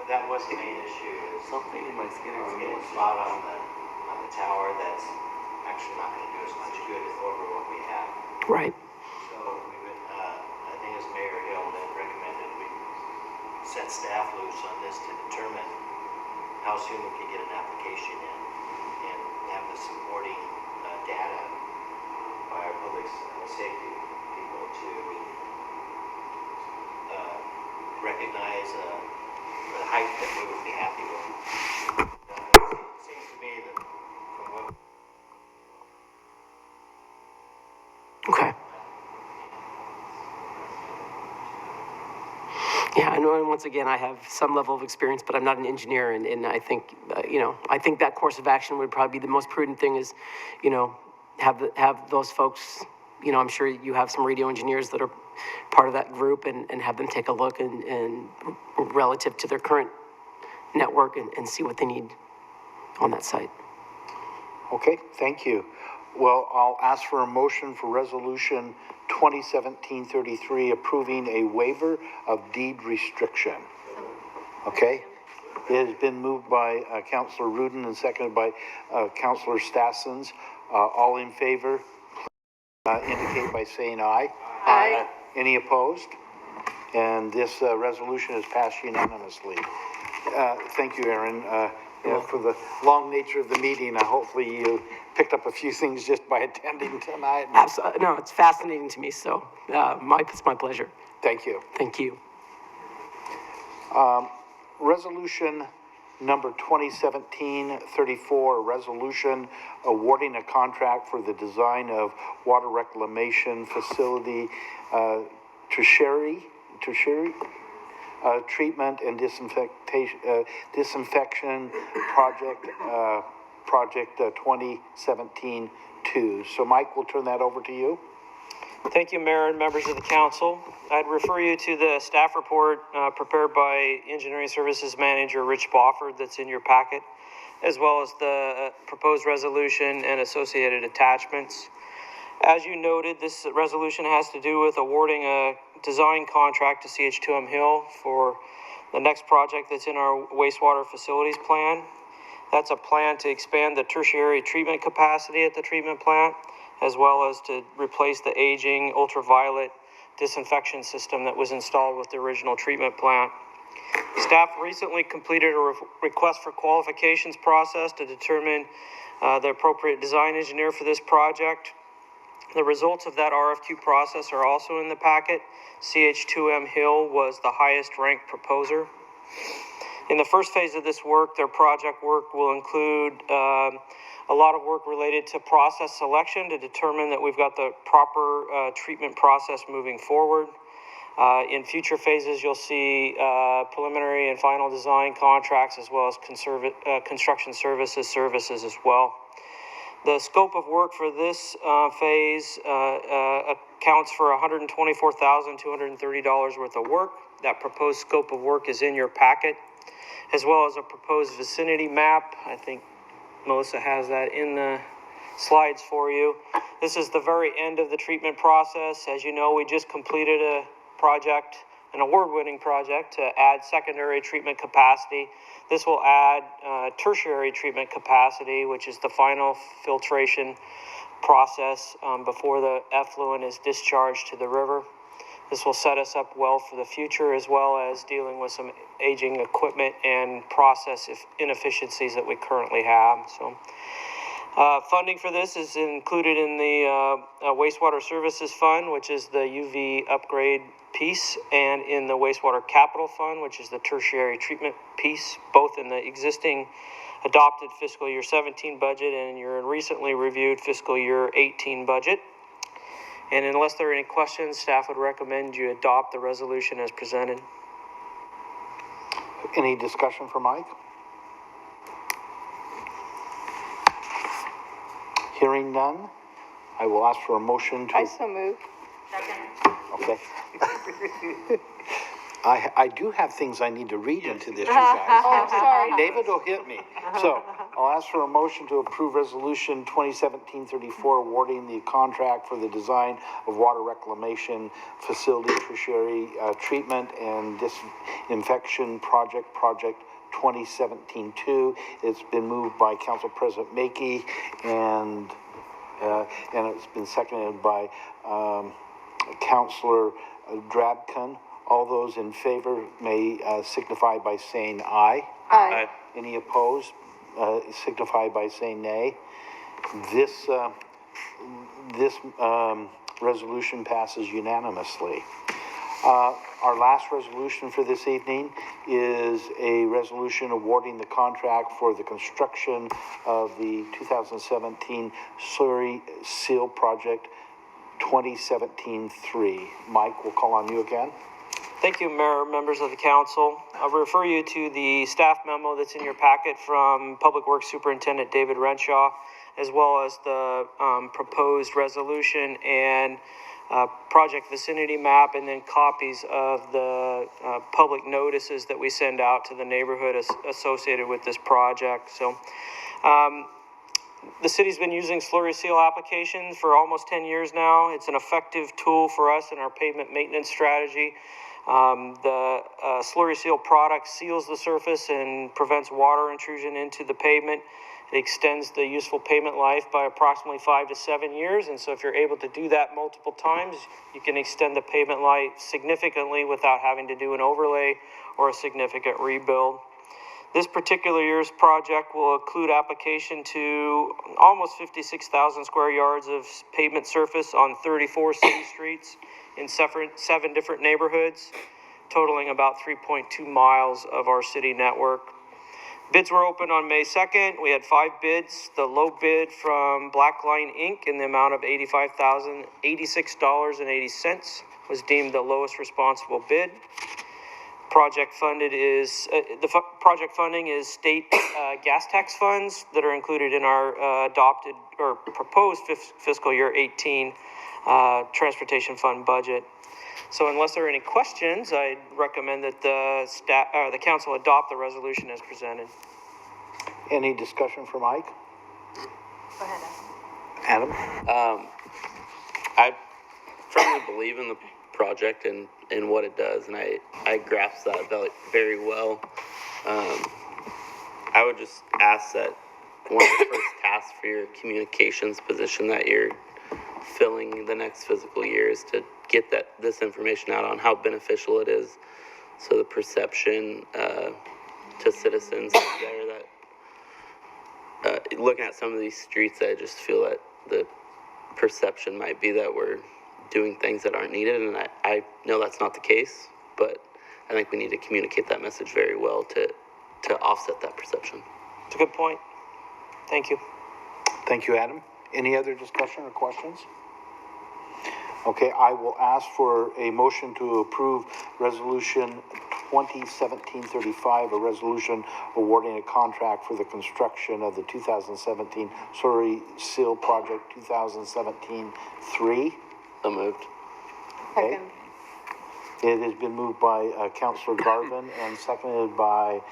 That was the main issue. Something in my skin is getting a spot on the tower that's actually not going to do us much good over what we have. Right. So we would, I think as Mayor Hill had recommended, we set staff loose on this to determine how soon we could get an application in and have the supporting data by our public safety people to recognize the height that we would be happy with. It seems to me that from what Okay. Yeah, I know, and once again, I have some level of experience, but I'm not an engineer, and I think, I think that course of action would probably be the most prudent thing is, have those folks, I'm sure you have some radio engineers that are part of that group and have them take a look and relative to their current network and see what they need on that site. Okay, thank you. Well, I'll ask for a motion for resolution 2017-33 approving a waiver of deed restriction. Okay? It has been moved by Councillor Rudin and seconded by Councillor Stassens. All in favor, indicate by saying aye. Aye. Any opposed? And this resolution is passed unanimously. Thank you, Aaron. For the long nature of the meeting, hopefully you picked up a few things just by attending tonight. Absolutely. No, it's fascinating to me, so it's my pleasure. Thank you. Thank you. Resolution number 2017-34, resolution awarding a contract for the design of water reclamation facility, tertiary treatment and disinfection project, project 2017-2. So Mike, we'll turn that over to you. Thank you, Mayor and members of the council. I'd refer you to the staff report prepared by Engineering Services Manager Rich Bofford that's in your packet, as well as the proposed resolution and associated attachments. As you noted, this resolution has to do with awarding a design contract to CH2M Hill for the next project that's in our wastewater facilities plan. That's a plan to expand the tertiary treatment capacity at the treatment plant, as well as to replace the aging ultraviolet disinfection system that was installed with the original treatment plant. Staff recently completed a request for qualifications process to determine the appropriate design engineer for this project. The results of that RFQ process are also in the packet. CH2M Hill was the highest ranked proposer. In the first phase of this work, their project work will include a lot of work related to process selection to determine that we've got the proper treatment process moving forward. In future phases, you'll see preliminary and final design contracts, as well as construction services as well. The scope of work for this phase accounts for $124,230 worth of work. That proposed scope of work is in your packet, as well as a proposed vicinity map. I think Melissa has that in the slides for you. This is the very end of the treatment process. As you know, we just completed a project, an award-winning project to add secondary treatment capacity. This will add tertiary treatment capacity, which is the final filtration process before the effluent is discharged to the river. This will set us up well for the future, as well as dealing with some aging equipment and process inefficiencies that we currently have. So, funding for this is included in the Wastewater Services Fund, which is the UV upgrade piece, and in the Wastewater Capital Fund, which is the tertiary treatment piece, both in the existing adopted fiscal year 17 budget and your recently reviewed fiscal year 18 budget. And unless there are any questions, staff would recommend you adopt the resolution as presented. Any discussion for Mike? Hearing none, I will ask for a motion to. I so move. Okay. I do have things I need to read into this, you guys. Oh, sorry. David will hit me. So I'll ask for a motion to approve Resolution 2017-34, awarding the contract for the design of water reclamation facility tertiary treatment and disinfection project 2017-2. It's been moved by Council President Mackey and it's been seconded by Councilor Drabkin. All those in favor may signify by saying aye. Aye. Any opposed, signify by saying nay. This resolution passes unanimously. Our last resolution for this evening is a resolution awarding the contract for the construction of the 2017 slurry seal project 2017-3. Mike, we'll call on you again. Thank you, Mayor, members of the council. I'll refer you to the staff memo that's in your packet from Public Works Superintendent David Renshaw, as well as the proposed resolution and project vicinity map, and then copies of the public notices that we send out to the neighborhood associated with this project. So the city's been using slurry seal applications for almost 10 years now. It's an effective tool for us in our pavement maintenance strategy. The slurry seal product seals the surface and prevents water intrusion into the pavement. It extends the useful pavement life by approximately 5 to 7 years, and so if you're able to do that multiple times, you can extend the pavement life significantly without having to do an overlay or a significant rebuild. This particular year's project will include application to almost 56,000 square yards of pavement surface on 34 city streets in 7 different neighborhoods, totaling about 3.2 miles of our city network. Bids were opened on May 2nd. We had 5 bids. The low bid from Blackline Inc. in the amount of $86.80 was deemed the lowest responsible bid. Project funding is state gas tax funds that are included in our adopted or proposed fiscal year 18 transportation fund budget. So unless there are any questions, I recommend that the council adopt the resolution as presented. Any discussion for Mike? Go ahead, Adam? I firmly believe in the project and what it does, and I grasp that very well. I would just ask that one of the first tasks for your communications position that you're filling the next fiscal year is to get this information out on how beneficial it is, so the perception to citizens is there that looking at some of these streets, I just feel that the perception might be that we're doing things that aren't needed, and I know that's not the case, but I think we need to communicate that message very well to offset that perception. It's a good point. Thank you. Thank you, Adam. Any other discussion or questions? Okay, I will ask for a motion to approve Resolution 2017-35, a resolution awarding a contract for the construction of the 2017 slurry seal project 2017-3. So moved. Okay. It has been moved by Councilor Garvin and seconded by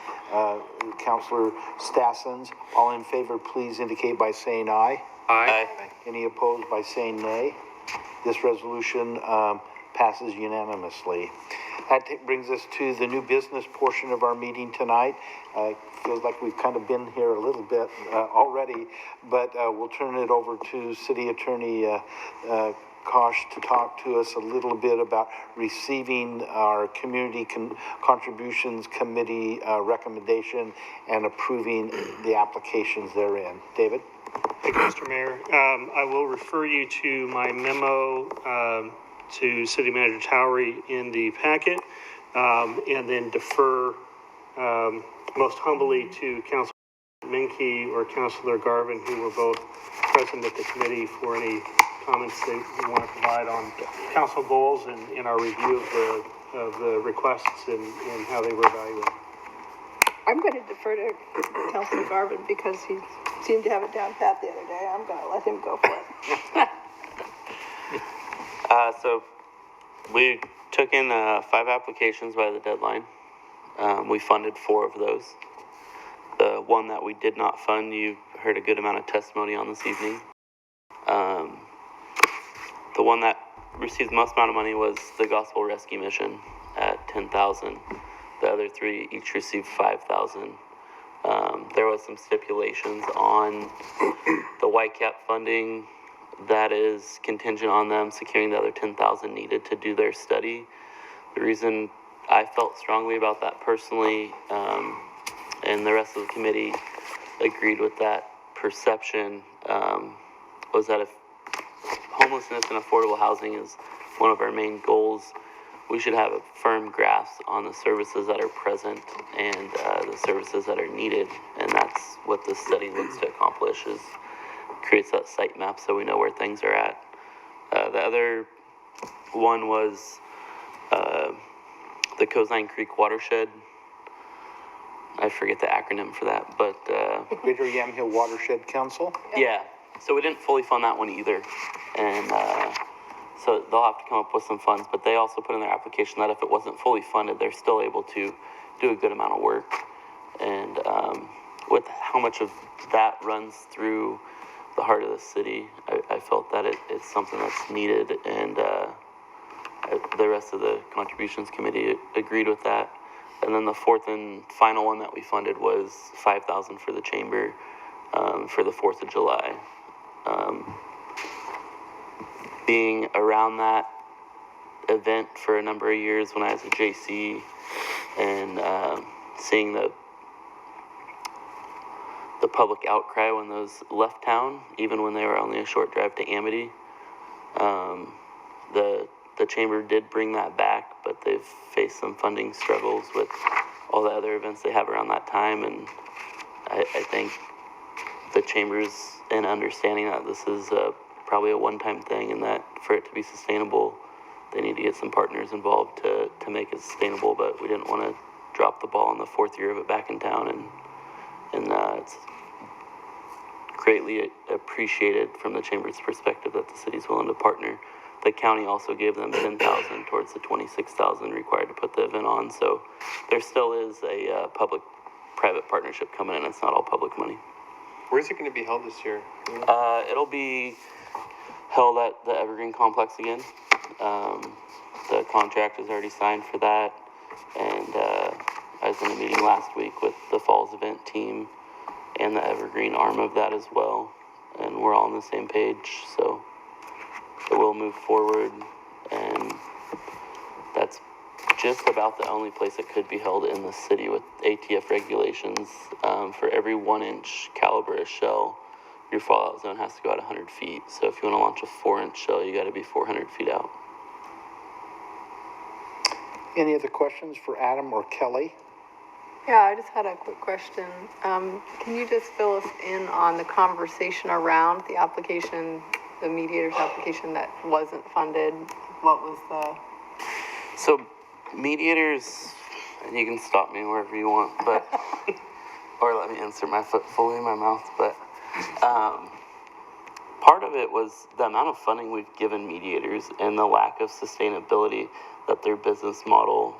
Councilor Stassens. All in favor, please indicate by saying aye. Aye. Any opposed by saying nay? This resolution passes unanimously. That brings us to the new business portion of our meeting tonight. Feels like we've kind of been here a little bit already, but we'll turn it over to City Attorney Kosh to talk to us a little bit about receiving our Community Contributions Committee recommendation and approving the applications therein. David? Thank you, Mr. Mayor. I will refer you to my memo to City Manager Towery in the packet, and then defer most humbly to Councilor Minke or Councilor Garvin, who were both present at the committee, for any comments that you want to provide on council goals and in our review of the requests and how they were evaluated? I'm going to defer to Councilor Garvin because he seemed to have it down pat the other day. I'm going to let him go for it. So we took in 5 applications by the deadline. We funded 4 of those. The one that we did not fund, you heard a good amount of testimony on this evening. The one that received the most amount of money was the Gospel Rescue Mission at $10,000. The other 3 each received $5,000. There was some stipulations on the YCAP funding that is contingent on them securing the other $10,000 needed to do their study. The reason I felt strongly about that personally, and the rest of the committee agreed with that perception, was that if homelessness and affordable housing is one of our main goals, we should have a firm grasp on the services that are present and the services that are needed. And that's what this study looks to accomplish, is creates that site map so we know where things are at. The other one was the Cozine Creek Watershed. I forget the acronym for that, but Greater Yamhill Watershed Council? yeah. So we didn't fully fund that one either. And so they'll have to come up with some funds, but they also put in their application that if it wasn't fully funded, they're still able to do a good amount of work. And with how much of that runs through the heart of the city, I felt that it's something that's needed, and the rest of the contributions committee agreed with that. And then the 4th and final one that we funded was $5,000 for the chamber for the 4th of July. Being around that event for a number of years when I was a JC, and seeing the public outcry when those left town, even when they were only a short drive to Amity, the chamber did bring that back, but they've faced some funding struggles with all the other events they have around that time. And I think the chamber's in understanding that this is probably a one-time thing, and that for it to be sustainable, they need to get some partners involved to make it sustainable. But we didn't want to drop the ball in the 4th year of it back in town, and it's greatly appreciated from the chamber's perspective that the city's willing to partner. The county also gave them $10,000 towards the $26,000 required to put the event on. So there still is a public-private partnership coming in. It's not all public money. Where is it going to be held this year? It'll be held at the Evergreen Complex again. The contract is already signed for that, and I was in a meeting last week with the Falls event team and the Evergreen arm of that as well, and we're all on the same page, so it will move forward. And that's just about the only place it could be held in the city with ATF regulations. For every 1-inch caliber of shell, your fallout zone has to go out 100 feet. So if you want to launch a 4-inch shell, you got to be 400 feet out. Any other questions for Adam or Kelly? Yeah, I just had a quick question. Can you just fill us in on the conversation around the application, the mediator's application that wasn't funded? What was the... So mediators, and you can stop me wherever you want, but or let me insert my foot fully in my mouth, but part of it was the amount of funding we've given mediators and the lack of sustainability that their business model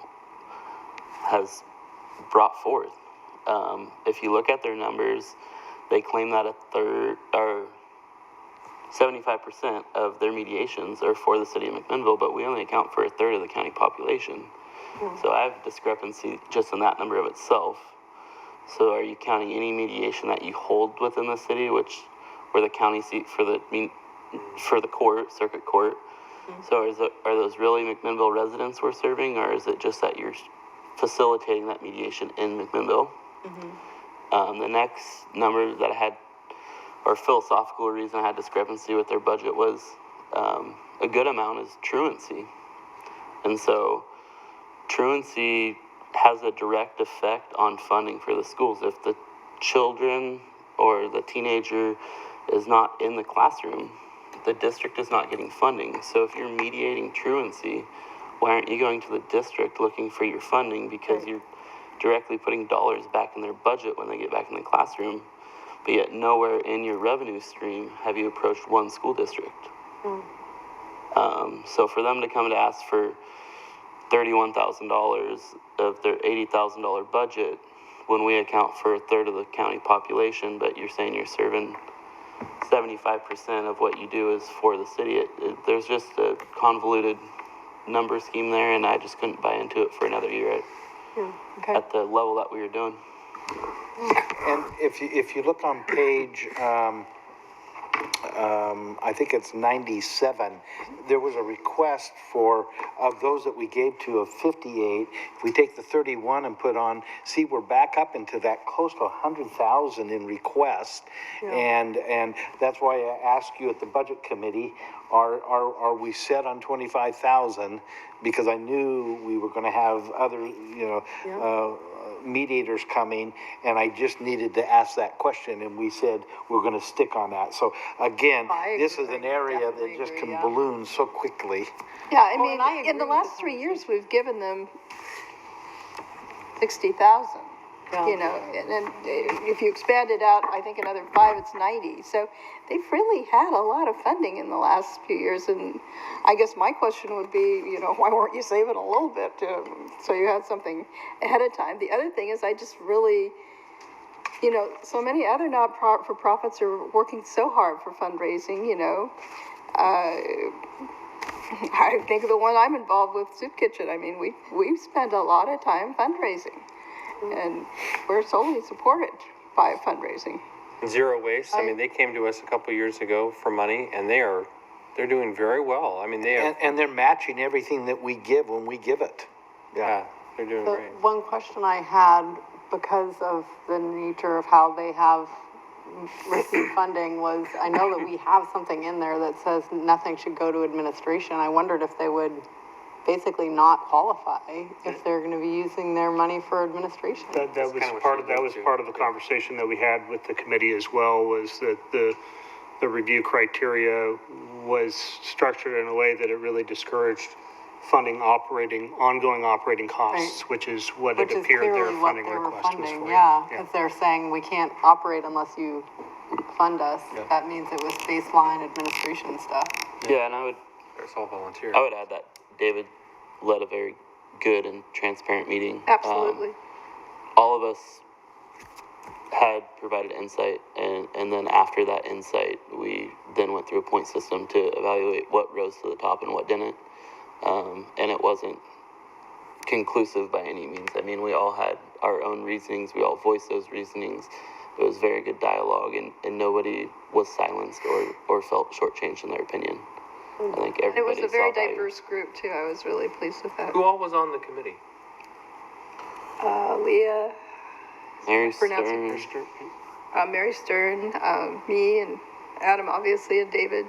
has brought forth. If you look at their numbers, they claim that 75% of their mediations are for the city of McMinnville, but we only account for 1/3 of the county population. So I have discrepancy just in that number of itself. So are you counting any mediation that you hold within the city, where the county seat for the court, circuit court? So are those really McMinnville residents we're serving, or is it just that you're facilitating that mediation in McMinnville? The next number that I had, or philosophical reason I had discrepancy with their budget, was a good amount is truancy. And so truancy has a direct effect on funding for the schools. If the children or the teenager is not in the classroom, the district is not getting funding. So if you're mediating truancy, why aren't you going to the district looking for your funding? Because you're directly putting dollars back in their budget when they get back in the classroom, but yet nowhere in your revenue stream have you approached one school district. So for them to come to ask for $31,000 of their $80,000 budget, when we account for a third of the county population, but you're saying you're serving 75% of what you do is for the city, there's just a convoluted number scheme there, and I just couldn't buy into it for another year at the level that we were doing. And if you look on page, I think it's 97, there was a request for, of those that we gave to of 58, if we take the 31 and put on, see, we're back up into that close to 100,000 in requests. And that's why I asked you at the budget committee, are we set on 25,000? Because I knew we were going to have other, mediators coming, and I just needed to ask that question, and we said we're going to stick on that. So again, this is an area that just can balloon so quickly. Yeah, I mean, in the last 3 years, we've given them 60,000. You know, and if you expand it out, I think another 5, it's 90. So they've really had a lot of funding in the last few years. And I guess my question would be, why weren't you saving a little bit so you had something ahead of time? The other thing is I just really, so many other not-for-profits are working so hard for fundraising, I think of the one I'm involved with, Soup Kitchen. I mean, we've spent a lot of time fundraising. And we're solely supported by fundraising. Zero Waste, I mean, they came to us a couple years ago for money, and they're doing very well. I mean, and they're matching everything that we give when we give it. Yeah, they're doing great. One question I had, because of the nature of how they have received funding, was I know that we have something in there that says nothing should go to administration. I wondered if they would basically not qualify if they're going to be using their money for administration. That was part of the conversation that we had with the committee as well, was that the review criteria was structured in a way that it really discouraged funding ongoing operating costs, which is what it appeared their funding request was for. Yeah, because they're saying we can't operate unless you fund us. That means it was baseline administration stuff. Yeah, and it's all volunteer. I would add that David led a very good and transparent meeting. Absolutely. All of us had provided insight, and then after that insight, we then went through a point system to evaluate what rose to the top and what didn't. And it wasn't conclusive by any means. I mean, we all had our own reasonings. We all voiced those reasonings. It was very good dialogue, and nobody was silenced or felt shortchanged in their opinion. I think everybody. It was a very diverse group too. I was really pleased with that. Who all was on the committee? Leah, Mary Stern, Mary Stern, me and Adam, obviously, and David.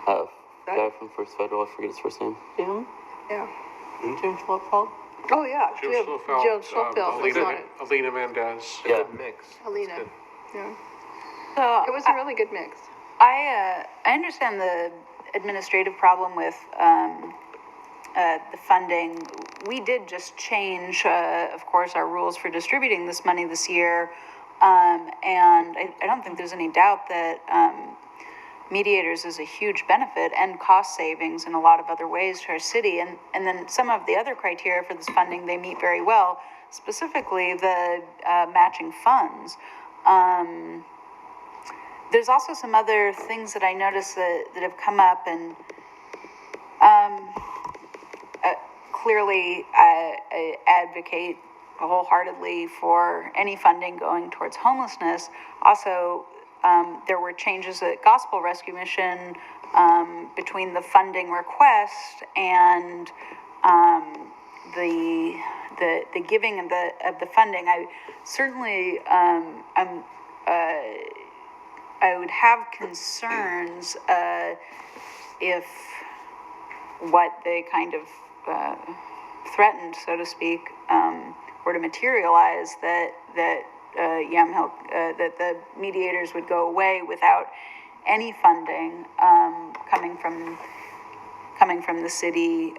Guy from First Federal, I forget his first name. Jim? Yeah. Jim Schlofeld? Oh, yeah. Jim Schlofeld was on it. Alina Mendez. Yeah. Good mix. Alina. Yeah. So It was a really good mix. I understand the administrative problem with the funding. We did just change, of course, our rules for distributing this money this year, and I don't think there's any doubt that mediators is a huge benefit and cost savings in a lot of other ways to our city, and then some of the other criteria for this funding they meet very well, specifically the matching funds. There's also some other things that I noticed that have come up, and clearly I advocate wholeheartedly for any funding going towards homelessness. Also, there were changes at Gospel Rescue Mission between the funding request and the giving of the funding. I certainly I would have concerns if what they kind of threatened, so to speak, were to materialize, that Yamhill, that the mediators would go away without any funding coming from the city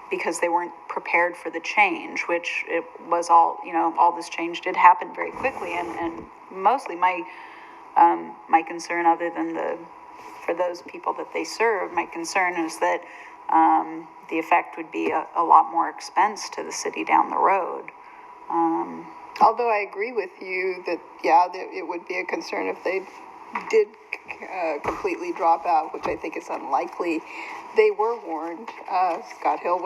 because they weren't prepared for the change, which it was all, all this change did happen very quickly. And mostly my concern, other than for those people that they serve, my concern is that the effect would be a lot more expense to the city down the road. Although I agree with you that, yeah, it would be a concern if they did completely drop out, which I think is unlikely. They were warned. Scott Hill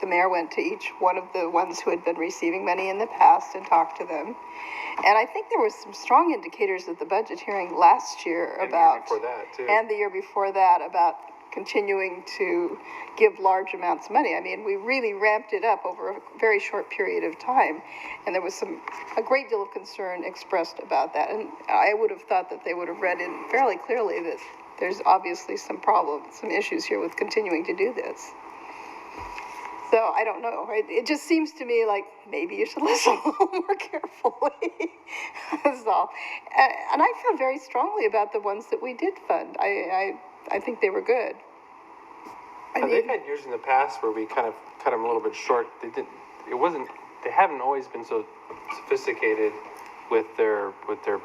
the mayor went to each one of the ones who had been receiving money in the past and talked to them. And I think there was some strong indicators at the budget hearing last year about, and the year before that, about continuing to give large amounts of money. I mean, we really ramped it up over a very short period of time, and there was a great deal of concern expressed about that. And I would have thought that they would have read in fairly clearly that there's obviously some issues here with continuing to do this. So I don't know. It just seems to me like maybe you should listen a little more carefully. That's all. And I feel very strongly about the ones that we did fund. I think they were good. They've had years in the past where we kind of cut them a little bit short. They haven't always been so sophisticated with their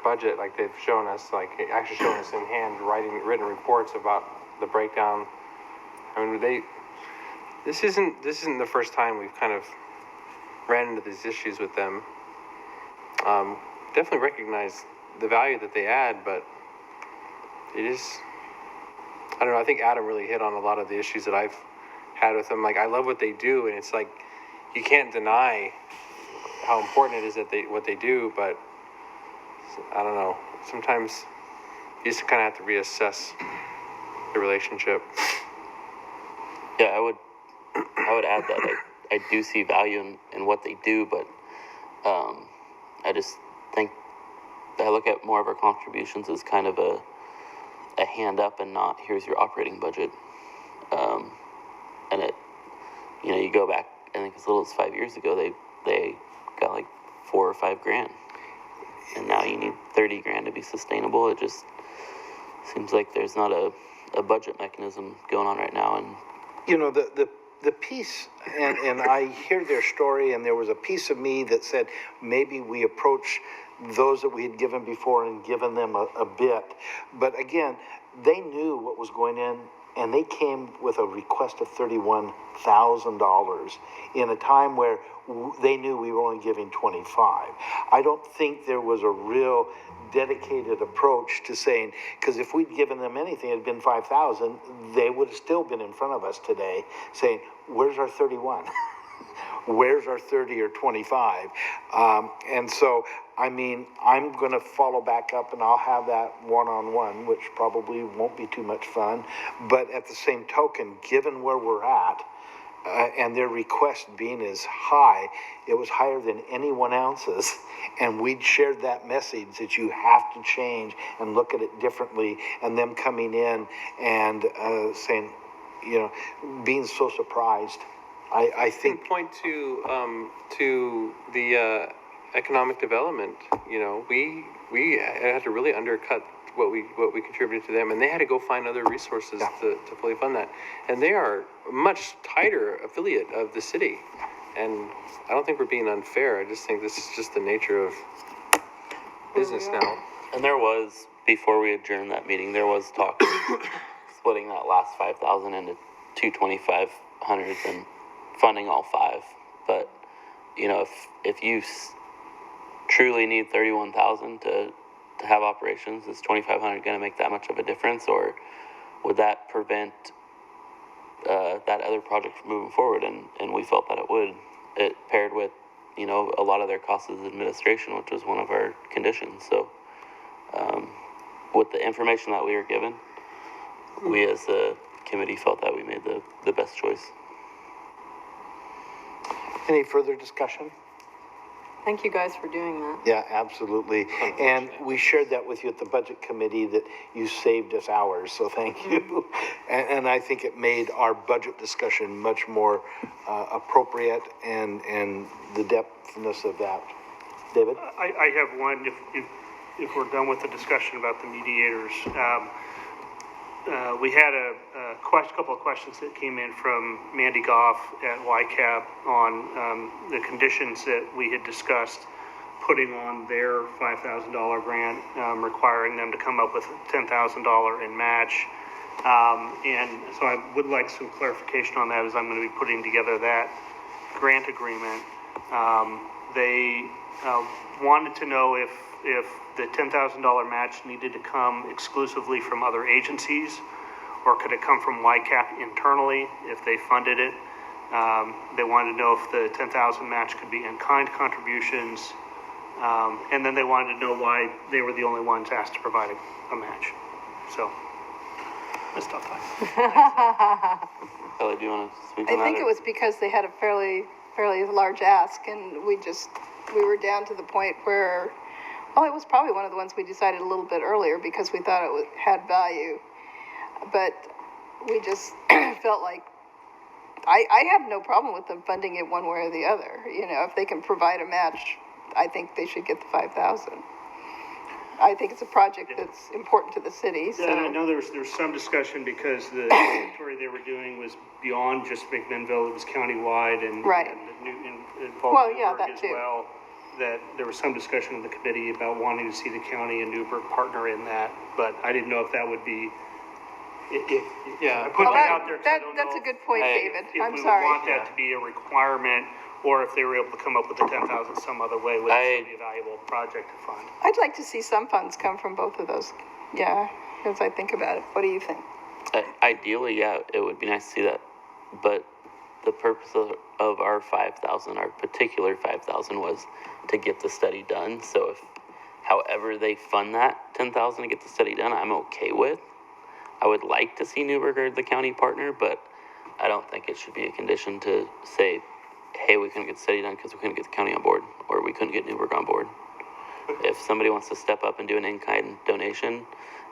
budget, like they've shown us, like actually showing us in hand written reports about the breakdown. I mean, this isn't the first time we've kind of ran into these issues with them. Definitely recognize the value that they add, but it is, I don't know, I think Adam really hit on a lot of the issues that I've had with them. Like, I love what they do, and it's like, you can't deny how important it is that what they do, but I don't know, sometimes you just kind of have to reassess the relationship. Yeah, I would add that I do see value in what they do, but I just think I look at more of our contributions as kind of a hand up and not here's your operating budget. And it, you go back, I think as little as 5 years ago, they got like $4 or $5 grand, and now you need 30 grand to be sustainable. It just seems like there's not a budget mechanism going on right now. And the piece, and I hear their story, and there was a piece of me that said maybe we approach those that we had given before and given them a bit. But again, they knew what was going in, and they came with a request of $31,000 in a time where they knew we were only giving 25. I don't think there was a real dedicated approach to saying, because if we'd given them anything, it had been 5,000, they would have still been in front of us today saying, where's our 31? Where's our 30 or 25? And so, I mean, I'm going to follow back up, and I'll have that one-on-one, which probably won't be too much fun. But at the same token, given where we're at, and their request being as high, it was higher than anyone else's, and we'd shared that message that you have to change and look at it differently, and them coming in and saying, being so surprised. I think point to the economic development. We had to really undercut what we contributed to them, and they had to go find other resources to fully fund that. And they are a much tighter affiliate of the city, and I don't think we're being unfair. I just think this is just the nature of business now. And there was, before we adjourned that meeting, there was talk of splitting that last 5,000 into 22500s and funding all 5. But if you truly need 31,000 to have operations, is 2,500 going to make that much of a difference, or would that prevent that other project from moving forward? And we felt that it would. It paired with a lot of their costs of administration, which was one of our conditions. So with the information that we were given, we as a committee felt that we made the best choice. Any further discussion? Thank you guys for doing that. Yeah, absolutely. And we shared that with you at the budget committee, that you saved us hours, so thank you. And I think it made our budget discussion much more appropriate, and the depthness of that. David? I have one. if we're done with the discussion about the mediators, we had a couple of questions that came in from Mandy Goff at YCAP on the conditions that we had discussed putting on their $5,000 grant, requiring them to come up with $10,000 in match. And so I would like some clarification on that as I'm going to be putting together that grant agreement. They wanted to know if the $10,000 match needed to come exclusively from other agencies, or could it come from YCAP internally if they funded it? They wanted to know if the 10,000 match could be in-kind contributions, and then they wanted to know why they were the only ones asked to provide a match. So, let's stop time. Kelly, do you want to speak I on that? think it was because they had a fairly large ask, and we were down to the point where, well, it was probably one of the ones we decided a little bit earlier because we thought it had value, but we just felt like, I have no problem with them funding it one way or the other. You know, if they can provide a match, I think they should get the 5,000. I think it's a project that's important to the city, so. And I know there was some discussion because the inventory they were doing was beyond just McMinnville, it was countywide and, right. and involved Well, yeah, Newburgh that as too. well. That there was some discussion in the committee about wanting to see the county and Newburgh partner in that, but I didn't know if that would be, I put Well, that out there. that's a good point, David. I'm If we sorry. would want that to be a requirement, or if they were able to come up with the 10,000 some other way, would it be a valuable project to fund? I'd like to see some funds come from both of those. Yeah, as I think about it. What do you think? Ideally, yeah, it would be nice to see that. But the purpose of our 5,000, our particular 5,000, was to get the study done. So if, however they fund that 10,000 to get the study done, I'm okay with. I would like to see Newburgh or the county partner, but I don't think it should be a condition to say, hey, we couldn't get the study done because we couldn't get the county on board, or we couldn't get Newburgh on board. If somebody wants to step up and do an in-kind donation,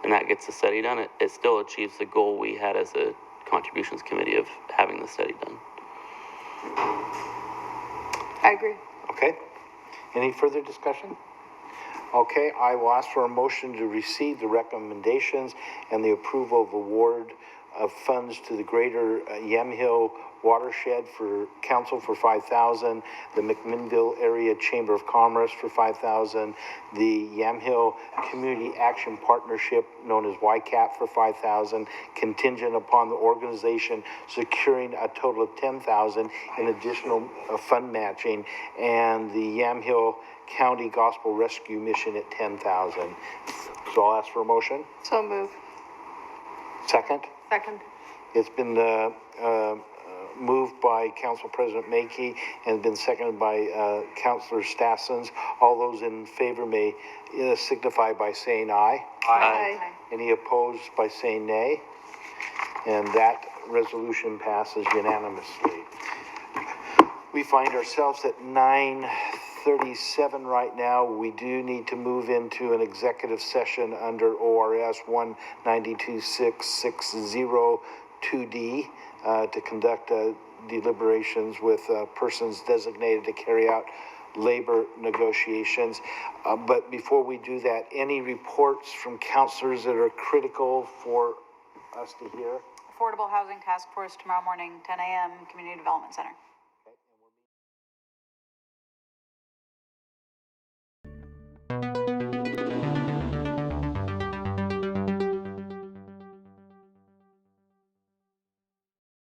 and that gets the study done, it still achieves the goal we had as a contributions committee of having the study done. I agree. Okay. Any further discussion? Okay, I will ask for a motion to receive the recommendations and the approval of award of funds to the Greater Yamhill Watershed for Council for 5,000, the McMinnville Area Chamber of Commerce for 5,000, the Yamhill Community Action Partnership, known as YCAP, for 5,000, contingent upon the organization securing a total of 10,000 in additional fund matching, and the Yamhill County Gospel Rescue Mission at 10,000. So I'll ask for a motion. So move. Second? Second. It's been moved by Council President Mackey and been seconded by Councilor Stassens. All those in favor may signify by saying aye. Aye. Any opposed by saying nay? And that resolution passes unanimously. We find ourselves at 9:37 right now. We do need to move into an executive session under ORS 1926602D to conduct deliberations with persons designated to carry out labor negotiations. But before we do that, any reports from councilors that are critical for us to hear? Affordable Housing Task Force tomorrow morning, 10 a.m., Community Development Center.